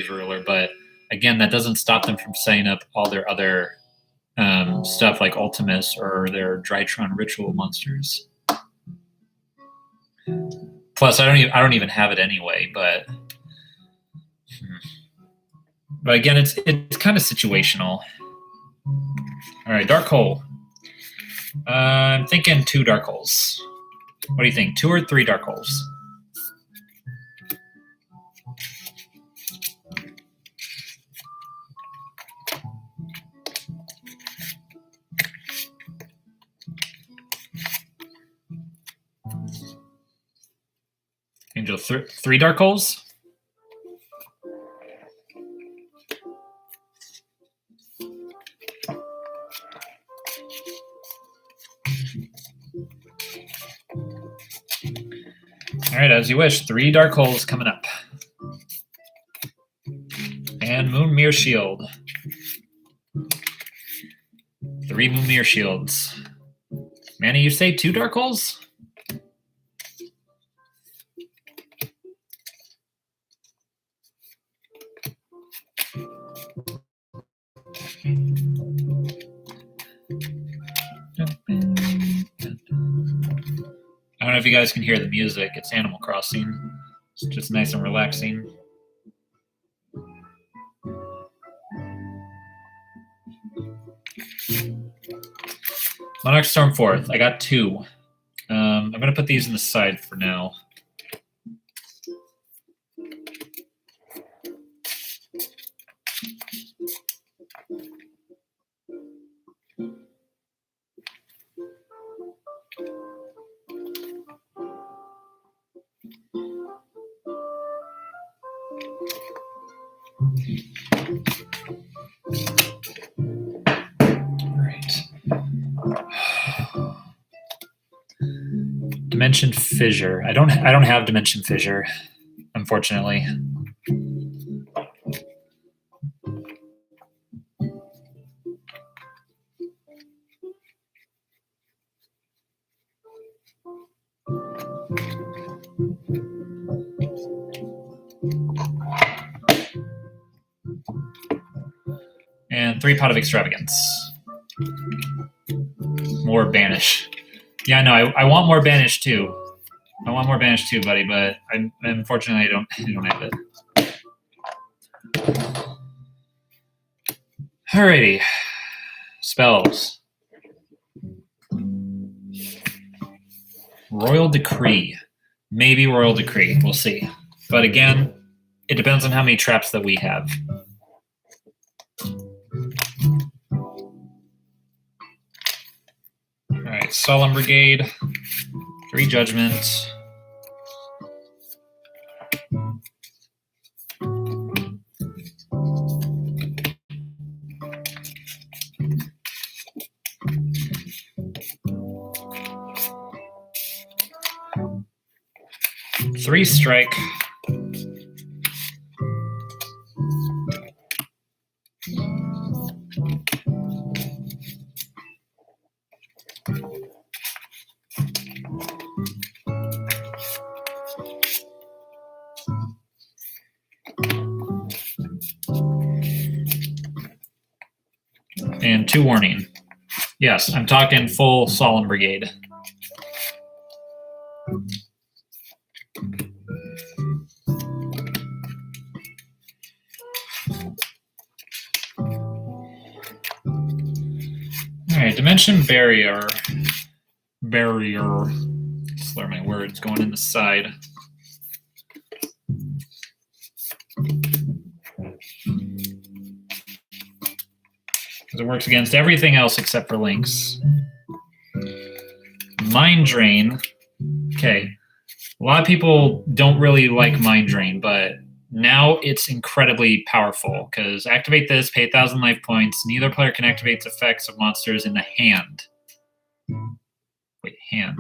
Ruler, but again, that doesn't stop them from setting up all their other stuff like Ultimus or their Drytron ritual monsters. Plus, I don't even have it anyway, but again, it's kind of situational. All right, Dark Hole. I'm thinking 2 Dark Holes. What do you think? 2 or 3 Dark Holes? Angel, 3 Dark Holes? All right, as you wish. 3 Dark Holes coming up. And Moonmere Shield. 3 Moonmere Shields. Manny, you say 2 Dark Holes? I don't know if you guys can hear the music. It's Animal Crossing. It's just nice and relaxing. Monarch Stormforth. I got 2. I'm going to put these in the side for now. Right. Dimension fissure. I don't have dimension fissure, unfortunately. And 3 Pot of Extravagance. More Banish. Yeah, no, I want more Banish too. I want more Banish too, buddy, but unfortunately I don't have it. Alrighty. Spells. Royal Decree. Maybe Royal Decree. We'll see. But again, it depends on how many traps that we have. Alright, Solemn Brigade. 3 Judgment. Three strike. And 2 warning. Yes, I'm talking full Solemn Brigade. Alright, Dimension Barrier. Slur my words, going in the side. Because it works against everything else except for links. Mind Drain. Okay. A lot of people don't really like Mind Drain, but now it's incredibly powerful because activate this, pay 1,000 life points. Neither player can activate effects of monsters in the hand. Wait, hand.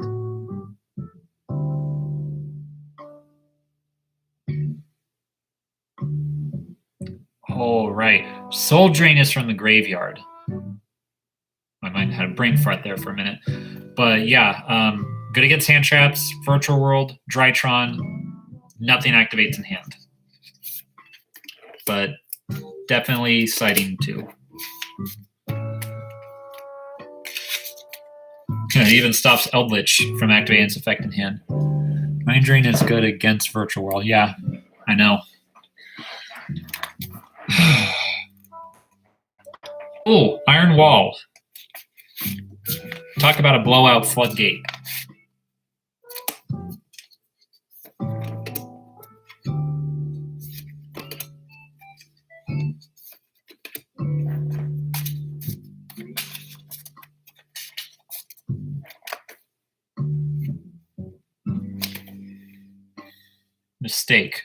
Oh, right. Soul Drain is from the graveyard. My mind had a brain fart there for a minute. But yeah, good against hand traps, Virtual World, Drytron. Nothing activates in hand. But definitely citing 2. It even stops Eldritch from activating its effect in hand. Mind Drain is good against Virtual World. Yeah, I know. Oh, Iron Wall. Talk about a blowout floodgate. Mistake.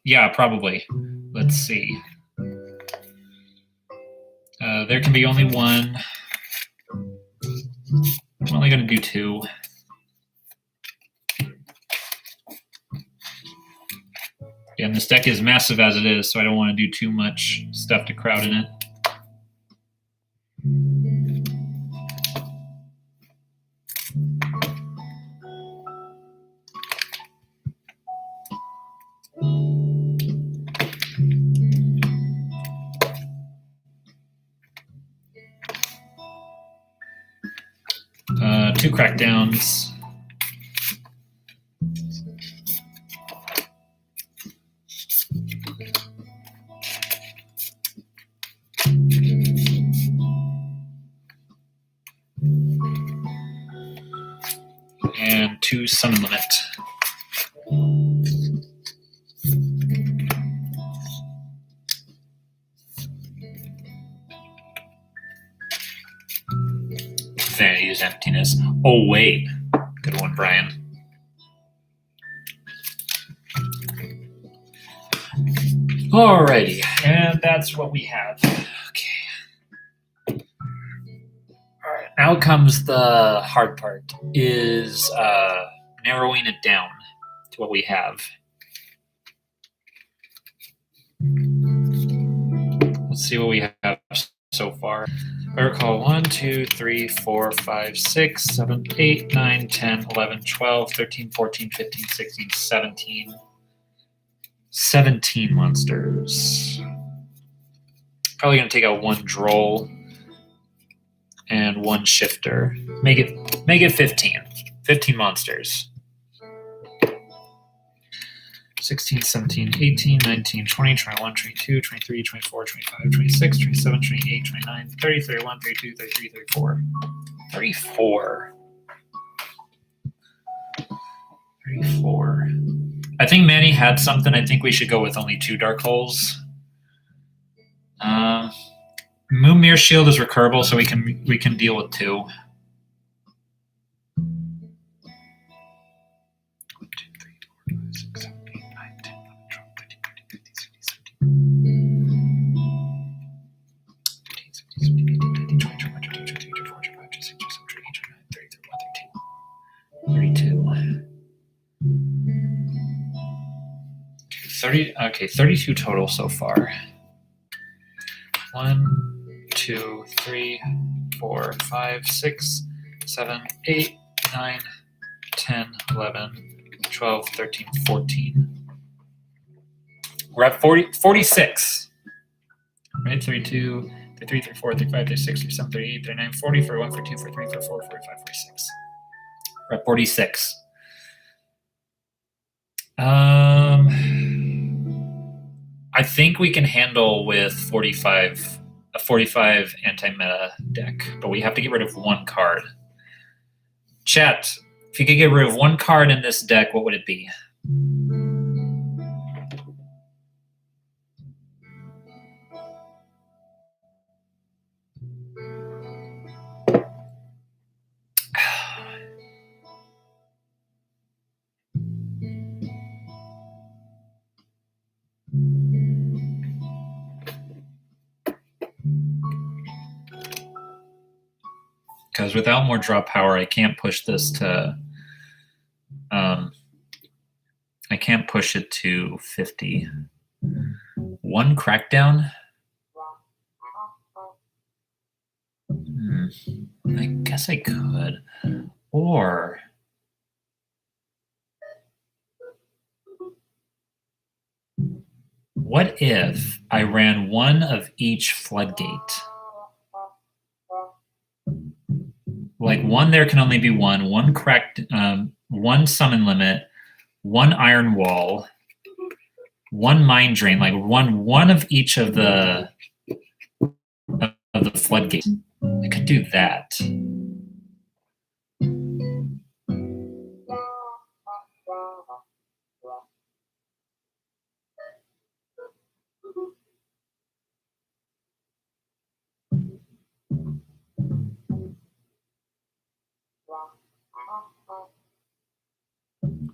Yeah, probably. Let's see. There can be only one. I'm only going to do 2. Again, this deck is massive as it is, so I don't want to do too much stuff to crowd in it. Two crackdowns. And 2 summon limit. Vanity's Emptiness. Oh, wait. Good one, Brian. Alrighty, and that's what we have. Okay. Alright, now comes the hard part, is narrowing it down to what we have. Let's see what we have so far. I recall 1, 2, 3, 4, 5, 6, 7, 8, 9, 10, 11, 12, 13, 14, 15, 16, 17. 17 monsters. Probably going to take out 1 droll and 1 shifter. Make it 15. 15 monsters. 16, 17, 18, 19, 20, 21, 22, 23, 24, 25, 26, 27, 28, 29, 30, 31, 32, 33, 34. 34. 34. I think Manny had something. I think we should go with only 2 dark holes. Moonmere Shield is recurable, so we can deal with 2. 32 total so far. 1, 2, 3, 4, 5, 6, 7, 8, 9, 10, 11, 12, 13, 14. We're at 46. Right? 32, 33, 34, 35, 36, 37, 38, 39, 40, 41, 42, 43, 44, 45, 46. We're at 46. I think we can handle with 45, a 45 anti-meta deck, but we have to get rid of 1 card. Chat, if you could get rid of 1 card in this deck, what would it be? Because without more draw power, I can't push this to. I can't push it to 50. 1 crackdown. I guess I could, or what if I ran 1 of each floodgate? Like 1 there can only be 1 cracked, 1 summon limit, 1 iron wall, 1 mind drain, like one of each of the floodgates. I could do that.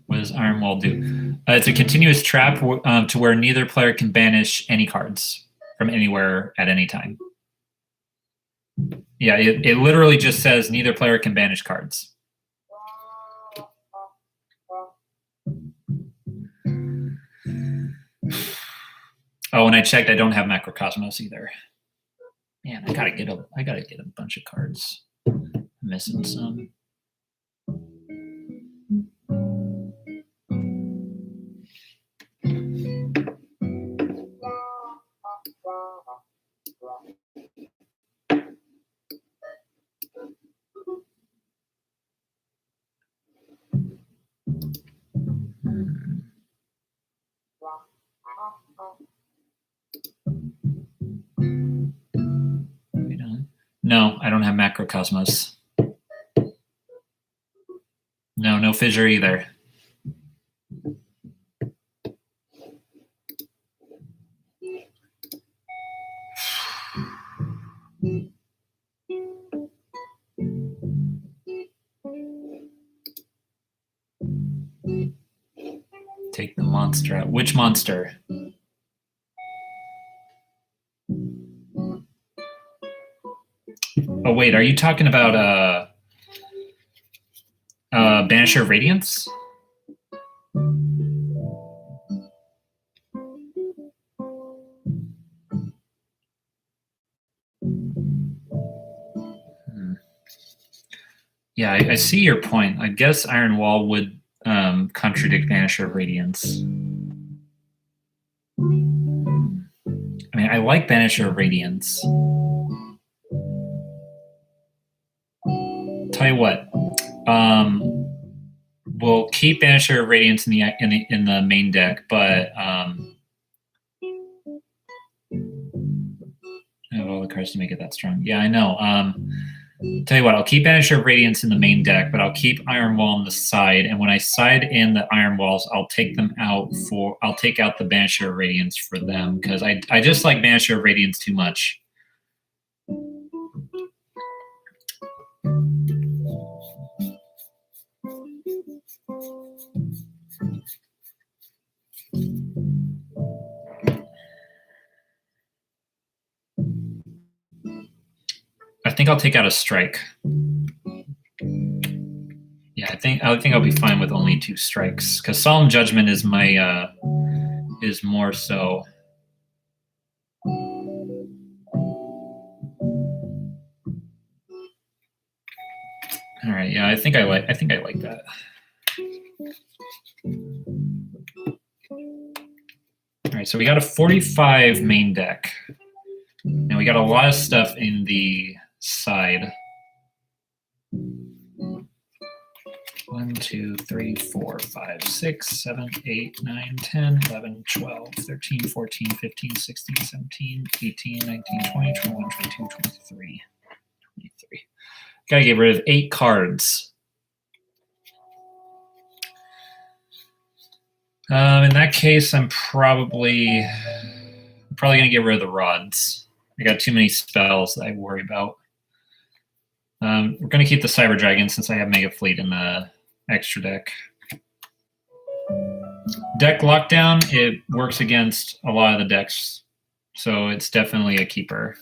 What does Iron Wall do? It's a continuous trap to where neither player can banish any cards from anywhere at any time. Yeah, it literally just says neither player can banish cards. Oh, and I checked. I don't have Macrocosmos either. Man, I gotta get a bunch of cards. I'm missing some. No, I don't have Macrocosmos. No Fissure either. Take the monster out. Which monster? Oh wait, are you talking about Banisher of Radiance? Yeah, I see your point. I guess Iron Wall would contradict Banisher of Radiance. I mean, I like Banisher of Radiance. Tell you what, we'll keep Banisher of Radiance in the main deck, but I have all the cards to make it that strong. Yeah, I know. Tell you what, I'll keep Banisher of Radiance in the main deck, but I'll keep Iron Wall on the side. And when I side in the Iron Walls, I'll take them out I'll take out the Banisher of Radiance for them because I just like Banisher of Radiance too much. I think I'll take out a strike. Yeah, I think I'll be fine with only 2 strikes because Solemn Judgment is my is more so. All right, yeah, I think I like that. All right, so we got a 45 main deck. And we got a lot of stuff in the side. 1, 2, 3, 4, 5, 6, 7, 8, 9, 10, 11, 12, 13, 14, 15, 16, 17, 18, 19, 20, 21, 22, 23, 23. Gotta get rid of 8 cards. In that case, I'm probably gonna get rid of the rods. I got too many spells that I worry about. We're gonna keep the Cyber Dragon since I have Mega Fleet in the extra deck. Deck Lockdown, it works against a lot of the decks, so it's definitely a keeper.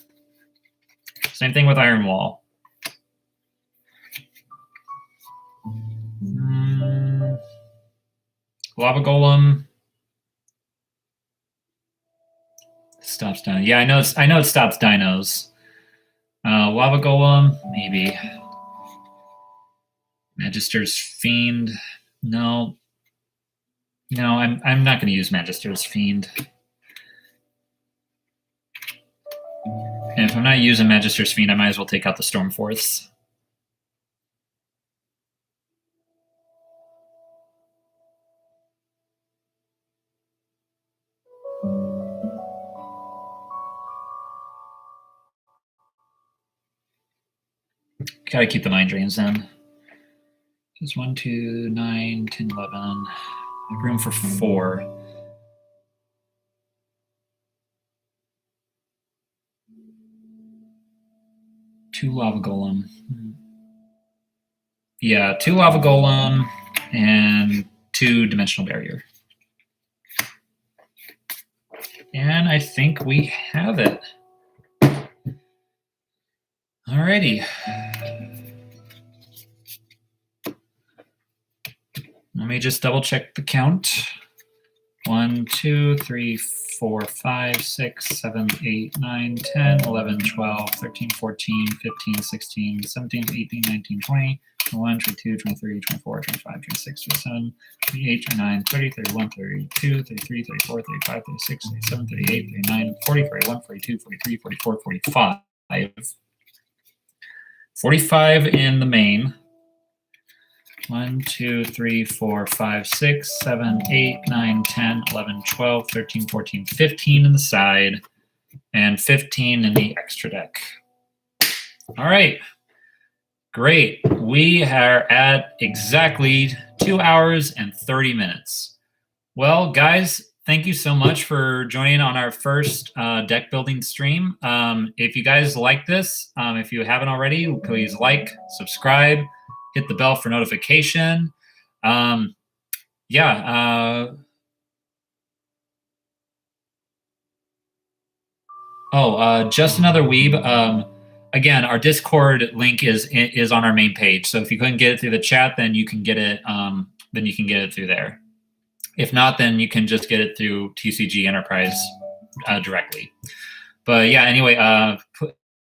Same thing with Iron Wall. Lava Golem stops Dino. Yeah, I know it stops dinos. Lava Golem, maybe. Magister's Fiend. No, I'm not going to use Magister's Fiend. And if I'm not using Magister's Fiend, I might as well take out the Stormforce. Gotta keep the Mind Drains in. It's 1, 2, 9, 10, 11. Room for 4. Two Lava Golem. Yeah, 2 Lava Golem and 2 Dimensional Barrier. And I think we have it. Alrighty. Let me just double check the count. 1, 2, 3, 4, 5, 6, 7, 8, 9, 10, 11, 12, 13, 14, 15, 16, 17, 18, 19, 20, 21, 22, 23, 24, 25, 26, 27, 28, 29, 30, 31, 32, 33, 34, 35, 36, 37, 38, 39, 40, 41, 42, 43, 44, 45. 45 in the main. 1, 2, 3, 4, 5, 6, 7, 8, 9, 10, 11, 12, 13, 14, 15 in the side, and 15 in the extra deck. All right. Great. We are at exactly 2 hours and 30 minutes. Well, guys, thank you so much for joining on our first deck building stream. If you guys like this, if you haven't already, please like, subscribe, hit the bell for notification. Just another weeb. again, our Discord link is on our main page. So if you couldn't get it through the chat, then you can get it. Then you can get it through there. If not, then you can just get it through TCG Enterprise directly. But yeah, anyway,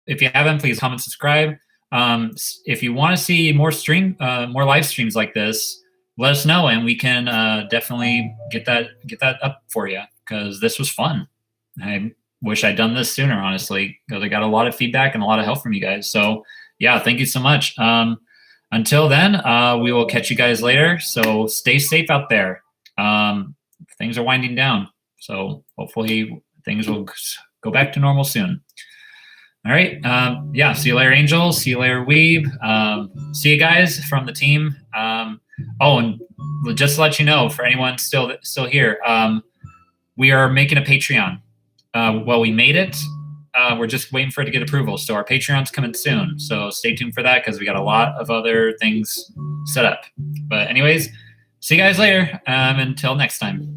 if you haven't, please comment, subscribe. If you want to see more live streams like this, let us know, and we can definitely get that up for you, because this was fun. I wish I'd done this sooner, honestly, because I got a lot of feedback and a lot of help from you guys. So yeah, thank you so much. Until then, we will catch you guys later. So stay safe out there. Things are winding down, so hopefully things will go back to normal soon. All right. Yeah. See you later, Angel. See you later, Weeb. See you guys from the team. Oh, and just to let you know, for anyone still here, we are making a Patreon. Well, we made it. We're just waiting for it to get approval. So our Patreon's coming soon. So stay tuned for that, because we got a lot of other things set up. But anyways, see you guys later. Until next time.